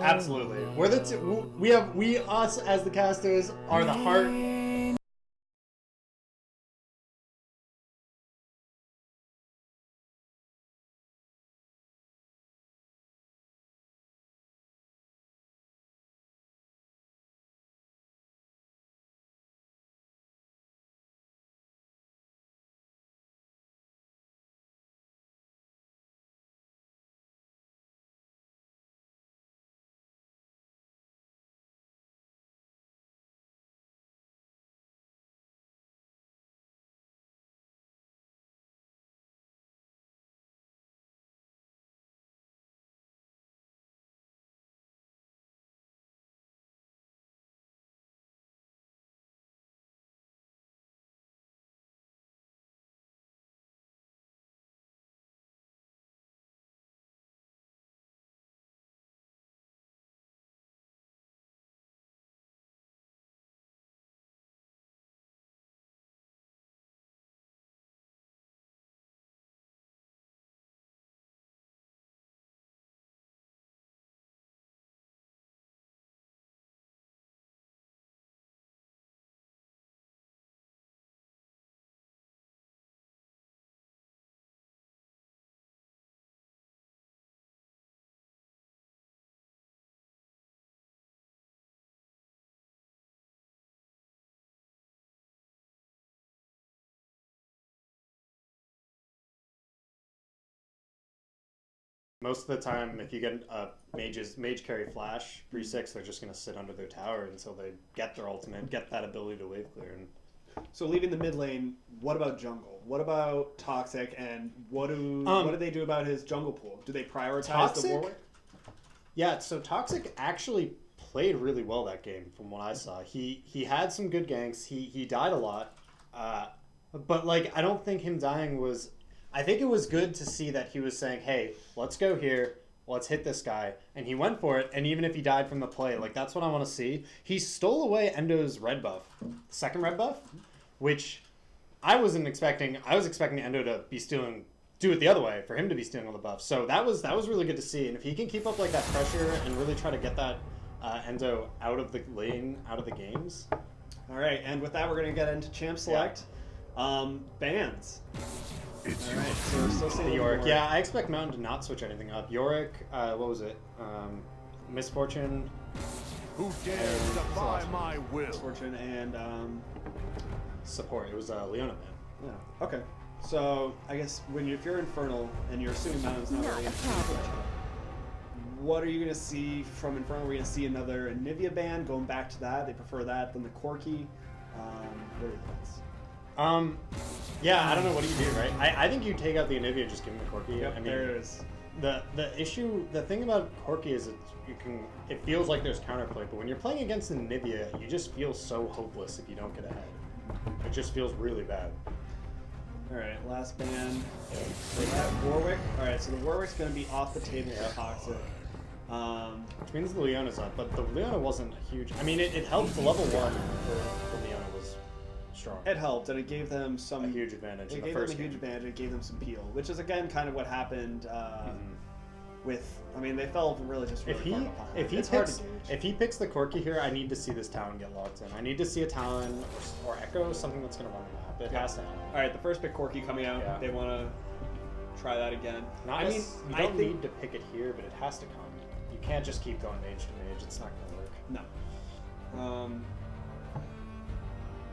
Absolutely. We're the we us as the casters are the heart. Most of the time, if you get a mage carry flash 3/6, they're just gonna sit under their tower until they get their ultimate, get that ability to wave clear. And So leaving the mid lane, what about jungle? What about Toxic, and what do they do about his jungle pool? Do they prioritize Toxic? the Warwick? yeah, so Toxic actually played really well that game from what I saw. He had some good ganks. He died a lot, but like I don't think him dying was. I think it was good to see that he was saying, "Hey, let's go here. Let's hit this guy," and he went for it. And even if he died from the play, like that's what I want to see. He stole away Endo's red buff, second red buff, which I wasn't expecting. I was expecting Endo to be do it the other way, for him to be stealing all the buffs. So that was really good to see. And if he can keep up like that pressure and really try to get that Endo out of the lane, out of the games. All right, and with that, we're going to get into Champ Select. Bans. All right, so we're still seeing Yorick. Yeah, I expect Mountain to not switch anything up. Yorick, what was it? Misfortune. Who dares defy my will? Misfortune and Support. It was Leona, man. yeah. Okay. So I guess if you're Infernal and you're assuming Mountain's not really what are you going to see from Infernal? We're going to see another Anivia ban, going back to that. They prefer that than the Corki. What are your thoughts? Yeah, I don't know. What do you do, right? I think you take out the Anivia and just give him the Corki. Yep, I mean, there it is. The thing about Corki is it feels like there's counterplay, but when you're playing against an Anivia, you just feel so hopeless if you don't get ahead. It just feels really bad. All right, last ban. We have Warwick. All right, so the Warwick's going to be off the table for Toxic. Which means the Leona's up, but the Leona wasn't a huge. I mean, it helped. The level 1 for Leona was strong. It helped, and it gave them A huge advantage. It in the gave first them a huge game. advantage. It gave them some peel, which is again kind of what happened with. I mean, they fell really just really far behind. If he picks the Corki here, I need to see this Talon get locked in. I need to see a Talon or Echo, something that's going to run the map. It has to happen. All right, the first pick Corki coming out. Yeah. They want to try that again. You don't need to pick it here, but it has to come. You can't just keep going mage to mage. It's not going to work. No.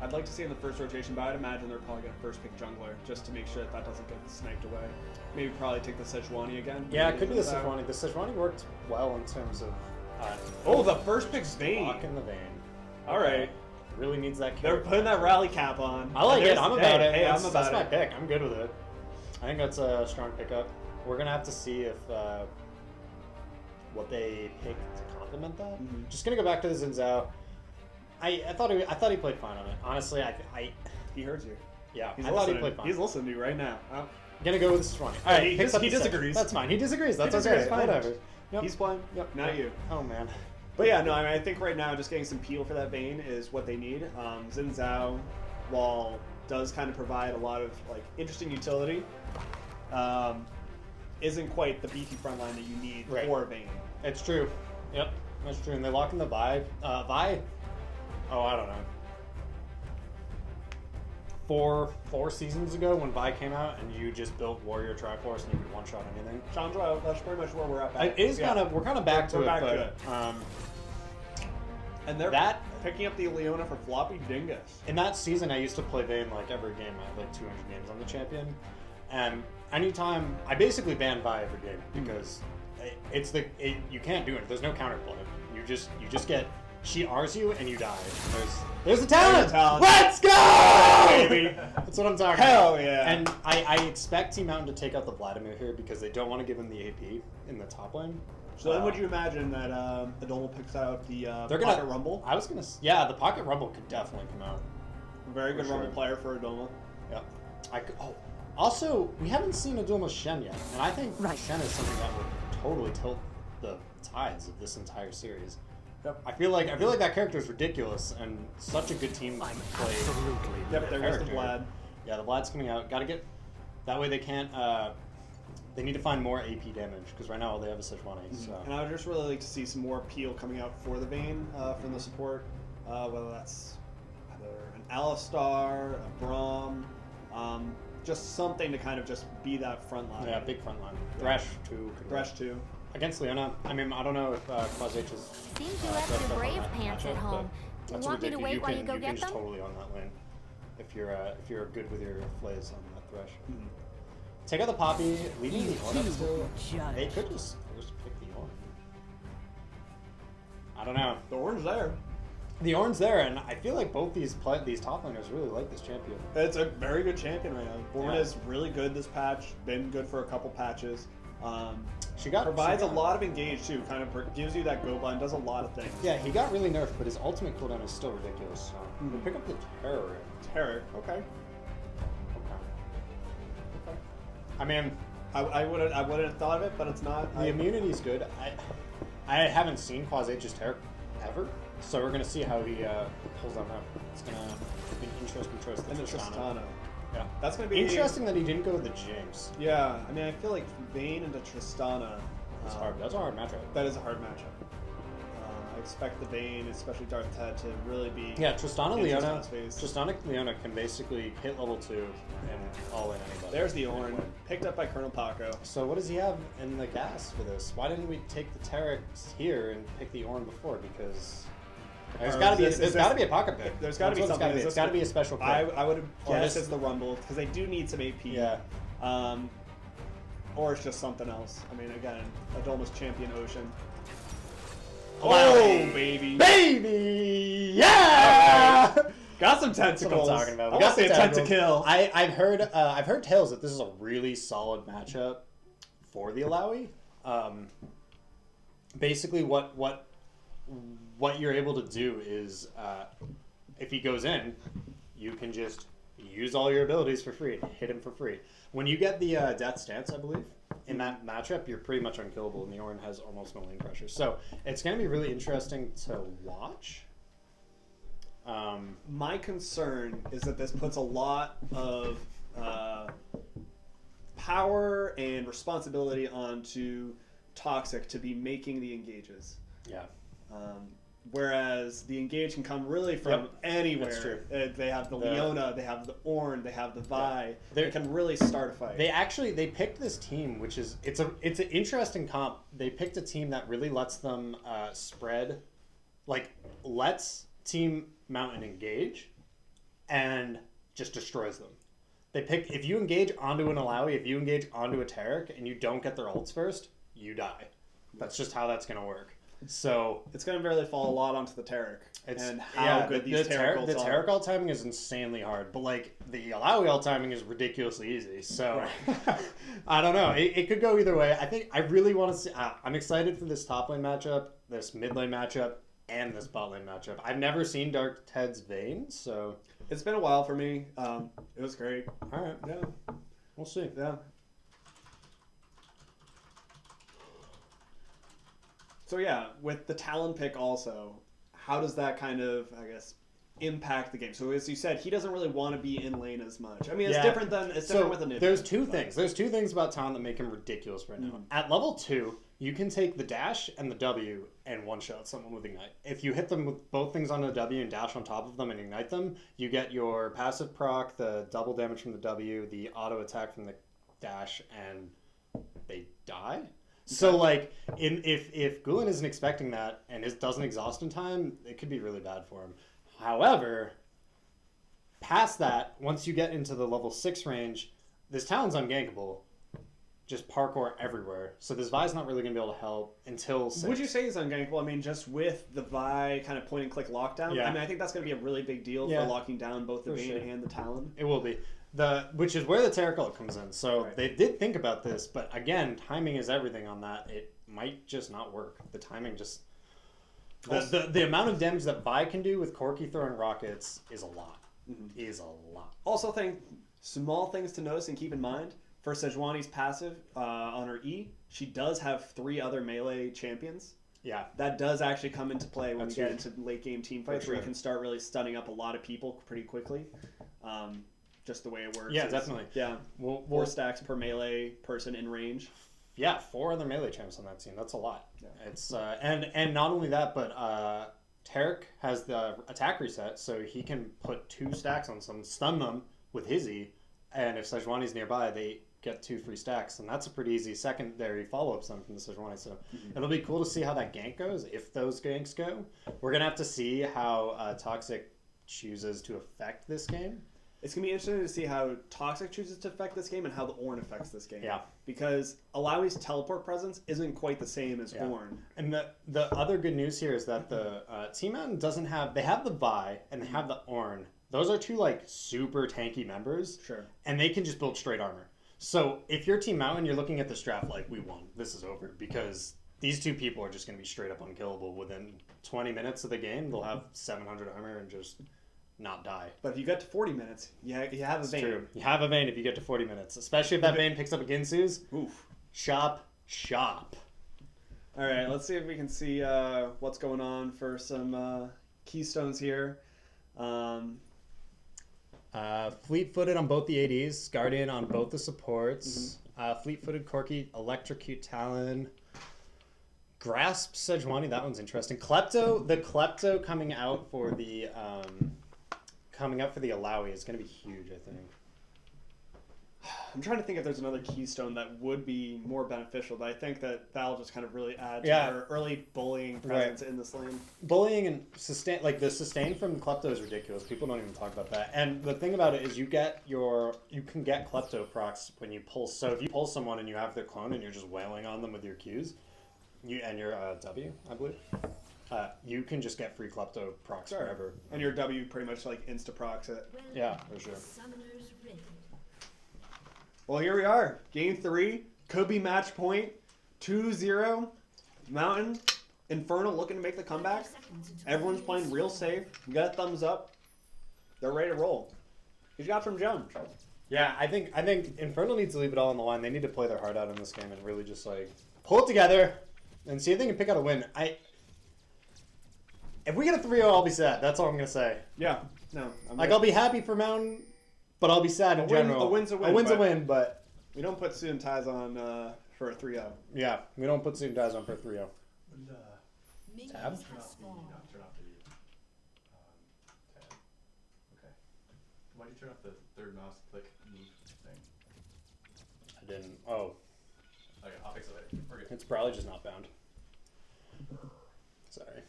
I'd like to see in the first rotation, but I'd imagine they're probably going to first pick jungler just to make sure that doesn't get sniped away. Maybe probably take the Sejuani again. Yeah, it could be the Sejuani. The Sejuani worked well in terms of. The first pick's Vayne. Lock in the vein. All right. Really needs that. They're putting that rally cap on. I like it. I'm about it. Hey, That's my pick. I'm good with it. I think that's a strong pickup. We're gonna have to see if what they pick to complement that. Mm-hmm. Just gonna go back to the Xin Zhao. I thought he played fine on it. Honestly, He heard you. Yeah, He's I thought he listening. played fine. He's listening to you right now. Gonna go with the Sejuani. All right, he picks up the disagrees. That's fine. He disagrees. That's disagrees, okay. fine. Whatever. Yep. He's playing. Yep. Not you. Oh man. But yeah, no, I mean, I think right now just getting some peel for that Vayne is what they need. Xin Zhao, while does kind of provide a lot of like interesting utility, isn't quite the beefy front line that you need Right. for Vayne. It's true. Yep. That's true. And they lock in the Vi. Vi. Oh, I don't know. Four seasons ago when Vi came out and you just built Warrior Triforce and you could one-shot anything. Chandra, that's pretty much where we're at. It is we're kind of back to We're it, back but to it. And they're picking up the Leona for floppy dingus. In that season, I used to play Vayne like every game. I had like 200 games on the champion, and anytime I basically ban Vi every game because you can't do it. There's no counterplay. You just get she Rs you and you die. There's the talent. Let's go, baby. That's what I'm talking Hell about. yeah. And I expect Team Mountain to take out the Vladimir here because they don't want to give him the AP in the top lane. So then would you imagine that Adoma picks out the They're gonna Pocket Rumble? I was gonna. Yeah, the Pocket Rumble could definitely come out. Very good sure. Rumble player for Adoma. Yep. Also, we haven't seen Aduma's Shen yet, and I think Shen is something that would totally tilt the tides of this entire series. Yep. I feel like that character is ridiculous and such a good team to play. Absolutely. Yep, there goes the character. Vlad. Yeah, the Vlad's coming out. Got to get that way. They can't. They need to find more AP damage because right now all they have is Sejuani. So. And I would just really like to see some more peel coming out for the Vayne from the support, whether that's either an Alistar, a Braum, just something to kind of just be that front line. Yeah, big front line. Thresh too. Thresh too. Against Leona. I mean, I don't know if Quaz H is. Seems you left your brave pants at home. That's Want me to ridiculous. wait while you go can get just them? totally on that lane if you're good with your flays on that Thresh. Take out the Poppy, leaving the Ornn up still. They could just pick the Ornn. I don't know. The Ornn's there. The Ornn's there, and I feel like both these top laners really like this champion. It's a very good champion right now. Ornn Yeah. is really good this patch. Been good for a couple patches. She Provides a got- lot of engage too. Kind of gives you that go button. Does a lot of things. Yeah, he got really nerfed, but his ultimate cooldown is still ridiculous. So we'll pick up the Terror. Terror. Okay. I mean, I wouldn't have thought of it, but it's not. the immunity's good. I haven't seen Quaz H's Terror ever, so we're gonna see how he pulls that out. It's gonna be an interesting choice. And the Tristana. Yeah, That's gonna be interesting that he didn't go with the James. Yeah, I mean, I feel like Vayne into Tristana. That's hard. That's a hard matchup. That is a hard matchup. I expect the Vayne, especially Darth Ted, to really be. Yeah, Tristana in Leona. Tristana's face. Tristana Leona can basically hit level 2 and all in anybody. There's the Ornn, picked up by Colonel Paco. So what does he have in the gas for this? Why didn't we take the Terrex here and pick the Ornn before? Because there's got to be a pocket pick. There's got to be something. It's got to be a special pick. I would Or guess this- it's the Rumble because they do need some AP. Yeah. Or it's just something else. I mean, again, Adoma's Champion Ocean. Oh, baby! Baby! Yeah! Got some That's tentacles. what I'm talking about. I We want got the some intent to kill. I've heard tales that this is a really solid matchup for the Alawi. Basically, what you're able to do is, if he goes in, you can just use all your abilities for free and hit him for free. When you get the Death Stance, I believe, in that matchup, you're pretty much unkillable, and the Ornn has almost no lane pressure. So it's going to be really interesting to watch. My concern is that this puts a lot of power and responsibility onto Toxic to be making the engages. Yeah. Whereas the engage can come really from anywhere. That's true. They have the Leona, they have the Ornn, they have the Vi. They They can really start a fight. They picked this team, which is it's an interesting comp. They picked a team that really lets them spread, like lets Team Mountain engage, and just destroys them. They pick if you engage onto an Alawi, if you engage onto a Taric, and you don't get their ults first, you die. That's just how that's gonna work. So it's going to really fall a lot onto the Taric and how yeah, good the these Taric ults The are. Taric ult timing is insanely hard, but like the Alawi ult timing is ridiculously easy. So I don't know. It could go either way. I think I really want to see. I'm excited for this top lane matchup, this mid lane matchup, and this bot lane matchup. I've never seen Dark Ted's Vayne, so It's been a while for me. It was great. all right, Yeah. we'll see. Yeah. So yeah, with the Talon pick also, how does that kind of, I guess, impact the game? So as you said, he doesn't really want to be in lane as much. I mean, it's Yeah. different with a Nibia. There's two things. There's two things about Talon that make him ridiculous right now. At level 2, you can take the dash and the W and one-shot someone with Ignite. If you hit them with both things on the W and dash on top of them and ignite them, you get your passive proc, the double damage from the W, the auto attack from the dash, and they die. So, like, if Gulen isn't expecting that and it doesn't exhaust in time, it could be really bad for him. However, past that, once you get into the level 6 range, this Talon's ungankable. Just parkour everywhere. So this Vi's not really going to be able to help until 6. Would you say he's ungankable? I mean, just with the Vi kind of point and click lockdown? Yeah. I mean, I think that's going to be a really big deal for locking down both the Vayne and the Talon. It will be. Which is where the Terracotta comes in. So they did think about this, but again, timing is everything on that. It might just not work. The timing just... The amount of damage that Vi can do with Corki throwing rockets is a lot. Is a lot. Also think, small things to notice and keep in mind, for Sejuani's passive on her E, she does have 3 other melee champions. Yeah. That does actually come into play when That's we get huge. into late game team fights where you can start really stunning up a lot of people pretty quickly. Just the way it works. Yeah, definitely. Yeah. We'll 4 stacks per melee person in range. Yeah, 4 other melee champs on that team. That's a lot. Yeah. It's and not only that, but Tarek has the attack reset, so he can put 2 stacks on someone, stun them with his E, and if Sejuani's nearby, they get 2 free stacks, and that's a pretty easy secondary follow-up stun from the Sejuani. So it'll be cool to see how that gank goes, if those ganks go. We're gonna have to see how Toxic chooses to affect this game. It's going to be interesting to see how Toxic chooses to affect this game and how the Ornn affects this game. Yeah. Because Alawi's teleport presence isn't quite the same as Ornn. And the other good news here is that the Team Mountain doesn't have... They have the Vi and they have the Ornn. Those are 2, like, super tanky members. Sure. And they can just build straight armor. So if you're Team Mountain, you're looking at this draft like, we won. This is over. Because these 2 people are just going to be straight up unkillable. Within 20 minutes of the game, they'll have 700 armor and just... not die. But if you get to 40 minutes, you have a Vayne. True. You have a Vayne if you get to 40 minutes. Especially if that Vayne picks up a Ginsu's. Oof. Shop. All right, let's see if we can see what's going on for some keystones here. Fleet-footed on both the ADs. Guardian on both the supports. Fleet-footed Corki. Electrocute Talon. Grasp Sejuani. That one's interesting. Klepto. The Klepto coming out for the... Alawi is going to be huge, I think. I'm trying to think if there's another keystone that would be more beneficial, but I think that that'll just kind of really add to her early bullying presence in this lane. Bullying and sustain, like the sustain from Klepto is ridiculous. People don't even talk about that. And the thing about it is you can get Klepto procs when you pull. So if you pull someone and you have their clone and you're just wailing on them with your Qs, and your W, I believe. You can just get free Klepto procs forever. And your W pretty much like insta-procs it. Yeah, for sure. Well, here we are. Game 3. Could be match point. 2-0. Mountain. Infernal looking to make the comeback. Everyone's playing real safe. We got a thumbs up. They're ready to roll. Who's got from jump? Yeah, I think Infernal needs to leave it all on the line. They need to play their heart out in this game and really just like pull it together and see if they can pick out a win. If we get a 3-0, I'll be sad. That's all I'm going to say. Yeah. No. I'll be happy for Mountain, but I'll be sad in general. A win's a win. A win's a win, but... We don't put suit and ties on for a 3-0. Yeah, we don't put suit and ties on for a 3-0. Tab? Turn off the tab. Okay. Why'd you turn off the third mouse click move thing? I didn't. Oh. Okay, I'll fix it later. We're good. It's probably just not bound. Sorry.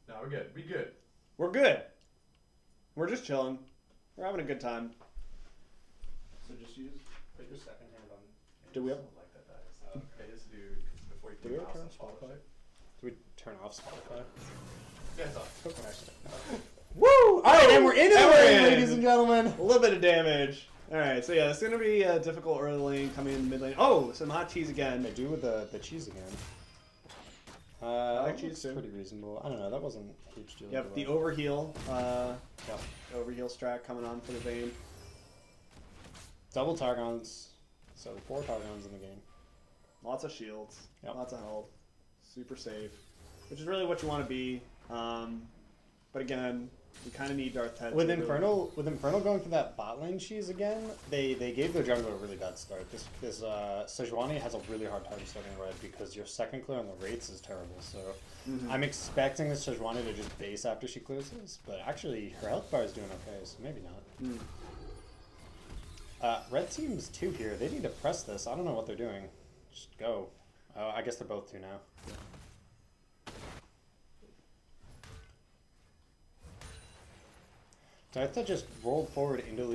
No, we're good. We good. We're good. We're just chilling. We're having a good time. So just put your second hand on. Do we have? Like that dies. Okay, just do before you Do we ever turn off Spotify? Do we turn off Spotify? Yeah, it's off. Woo! Alright, and we're in it, ladies and gentlemen. A little bit of damage. Alright, so yeah, it's going to be a difficult early lane coming in mid lane. Oh, some hot cheese again. They do with the cheese again. I like cheese too. Pretty reasonable. I don't know, that wasn't a huge deal. Yep, the overheal. Overheal strat coming on for the Vayne. Double Targons. So 4 Targons in the game. Lots of shields. Yep. Lots of health. Super safe. Which is really what you want to be. But again, We kind of need Darth Ted With to Infernal going for that bot lane cheese again, they gave their jungler a really bad start. This Sejuani has a really hard time starting red because your second clear on the rates is terrible. So I'm expecting this Sejuani to just base after she clears this, but actually her health bar is doing okay, so maybe not. Red team's 2 here. They need to press this. I don't know what they're doing. Just go. Oh, I guess they're both 2 now. Darth just rolled forward into a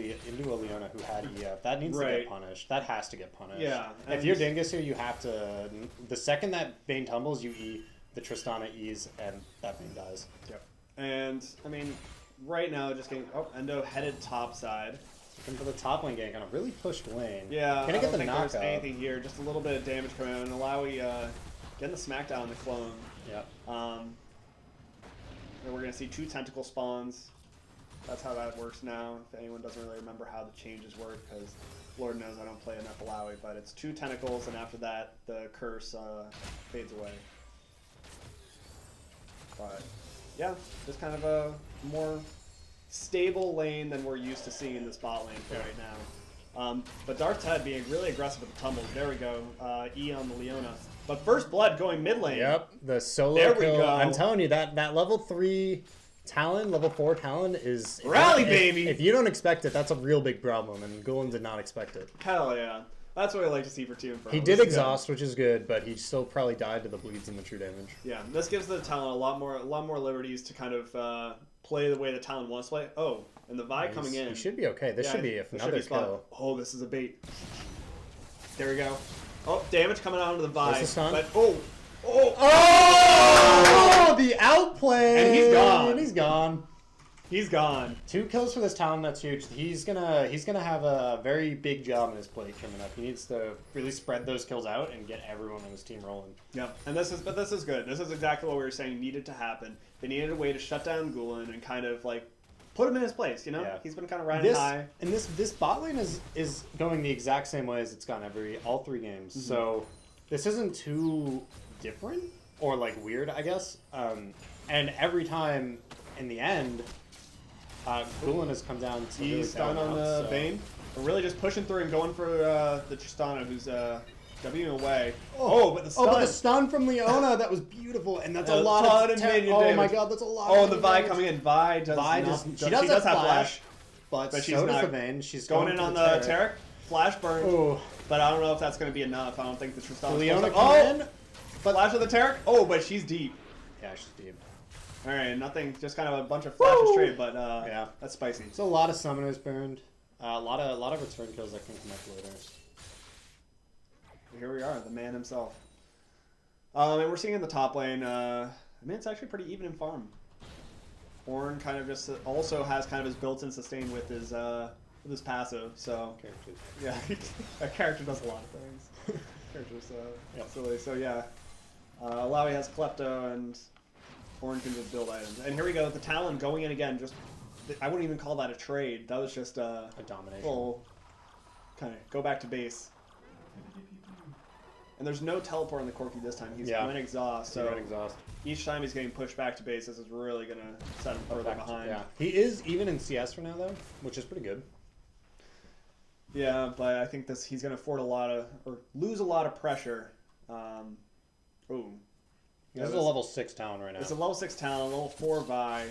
Leona who had EF. That needs to get punished. That has to get punished. Yeah. If you're Dingus here, you have to... The second that Bane tumbles, you E, the Tristana E's, and that Bane dies. Yep. And, I mean, right now, just getting... Oh, Endo headed top side. Looking for the top lane gank on a really pushed lane. Yeah, Gonna get the think knockout. there's anything here. Just a little bit of damage coming out, and Alawi getting the smackdown on the clone. Yep. And we're going to see 2 tentacle spawns. That's how that works now. If anyone doesn't really remember how the changes work, because Lord knows I don't play enough Alawi, but it's 2 tentacles, and after that, the curse fades away. But yeah, just kind of a more stable lane than we're used to seeing in this bot lane for right now. But Darth Ted being really aggressive with the tumbles. There we go. E on the Leona. But first blood going mid lane. Yep, the solo there kill. We go. I'm telling you, that level 3 Talon, level 4 Talon is... Rally, baby! If you don't expect it, that's a real big problem, and Gulen did not expect it. Hell yeah. That's what I like to see for Team Infernal. He did exhaust, which is good, but he still probably died to the bleeds and the true damage. Yeah, this gives the Talon a lot more liberties to kind of play the way the Talon wants to play. Oh, and the Vi coming in. He should be okay. This should be another kill. Oh, this is a bait. There we go. Oh, damage coming out of the Vi. There's the stun. But the outplay! And he's gone. He's gone. He's gone. 2 kills for this Talon, that's huge. He's gonna have a very big job in his plate coming up. He needs to really spread those kills out and get everyone on his team rolling. Yeah, and this is good. This is exactly what we were saying needed to happen. They needed a way to shut down Gulen and kind of like put him in his place. You know, he's been kind of riding high. And this bot lane is going the exact same way as it's gone all 3 games. So this isn't too different or like weird, I guess. And every time in the end. Gulen has come down to He's stun on the Bane. We're really just pushing through and going for the Tristana, who's Wing away. But the stun. But the stun from Leona, that was beautiful, and that's a lot of minion oh damage. my god, that's a lot. Oh, and the Vi coming in. Vi does she does have flash, but she's so not. does the Vayne. She's going in on the Taric. Flash burn. Ooh. But I don't know if that's going to be enough. I don't think the Tristana. Leona coming in. But flash of the Taric. Oh, but she's deep. Yeah, she's deep. All right, nothing. Just kind of a bunch of flashes straight, but yeah, that's spicy. It's a lot of summoners burned. A lot of return kills that can connect later. Here we are, the man himself. And we're seeing in the top lane. I mean, it's actually pretty even in farm. Ornn kind of just also has kind of his built-in sustain with his passive. So yeah, that character does a lot of things. Character's silly. So yeah, Alawi has Klepto and. Ornn can just build items. And here we go, the Talon going in again. Just, I wouldn't even call that a trade. That was just a domination. Full, kind of go back to base. And there's no teleport on the Corki this time. He's going exhaust. So each time he's getting pushed back to base, this is really going to set him further behind. Yeah. He is even in CS for now, though, which is pretty good. Yeah, but I think he's going to afford lose a lot of pressure. This is a level 6 Talon right now. It's a level 6 Talon, level 4 Vi.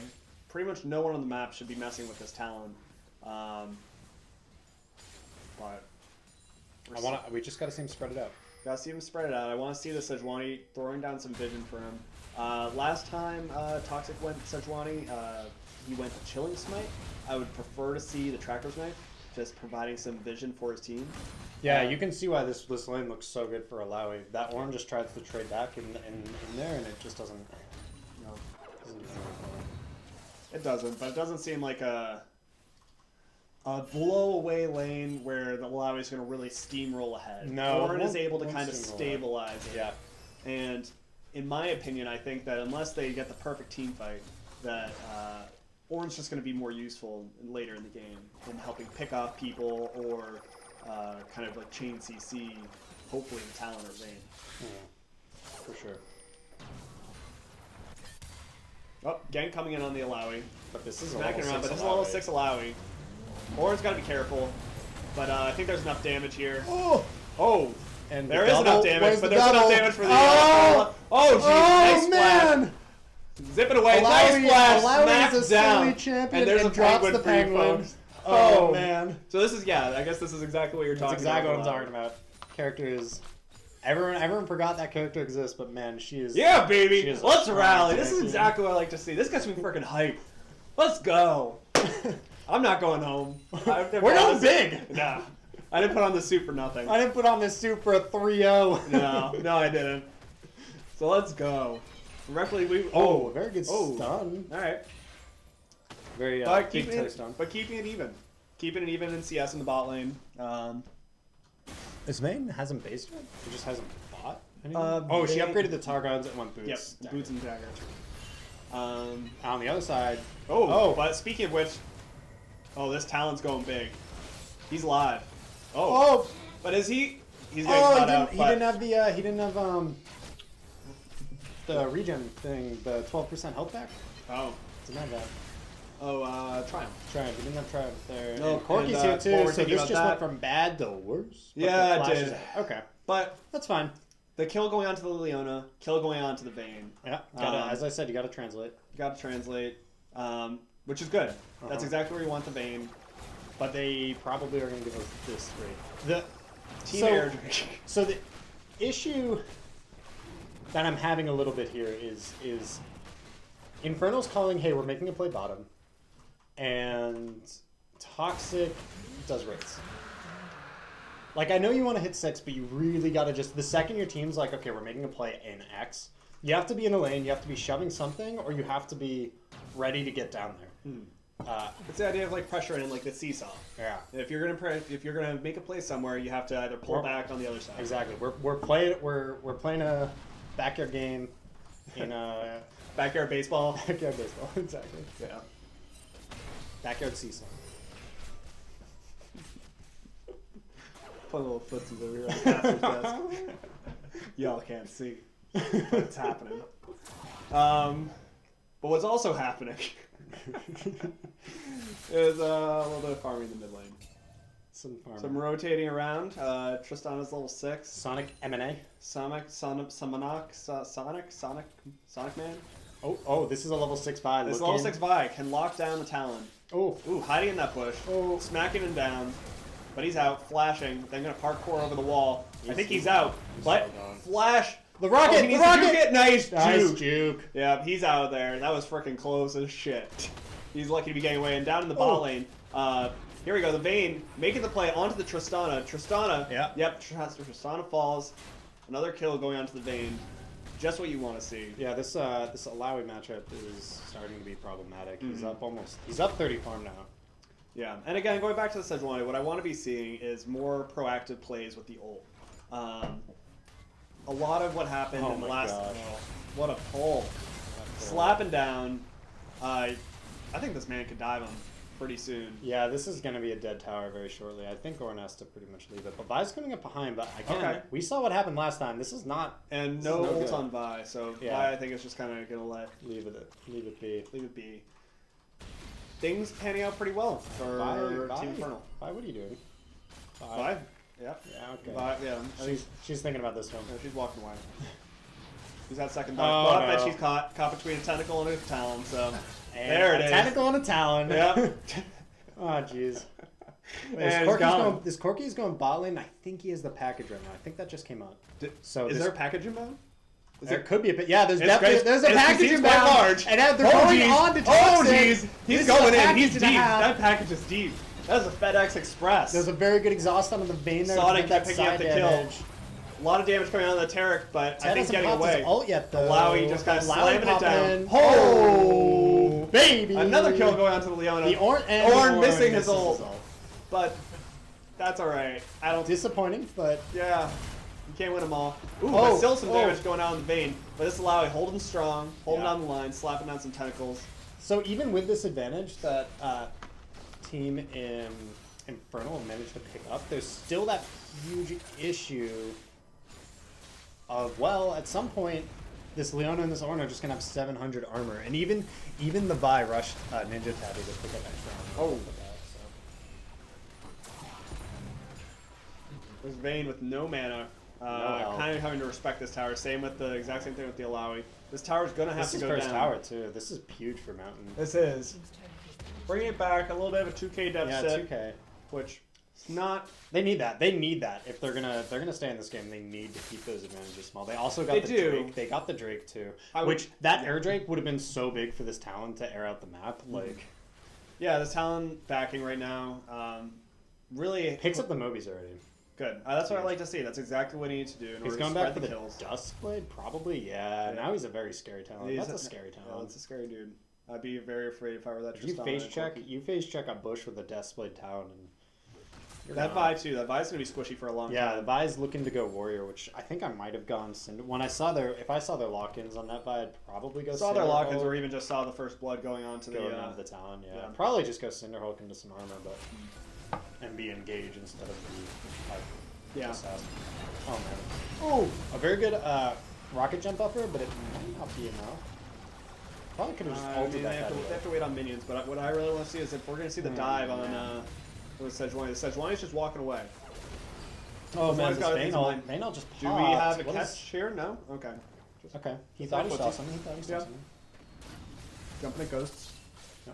Pretty much no one on the map should be messing with this Talon. But we just gotta see him spread it out. Gotta see him spread it out. I want to see the Sejuani throwing down some vision for him. Last time Toxic went Sejuani, he went to Chilling Smite. I would prefer to see the Tracker's Knife, just providing some vision for his team. Yeah, you can see why this lane looks so good for Alawi. That Ornn just tries to trade back in there, and it just doesn't. No, doesn't do anything. It doesn't, but it doesn't seem like a blow away lane where the Alawi is going to really steamroll ahead. No, Ornn is able to kind of stabilize it. Yeah, and in my opinion, I think that unless they get the perfect team fight, that Ornn's just going to be more useful later in the game in helping pick off people or. Kind of like chain CC, hopefully in Talon or Vayne. For sure. Oh, gank coming in on the Alawi. But this is a Smacking level around, but 6 this is a level 6 Alawi. Orin's got to be careful. But I think there's enough damage here. Oh! Oh! And There the is enough double. damage, Where's but the there's enough double? damage for the... Oh! Oh, jeez. Nice man! splash. Zip it away. Alawi- Nice splash. Alawi Smack is a down. silly champion and there's and a drops penguin the for you penguin. folks. Oh, man. So this is, yeah, I guess this is exactly what you're That's talking exactly about. what I'm talking about. Character is... Everyone forgot that character exists, but man, she is... Yeah, she baby. is a Let's strong rally. This is champion. exactly what I like to see. This gets me freaking hype. Let's go. I'm not going home. We're going big. Nah. I didn't put on the suit for nothing. I didn't put on this suit for a 3-0. No, I didn't. So let's go. Roughly, Oh, very good Oh. stun. All right. Very But big keeping toe it, stun. but keeping it even. Keeping it even in CS in the bot lane. His main hasn't based yet? He just hasn't bought anything? she they- upgraded the Targons and went boots. Yep, Dagger. boots and dagger. On the other side... But speaking of which, this Talon's going big. He's live. Oh! But is he? He's getting caught out. He didn't have the regen thing, the 12% health back. Oh. Didn't have that. Triumph. Triumph. He didn't have Triumph there. No, And Corky's and, here while too, we're so thinking this about just went that- from bad to worse. But Yeah, the it flash did. is- Okay. But That's fine. the kill going on to the Leona, kill going on to the Vayne. Yeah. As I said, you gotta translate. You gotta translate, which is good. That's exactly where you want the Vayne. But they probably are gonna give us this rate. The Team air drink. So the issue that I'm having a little bit here is Infernal's calling, hey, we're making a play bottom, and Toxic does rates. Like, I know you want to hit 6, but you really got to just... The second your team's like, okay, we're making a play in X, you have to be in a lane, you have to be shoving something, or you have to be ready to get down there. It's the idea of like pressure in like the seesaw. Yeah. If you're gonna make a play somewhere, you have to either pull back on the other side. Exactly. We're playing a backyard game in a... Backyard baseball. Backyard baseball, exactly. Yeah. Backyard seesaw. Put a little footsies over here on the captain's desk. Y'all can't see, but it's happening. But what's also happening is a little bit of farming in the mid lane. Some rotating around. Tristana's level 6. Sonic M&A. Sonic Man. Oh, this is a level 6 Vi. This level 6 Vi can lock down the Talon. Oh. Ooh, hiding in that bush. Oh. Smacking him down. But he's out, flashing. Then gonna parkour over the wall. I think he's out. But flash. The rocket! Oh, he the needs rocket! to juke it. Nice juke. Juke. Yeah, he's out there. That was freaking close as shit. He's lucky to be getting away. And down in the bot lane, here we go. The Vayne making the play onto the Tristana. Tristana. Yeah. Yep. Tristana falls. Another kill going onto the Vayne. Just what you want to see. Yeah, this Alawi matchup is starting to be problematic. He's up 30 farm now. Yeah, and again, going back to the Sejuani, what I want to be seeing is more proactive plays with the ult. A lot of what happened in the last... gosh. What a pull. Slapping down. I think this man could dive him pretty soon. Yeah, this is going to be a dead tower very shortly. I think Ornn has to pretty much leave it. But Vi's coming up behind, but again, we saw what happened last time. This is not... And no ult on Vi, so Vi, I think, is just kind of going to Leave it be. Leave it be. Things panning out pretty well for Team Infernal. Vi, what are you doing? Vi? Yeah. Yeah, okay. Vi, yeah. She's thinking about this one. Yeah, she's walking away. She's that second dodge. Oh, But no. She's caught between a tentacle and a talon, so there it is. A tentacle and a talon. Yep. Oh, jeez. And This Corky's going bot lane. I think he has the package right now. I think that just came out. Is there a package inbound? There could be a bit. Yeah, there's It's definitely great. there's a It's package quite inbound. large. And they're Oh, going geez. on to Oh, Toxic. jeez. This He's is going a in. He's package and deep. a half. That package is deep. That is a FedEx Express. There's a very good exhaust on the Vayne there. Sonic to get that picking up side the damage. kill. A lot of damage coming out of the Taric, but Ted I think hasn't getting popped his away. ult yet, though. Alawi just kind of Alawi slamming it popping down. in. Oh, baby! Another kill going on to the Leona. The Ornn missing his misses ult. But that's all right. I don't. Disappointing, but Yeah, you can't win them all. Ooh, but still some damage going on in the Vayne. But this Alawi holding strong, holding on the line, slapping down some tentacles. so even with this advantage that team in Infernal managed to pick up, there's still that huge issue of, well, at some point this Leona and this Ornn are just gonna have 700 armor, and even the Vi rushed Ninja Tabby to pick up extra armor. Oh. There's Vayne with no mana. health. Kind of having to respect this tower. Same with the exact same thing with the Alawi. This tower's gonna have to go down. This is first tower too. This is huge for Mountain. This is. Bringing it back, a little bit of a 2K deficit. Yeah, 2K. Which is not. They need that. They need that. If they're gonna stay in this game, they need to keep those advantages small. They also got the Drake. They got the Drake too. That air Drake would have been so big for this Talon to air out the map. Like, yeah, this Talon backing right now really picks up the Mobies already. Good. That's what I like to see. That's exactly what he needs to do in order to going spread back for the the kills. Duskblade, probably. Yeah. Now he's a very scary Talon. That's a scary Talon. Yeah, that's a scary dude. I'd be very afraid if I were that. If you face check a bush with a Deathblade Talon, and that Vi too. That Vi's gonna be squishy for a long time. Yeah, the Vi's looking to go Warrior, which I think I might have gone Cinder. When I saw if I saw their lock-ins on that Vi, I'd probably go. Saw their lock-ins, or even just saw the first blood going on to the Talon. Yeah, probably just go Cinderhulk into some armor, and be engaged instead of the assassin. Oh man. Oh, a very good rocket jump buffer, but it might not be enough. Probably could have just ulted they have to wait on minions, but what I really want to see is if we're going to see the dive on Sejuani. Sejuani's just walking away. Oh man, this Vayne just popped. Do we have a catch here? No? Okay. Okay. He thought he saw something. Jumping at ghosts. No.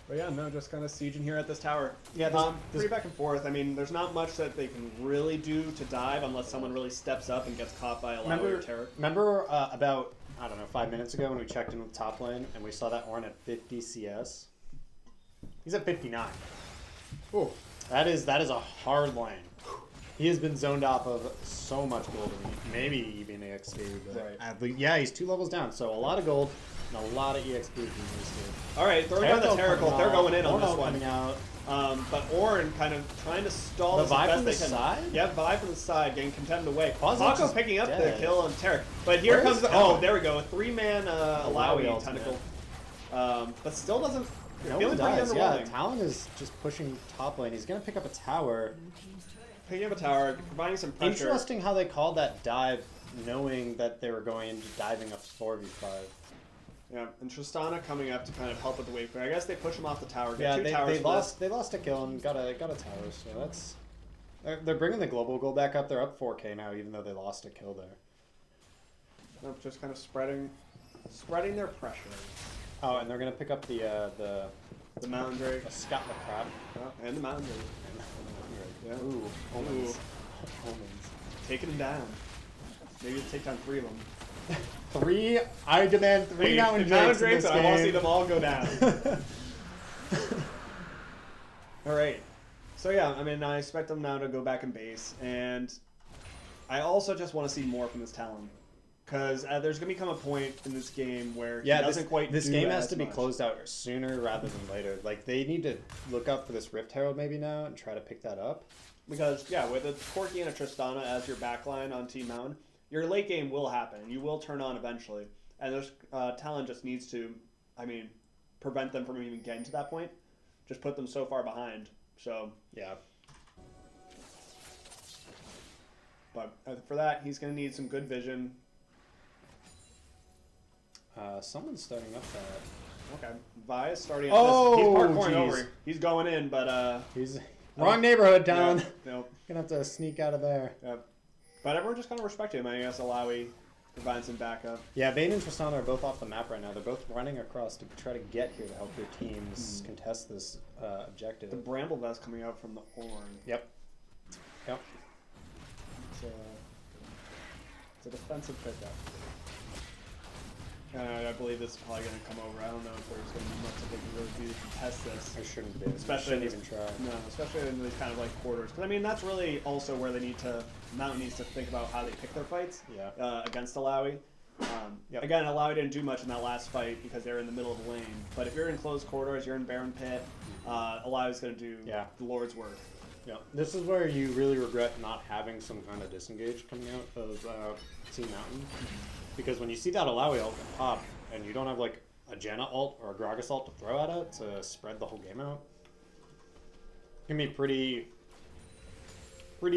But yeah, no, just kind of sieging here at this tower. Yeah, pretty back and forth. I mean, there's not much that they can really do to dive unless someone really steps up and gets caught by a Alawi or Terror. Remember about, I don't know, 5 minutes ago when we checked in with top lane and we saw that Ornn at 50 CS? He's at 59. Ooh. That is a hard lane. He has been zoned off of so much gold, maybe even EXP. But yeah, he's 2 levels down, so a lot of gold and a lot of EXP being wasted. All right, throwing down the Terror Cult. They're going in on this one. Coming out. But Ornn kind of trying to stall the as best from the they can. side? Yeah, Vi from the side, getting contemned away. Paco Paco picking up the kill on Terror. But here comes there we go, a 3-man Alawi tentacle. But still doesn't. Feeling pretty underwhelming. Yeah, Talon is just pushing top lane. He's gonna pick up a tower. Picking up a tower, providing some pressure. Interesting how they called that dive, knowing that they were going into diving a 4v5. Yeah, and Tristana coming up to kind of help with the wave clear. I guess they push him off the tower. Yeah, Get two towers they lost a kill and got a tower. So that's they're bringing the global goal back up. They're up 4K now, even though they lost a kill there. Nope, just kind of spreading their pressure. Oh, and they're gonna pick up the Mountain Drake, the Scott McCrab, and the Mountain Drake. Yeah. Ooh, omens. Taking him down. Maybe take down 3 of them. 3? I demand 3 Mountain Drakes. I want to see them all go down. All right. So yeah, I mean, I expect them now to go back in base, and I also just want to see more from this Talon. Because there's going to become a point in this game where he doesn't quite this do game has to be much. closed out sooner rather than later. Like, they need to look up for this Rift Herald maybe now and try to pick that up. Because, yeah, with a Corki and a Tristana as your backline on Team Mountain, your late game will happen, and you will turn on eventually. And this Talon just needs to, prevent them from even getting to that point. Just put them so far behind. So, yeah. But for that, he's going to need some good vision. Someone's starting up that. Okay. Vi is starting up this. He's parkouring over. He's going in, but... He's... Wrong neighborhood, Talon. Nope. Gonna have to sneak out of there. Yep. But everyone just kind of respected him. I guess Alawi providing some backup. Yeah, Vayne and Tristana are both off the map right now. They're both running across to try to get here to help their teams contest this objective. The Bramble Vest coming out from the Ornn. Yep. It's a defensive pickup. I believe this is probably going to come over. I don't know if there's going to be much that they can really do to contest this. There shouldn't be. Especially even try. No, especially in these kind of like quarters. Because I mean, that's really also where they need to. Mountain needs to think about how they pick their fights. Yeah. Against Alawi. Again, Alawi didn't do much in that last fight because they were in the middle of the lane. But if you're in closed corridors, you're in Baron Pit. Alawi's going to do the Lord's work. Yeah. This is where you really regret not having some kind of disengage coming out of Team Mountain. Because when you see that Alawi ult pop, and you don't have like a Janna ult or a Gragas ult to throw at it to spread the whole game out, it can be pretty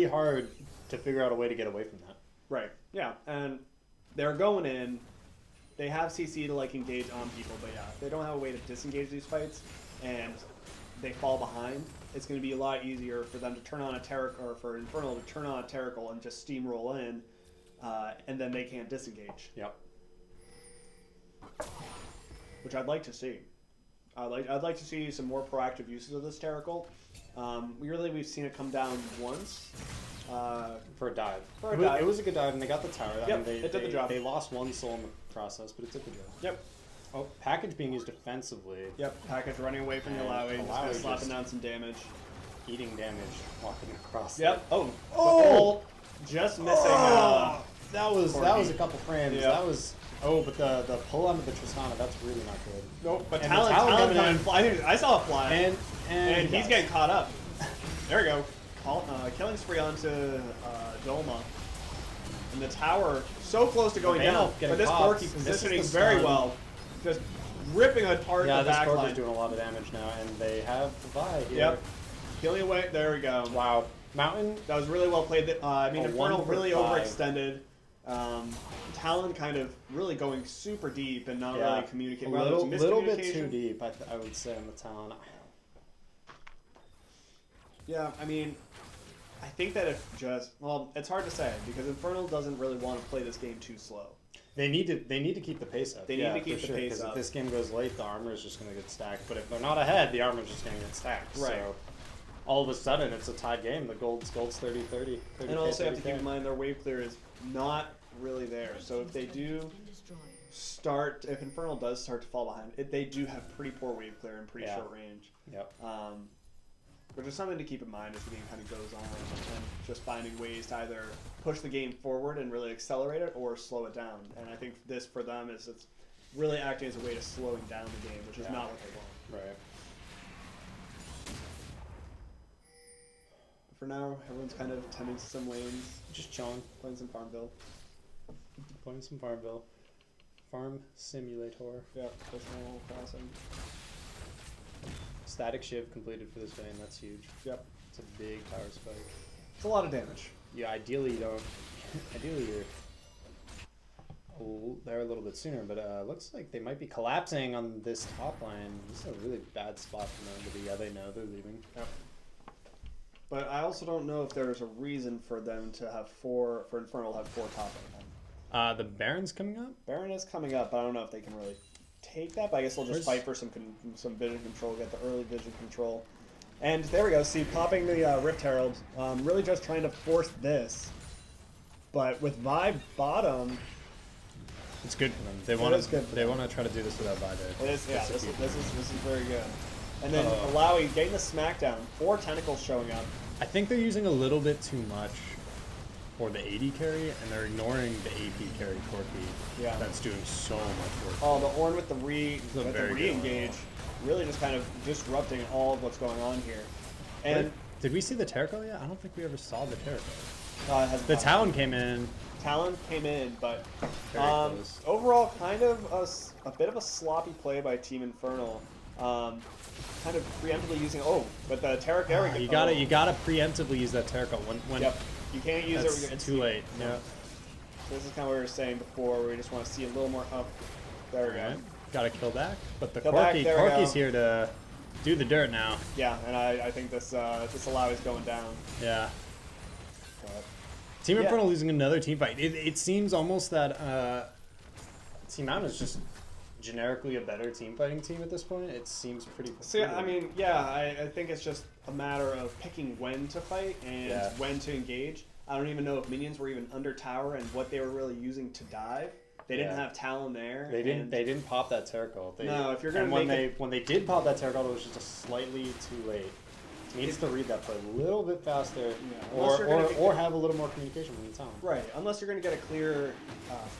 hard to figure out a way to get away from that. Right. Yeah, and they're going in. They have CC to like engage on people, but yeah, if they don't have a way to disengage these fights, and they fall behind, it's going to be a lot easier for them to turn on a or for Infernal to turn on a Terrical and just steamroll in, and then they can't disengage. Yep. Which I'd like to see. I'd like to see some more proactive uses of this Terrical. We've seen it come down once. For a dive. Dive. It was a good dive, and they got the tower. Yep, it did the job. They lost one soul in the process, but it did the job. Yep. Oh, package being used defensively. Yep, package running away from the And Alawi, Alawi just slapping just- down some damage. Eating damage walking across. Yep. Oh. Oh! Just missing. That was a couple frames. Yep. That was. Oh, but the pull onto the Tristana, that's really not good. Nope. But And Talon the Talon coming coming in. fly. I saw a fly. And he's getting caught up. There we go. Killing spree onto Dolma. And the tower so close to going down. getting But this popped. Corki This is positioning the very stun. well. Just ripping apart Yeah, the this back Cork line. is doing a lot of damage now, and they have the Vi here. Yep. Killing away. There we go. Wow. Mountain. That was really well played. I mean, A Infernal 1 for really 5. overextended. Talon kind of really going super deep and not really communicating. A little bit too deep, I would say, on the Talon. Yeah, I mean, I think that if just it's hard to say because Infernal doesn't really want to play this game too slow. They need to keep the pace up. They need to keep the pace 'cause up. If this game goes late, the armor is just going to get stacked. But if they're not ahead, the armor is just going to get stacked. Right. So all of a sudden, it's a tied game. The gold's 30-30. And also, you have to keep in mind their wave clear is not really there. So if they do if Infernal does start to fall behind, they do have pretty poor wave clear and pretty short range. Yep. Which is something to keep in mind as the game kind of goes on, and just finding ways to either push the game forward and really accelerate it or slow it down. And I think this for them is it's really acting as a way to slowing down the game, which is not what they want. Right. For now, everyone's kind of tending to some lanes, Just chilling. playing some Farmville. Playing some Farmville. Farm Simulator. Yeah, there's Animal Crossing. Static shift completed for this vein. That's huge. Yep. It's a big power spike. It's a lot of damage. Yeah, ideally you don't. Ideally you're. Oh, they're a little bit sooner, but looks like they might be collapsing on this top line. This is a really bad spot for them to be. Yeah, they know they're leaving. Yep. But I also don't know if there's a reason for them to have for Infernal to have 4 top on them. The Baron's coming up. Baron is coming up. I don't know if they can really take that, but I guess they'll just fight for some vision control, get the early vision control. And there we go. See, popping the Rift Herald, really just trying to force this. But with Vi bottom, It's good for them. They want to try to do this without Vi there. it is, yeah, this is very good. And then Alawi getting the smackdown, 4 tentacles showing up. I think they're using a little bit too much for the AD carry, and they're ignoring the AP carry Corki. Yeah. That's doing so much work. Oh, the Ornn with the very good re-engage, really just kind of disrupting all of what's going on here. And did we see the Terrico yet? I don't think we ever saw the Terrico. the Talon came in. Talon came in, but Very close. overall, kind of a bit of a sloppy play by Team Infernal. Kind of preemptively using but the Terrico. There we go. You gotta preemptively use that Terrico when. Yep. You can't use it. It's too late. Yeah. This is kind of what we were saying before, where we just want to see a little more up. There we go. Gotta kill back, but the Kill back, there we Corki's go. here to do the dirt now. Yeah, and I think this Alawi's going down. Yeah. But Team Yeah. Infernal losing another team fight. It seems almost that Team Mountain is just generically a better team fighting team at this point. It seems pretty. So yeah, I mean, yeah, I think it's just a matter of picking when to fight and when to engage. I don't even know if minions were even under tower and what they were really using to dive. They didn't have Talon there. They didn't pop that Terracult. No, if you're gonna when they did pop that Terracult, it was just a slightly too late. Needs to read that play a little bit faster, or have a little more communication from the Talon. Right, unless you're going to get a clear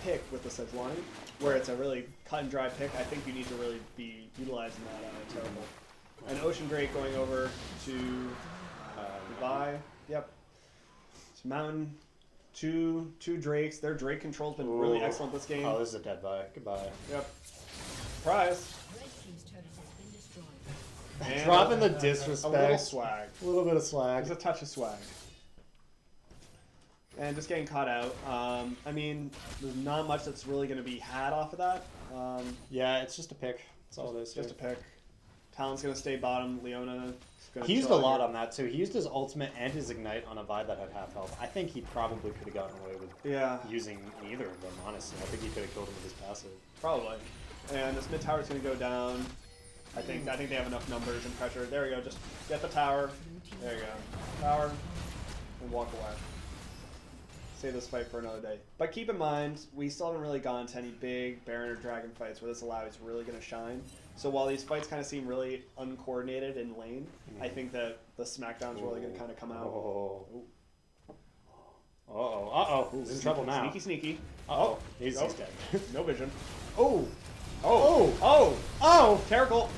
pick with the Sejuani, where it's a really cut and dry pick. I think you need to really be utilizing that terrible. And Ocean Drake going over to Dubai. Yep. It's Mountain. Two Drakes. Their Drake control's been really excellent this game. Oh, this is a dead buy. Goodbye. Yep. Surprise. And dropping the disrespect. A little swag. A little bit of swag. There's a touch of swag. and just getting caught out. I mean, there's not much that's really going to be had off of that. Yeah, it's just a pick. That's all it is. Just a pick. Talon's going to stay bottom. Leona. He used a lot on that too. He used his ultimate and his ignite on a Vi that had half health. I think he probably could have gotten away with using neither of them, honestly. I think he could have killed him with his passive. Probably. And this mid tower's going to go down. I think they have enough numbers and pressure. There we go. Just get the tower. There you go. Tower. And walk away. Save this fight for another day. But keep in mind, we still haven't really gone to any big Baron or Dragon fights where this Alawi is really going to shine. So while these fights kind of seem really uncoordinated in lane, I think that the Smackdown's really going to kind of come out. He's in trouble now. Sneaky. He's dead. No vision. Oh! Terrible.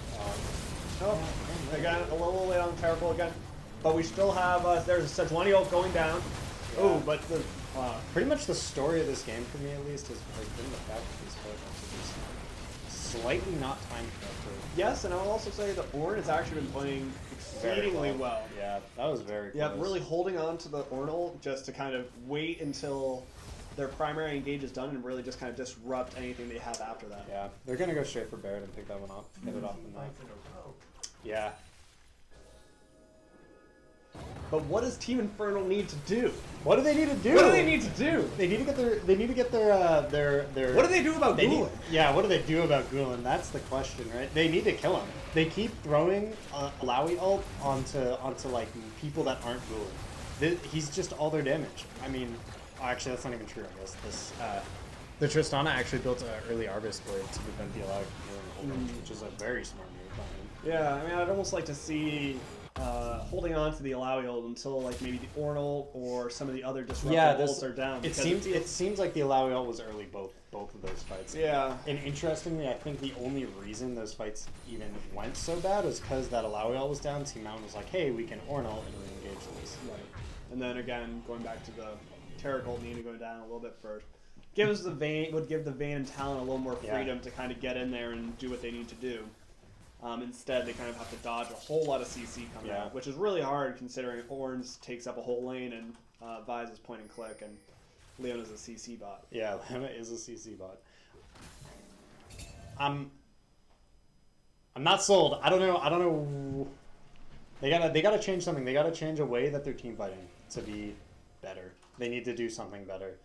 Again, a little late on Terrible again. But we still have, there's Sejuani ult going down. Yeah. Oh, but the... pretty much the story of this game, for me at least, has been the fact that these players are slightly not time for. Yes, and I will also say that Ornn has actually been playing exceedingly well. Yeah, that was very close. Yeah, really holding on to the Ornn ult just to kind of wait until their primary engage is done and really just kind of disrupt anything they have after that. Yeah, they're going to go straight for Barret and pick that one up. Get it off the knife. Yeah. But what does Team Infernal need to do? What do they need to do? What do they need to do? They need to get their. What do they do about Gulen? What do they do about Gulen? That's the question, right? They need to kill him. They keep throwing Alawi ult onto like people that aren't Gulen. He's just all their damage. I mean, actually that's not even true. I guess this the Tristana actually built an early Arvis blade to prevent the Alawi from killing Gulen, which is a very smart move by him. Yeah, I mean, I'd almost like to see holding on to the Alawi ult until like maybe the Ornn ult or some of the other disruptive ults are down. It seems like the Alawi ult was early both of those fights. Yeah. And interestingly, I think the only reason those fights even went so bad was because that Alawi ult was down. Team Mountain was like, hey, we can Ornn ult and re-engage this. Right. And then again, going back to the Terra Gold need to go down a little bit first. Would give the Vayne and Talon a little more freedom to kind of get in there and do what they need to do. Instead, they kind of have to dodge a whole lot of CC coming out, which is really hard considering Ornn's takes up a whole lane and Vi's is point and click and Leona's a CC bot. Yeah, Leona is a CC bot. I'm not sold. I don't know. They gotta change something. They gotta change a way that they're team fighting to be better. They need to do something better.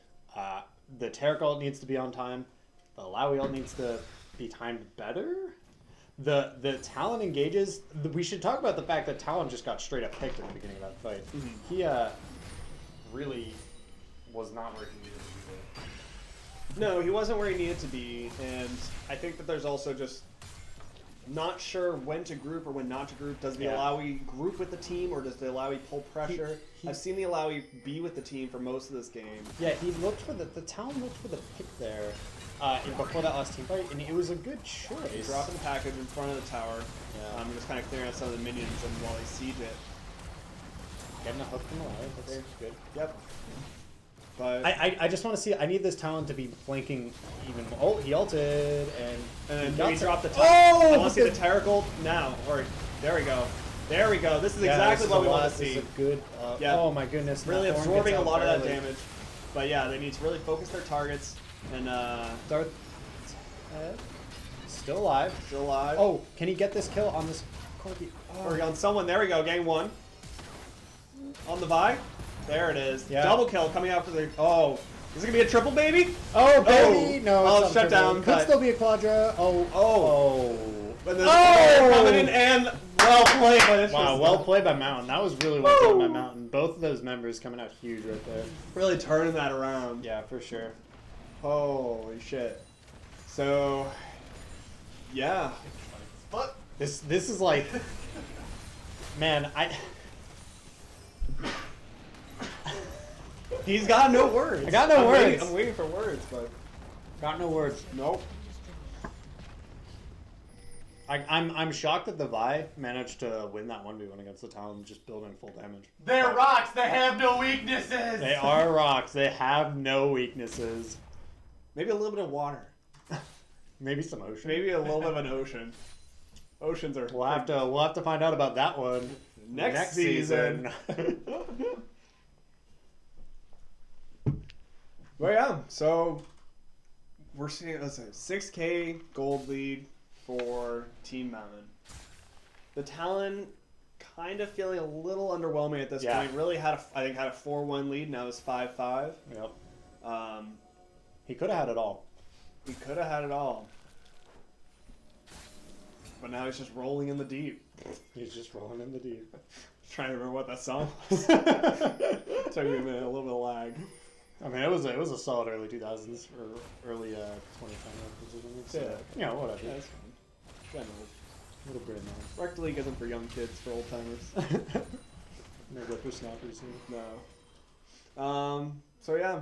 The Taric ult needs to be on time. The Alawi ult needs to be timed better. The Talon engages. We should talk about the fact that Talon just got straight up picked in the beginning of that fight. Mm-hmm. He really was not where he needed to be. No, he wasn't where he needed to be, and I think that there's also just not sure when to group or when not to group. Does the Alawi group with the team, or does the Alawi pull pressure? I've seen the Alawi be with the team for most of this game. Yeah, he looked for the Talon looked for the pick there before that last team fight, and it was a good choice. He's dropping the package in front of the tower. Yeah. Just kind of clearing out some of the minions, and while they siege it, getting a hook from away. That's good. Yep. But I just want to see. I need this Talon to be flanking even. Oh, he ulted and then he dropped the. Oh! I want to see the Terra Gold now. Or there we go. There we go. This is exactly what we want to see. This is a good. Oh my goodness! Really absorbing a lot of that damage. But yeah, they need to really focus their targets. And Darth still alive. Still alive. Oh, can he get this kill on this Corki? Or on someone. There we go. Gang one. On the Vi. There it is. Yeah. Double kill coming out for the. Oh, is it gonna be a triple baby? Oh, baby! No, it's shut down. Could still be a quadra. Oh. And then coming in and well played by this. Wow, well played by Mountain. That was really well played by Mountain. Both of those members coming out huge right there. Really turning that around. Yeah, for sure. Holy shit. So, yeah. But this is like, man, He's got no words. I got no words. I'm waiting for words, but got no words. Nope. I'm shocked that the Vi managed to win that 1v1 against the Talon just building full damage. They're rocks. They have no weaknesses. They are rocks. They have no weaknesses. Maybe a little bit of water. Maybe some ocean. Maybe a little bit of an ocean. Oceans are. We'll have to find out about that one next season. Well, yeah. So we're seeing 6K gold lead for Team Mountain. The Talon kind of feeling a little underwhelming at this point. Really had I think had a 4-1 lead. Now it's 5-5. Yep. He could have had it all. He could have had it all. But now he's just rolling in the deep. He's just rolling in the deep. Trying to remember what that song was. Took me a minute, a little bit of lag. I mean, it was a solid early 2000s or early 2010 records. So, yeah, whatever. Yeah, that's fine. General. Little Brad now. Rec League isn't for young kids, for old timers. No whippersnappers here. No. So yeah,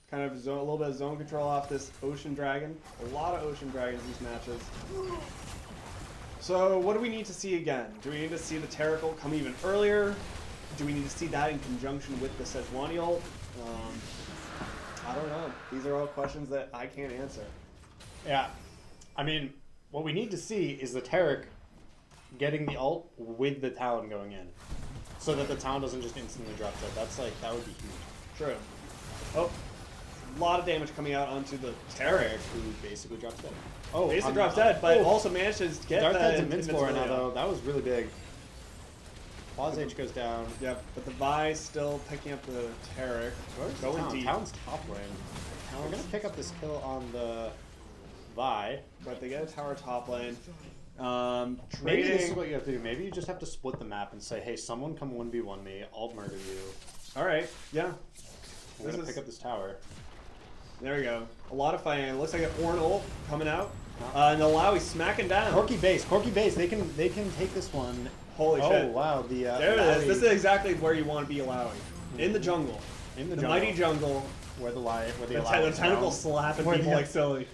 kind of a little bit of zone control off this Ocean Dragon. A lot of Ocean Dragons these matches. So what do we need to see again? Do we need to see the Terracle come even earlier? Do we need to see that in conjunction with the Sejuani ult? I don't know. These are all questions that I can't answer. Yeah. I mean, what we need to see is the Taric getting the ult with the Talon going in. So that the Talon doesn't just instantly drop dead. That would be huge. True. Oh, a lot of damage coming out onto the Taric, who basically drops dead. Oh, basically drops dead, but also manages to get Darth Head's the invincible right now, though. That was really big. Pause H goes down. Yep, but the Vi still picking up the Taric. Going deep. Talon's top lane. We're gonna pick up this kill on the Vi, but they get a tower top lane. Maybe this is what you have to do. Maybe you just have to split the map and say, "Hey, someone come 1v1 me. I'll murder you." All right. Yeah. We're gonna pick up this tower. There we go. A lot of fighting. It looks like an Ornn ult coming out. And Alawi smacking down. Corky base. They can take this one. Holy shit. Oh wow. There it is. This is exactly where you want to be Alawi. In the jungle. In the mighty jungle. Where the tentacles slapping people like silly.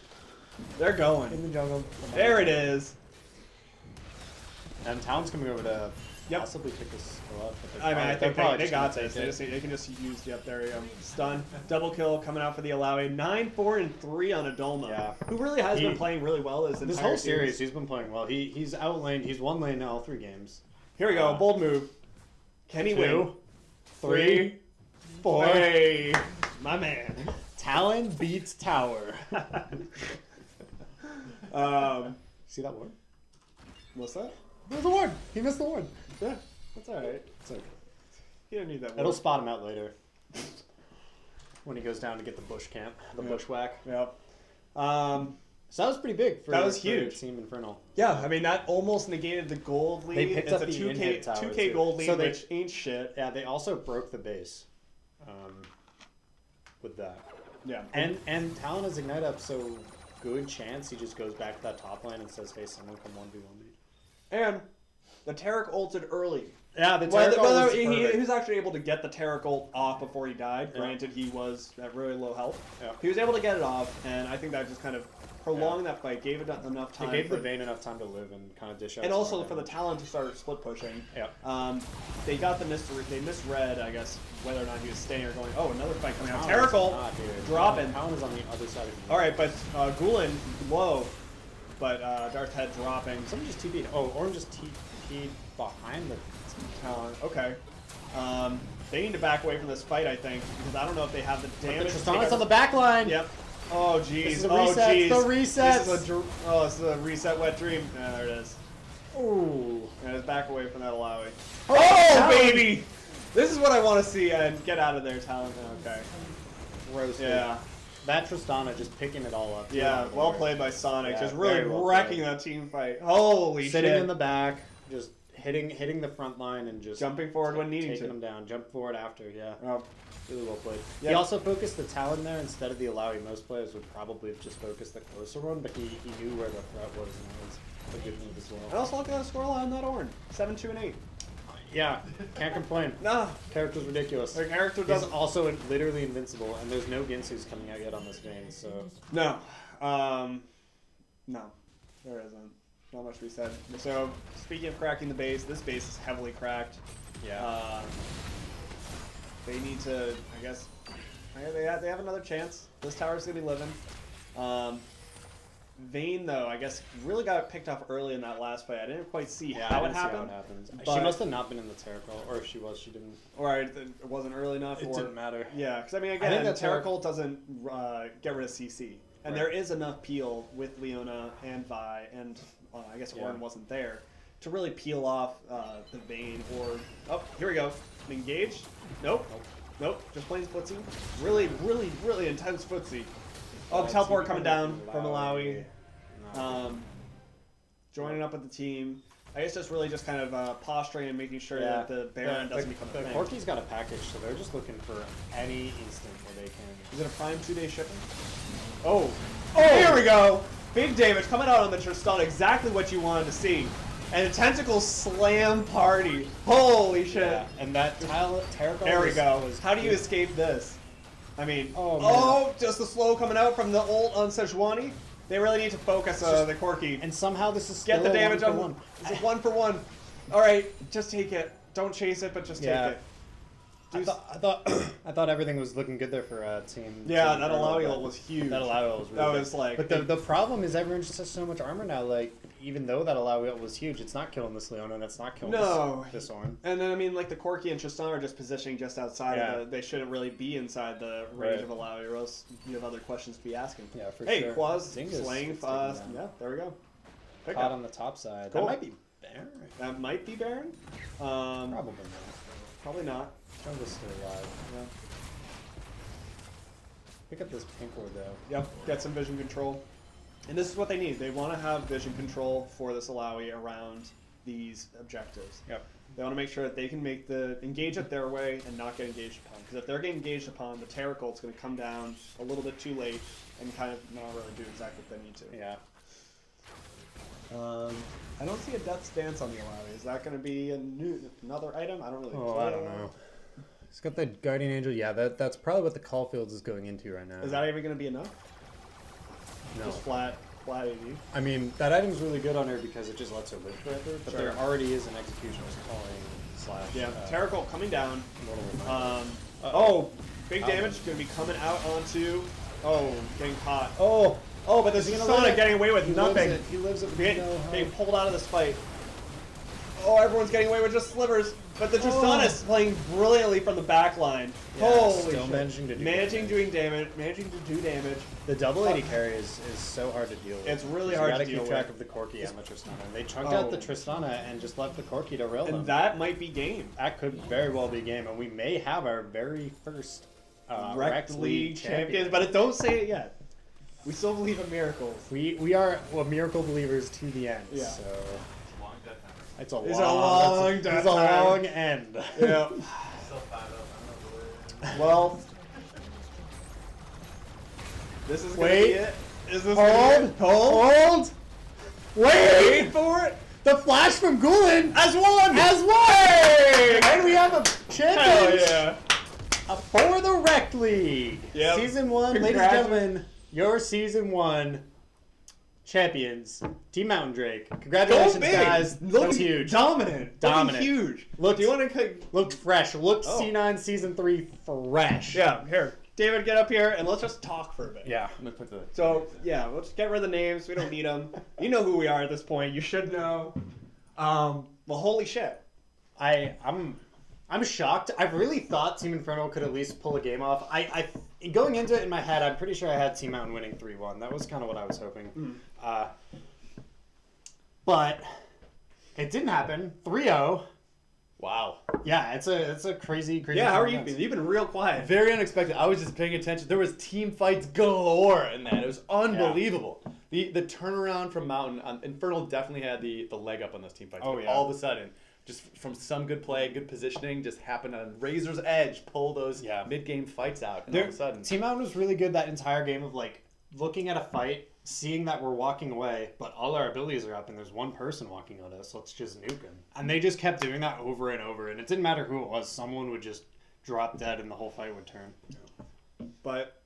They're going. In the jungle. There it is. And Talon's coming over to possibly pick this kill up. I mean, I think they got this. They can just use, there we go. Stun. Double kill coming out for the Alawi. 9-4-3 on Adolma. Yeah. Who really has been playing really well this whole series. He's been playing well. He's outlaned. He's one lane in all 3 games. Here we go. Bold move. Can he 2, win? 3, 4. Hey, my man. Talon beats Tower. See that ward? What's that? There's the ward. He missed the ward. Yeah, that's all right. It's okay. You don't need that ward. It'll spot him out later. When he goes down to get the bush camp, the bushwhack. Yep. So that was pretty big. That was huge. Team Infernal. Yeah, I mean that almost negated the gold lead. They picked up a the 2K gold lead, which ain't shit. Yeah, they also broke the base. With that. Yeah. And Talon has Ignite up, so good chance he just goes back to that top lane and says, "Hey, someone come 1v1 me." And the Taric ulted early. Yeah, the Taric ult was he was actually able to get the Taric ult off before he died. Yeah. Granted, he was at really low health. Yeah. He was able to get it off, and I think that just kind of prolonged that fight, gave it enough time. It gave the Vayne enough time to live and kind of dish out. And also for the Talon to start split pushing. Yeah. They got they misread, I guess, whether or not he was staying or going. Oh, another fight coming out. Taric ult dropping. Talon is on the other side of the All right, but Gulen low, but Darth Head dropping. Someone just TP'd. Oh, Orange just TP'd behind the Talon. Okay. They need to back away from this fight, I think, because I don't know if they have the damage. Tristana's on the back line. Yep. Oh jeez. Oh jeez. The reset. This is a reset wet dream. There it is. Ooh. And it's back away from that Alawi. Oh baby! This is what I want to see. And get out of there, Talon. Okay. Roasted. Yeah. That Tristana just picking it all up. Yeah. Well played by Sonic. Yeah, just really wrecking that team fight. Holy shit. Sitting in the back, just hitting the front line and just jumping forward when needing to. Taking them down. Jump forward after. Yeah. Oh. Really well played. Yep. He also focused the Talon there instead of the Alawi. Most players would probably have just focused the closer one, but he knew where the threat was, and that was a good move as well. And also look at the scoreline on that Ornn. 7-2-8. Yeah, can't complain. Nah. Character's ridiculous. The character does also literally invincible, and there's no Ginsu's coming out yet on this Vayne, so... No. No. There isn't. Not much to be said. So, speaking of cracking the base, this base is heavily cracked. Yeah. They need to, I guess, they have another chance. This tower's going to be living. Vayne, though, I guess really got picked off early in that last fight. I didn't quite see Yeah, how I it didn't see happened. how it happens. She but- must have not been in the Terror Cult, or if she was, she didn't. Or it wasn't early enough. It or, didn't matter. Yeah, because I mean, I again, think that Terror Terror- Cult doesn't get rid of CC. And Right. there is enough peel with Leona and Vi, and I guess Orin wasn't there, to really peel off the Vayne or... Oh, here we go. Engage. Nope. Just playing footsie. Really, really, really intense footsie. Oh, teleport coming down from Malawi. Joining up with the team. I guess just kind of posturing and making sure that the Baron doesn't become a thing. Corki's got a package, so they're just looking for any instant where they can. Is it a prime 2-day shipping? Oh, here we go! Big damage coming out on the Tristan, exactly what you wanted to see. And a tentacle slam party. Holy shit! Yeah, and that Terror Cult. There we go. How do you escape this? I mean, man. Just the slow coming out from the ult on Sejuani. They really need to focus the Corki. And somehow this is Get still the damage a on 1-for-1. It's a 1-for-1. All right, just take it. Don't chase it, but just take it. I thought everything was looking good there for team. Yeah, team that Infernal, Alawi but ult was huge. That Alawi ult was really That good. was like. But the problem is everyone just has so much armor now. Like even though that Alawi ult was huge, it's not killing this Leona and it's not killing this Orin. And then I mean, like the Corki and Tristan are just positioning just outside of the. They shouldn't really be inside the range of Alawi, or else you have other questions to be asking. Yeah, for hey, sure. Quaz Zinga's slaying. taking down. Yeah, there we go. Pick Caught up. on the top side. Cool. That might be Baron. That might be Baron. Probably not. Probably not. Jungle's still alive. Yeah. Pick up this pink ward though. Yep, get some vision control. And this is what they need. They want to have vision control for this Alawi around these objectives. Yep. They want to make sure that they can engage it their way and not get engaged upon. Because if they're getting engaged upon, the Terror Cult's going to come down a little bit too late and kind of not really do exactly what they need to. Yeah. I don't see a Death Stance on the Alawi. Is that going to be another item? I don't really know. I don't know. He's got the Guardian Angel. Yeah, that's probably what the Caulfields is going into right now. Is that even going to be enough? No. Just flat AD? I mean, that item's really good on her because it just lets her live forever, but there already is an Executioner's Calling / Yeah, Terror Cult coming down. Oh, big damage going to be coming out onto... Oh, getting caught. Oh, but there's Sona getting away with nothing. He lives it. Getting pulled out of this fight. Oh, everyone's getting away with just slivers. But the Tristana is playing brilliantly from the back line. Yeah, Holy still shit. managing to do Managing to do damage. The double AD carry is so hard to deal with. It's really hard to deal with. You gotta keep track of the Corki and the Tristana. They chunked out the Tristana and just left the Corki to rail them. And that might be game. That could very well be game, and we may have our very first Rect League champions, but don't say it yet. We still believe in miracles. We are miracle believers to the end. Yeah. So it's a It's long end. Yeah. Well, this is Wait. gonna be it. Is this Hold. Wait for it. The flash from Gulen As one. and we have a champion Hell yeah. for the Rect League. Yep. Season 1, ladies and gentlemen, your Season 1 champions, Team Mountain Drake. Congratulations, guys. Looks huge. Dominant. Dominant. Looking huge. Looked, Do you want to... looked fresh. Looked C9 Season 3 fresh. Yeah, here. David, get up here and let's just talk for a bit. Yeah. I'm gonna put the. So, yeah, let's get rid of the names. We don't need them. You know who we are at this point. You should know. Well, holy shit. I'm shocked. I really thought Team Infernal could at least pull a game off. I going into it in my head, I'm pretty sure I had Team Mountain winning 3-1. That was kind of what I was hoping. But it didn't happen. 3-0. Wow. Yeah, it's a crazy. Yeah, how are you performance. been? You've been real quiet. Very unexpected. I was just paying attention. There was team fights galore in that. It was unbelievable. The turnaround from Mountain, Infernal definitely had the leg up on those team fights. Oh, But yeah. all of a sudden, just from some good play, good positioning, just happened on razor's edge, pull those mid-game fights out, and all of a sudden. Team Mountain was really good that entire game of like looking at a fight, seeing that we're walking away, but all our abilities are up and there's one person walking at us, let's just nuke him. And they just kept doing that over and over, and it didn't matter who it was, someone would just drop dead and the whole fight would turn. But,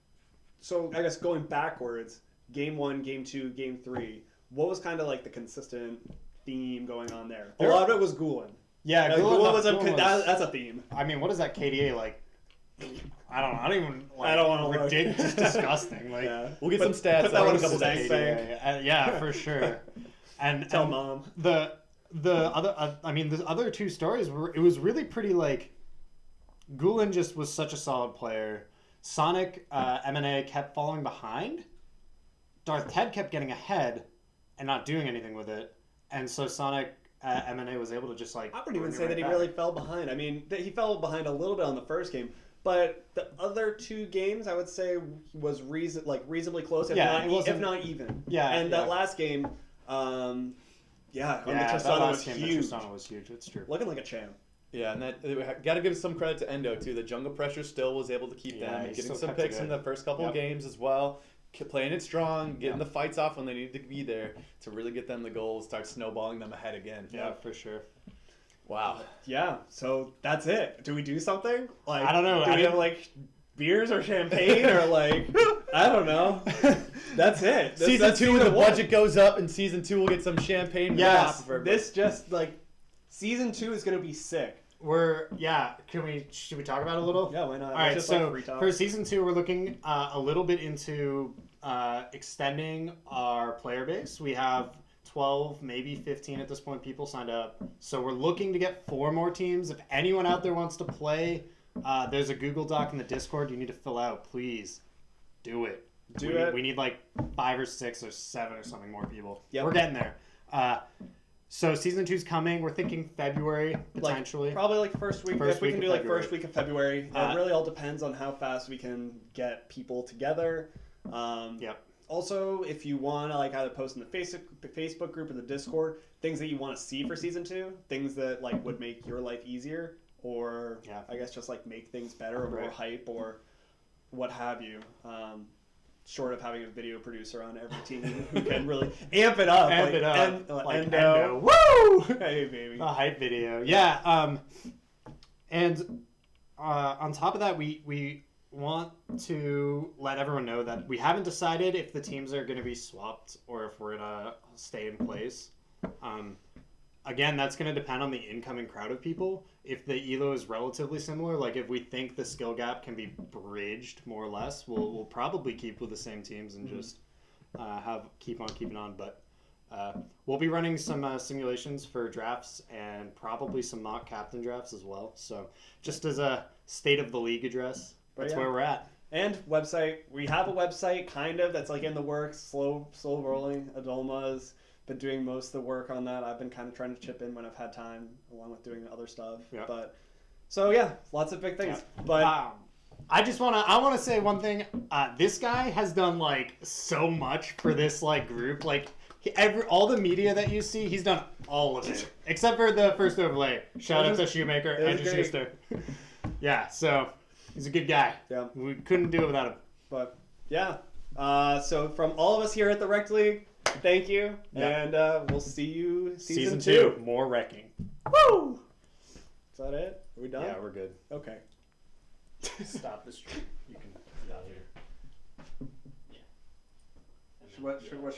so I guess going backwards, game 1, game 2, game 3, what was kind of like the consistent theme going on there? A lot of it was Gulen. Yeah, Gulen Gulen that's a theme. I mean, what is that KDA like? I don't even. Like, I don't want to look. Ridiculous, disgusting. Like, Yeah. We'll get some stats. Put that one in couple stank days. bank. Yeah, for sure. And Tell mom. The other, I mean, the other two stories were. It was really pretty. Like, Gulen just was such a solid player. Sonic M&A kept falling behind. Darth Ted kept getting ahead, and not doing anything with it. And so Sonic M&A was able to just like. I wouldn't even bring it say right that he back. really fell behind. I mean, he fell behind a little bit on the first game, but the other two games, I would say, was reasonably close, if not even. Yeah, and yeah. that last game, on the that Tristana last was game, huge, the Tristana was huge. It's true. looking like a champ. Yeah, and that got to give some credit to Endo too. The jungle pressure still was able to keep them and he getting still some kept it picks in good. the first couple of Yep. games as well. Playing it strong, getting the fights off when they needed to be there to really get them the goals, start snowballing them ahead again. Yeah, for sure. Wow. Yeah, so that's it. Do we do something? Like, I don't know. Do we have like beers or champagne or like I don't know. That's it. Season That's 2, the one. budget goes up, and season 2 will get some champagne. Yes, for this just like season 2 is gonna be sick. Should we talk about it a little? Yeah, why not? All right, Just, so like, free talk. for season 2, we're looking a little bit into extending our player base. We have 12, maybe 15 at this point people signed up. So we're looking to get 4 more teams. If anyone out there wants to play, there's a Google Doc in the Discord you need to fill out. Please do it. We need like 5 or 6 or 7 or something more people. Yep. We're getting there. So season 2's coming. We're thinking February potentially. Probably like first week. First If we week can of do like February. first week of February. It really all depends on how fast we can get people together. Yep. Also, if you want to like either post in the Facebook group or the Discord things that you want to see for season 2, things that like would make your life easier, or I guess just like make things better or more hype or what have you. Short of having a video producer on every team who can really amp it up. Like Endo. Endo. Woo! Hey, baby. The hype video. Yeah. And on top of that, we want to let everyone know that we haven't decided if the teams are going to be swapped or if we're going to stay in place. Again, that's going to depend on the incoming crowd of people. If the elo is relatively similar, like if we think the skill gap can be bridged more or less, we'll probably keep with the same teams and just keep on keeping on. But we'll be running some simulations for drafts and probably some mock captain drafts as well. So just as a state of the league address, that's where we're at. And website. We have a website kind of that's like in the works, slow rolling. Adolma's been doing most of the work on that. I've been kind of trying to chip in when I've had time, along with doing other stuff. Yeah. But so yeah, lots of big things. Yeah. But I want to say one thing. This guy has done like so much for this like group. Like all the media that you see, he's done all of it except for the first overlay. Shout out to Shoemaker and Schuster. Yeah, so he's a good guy. Yeah, we couldn't do it without him. But yeah, so from all of us here at the Rec League, thank you, and we'll see you season 2. More wrecking. Woo! Is that it? Are we done? Yeah, we're good. Okay. Stop the stream. You can get out of here. What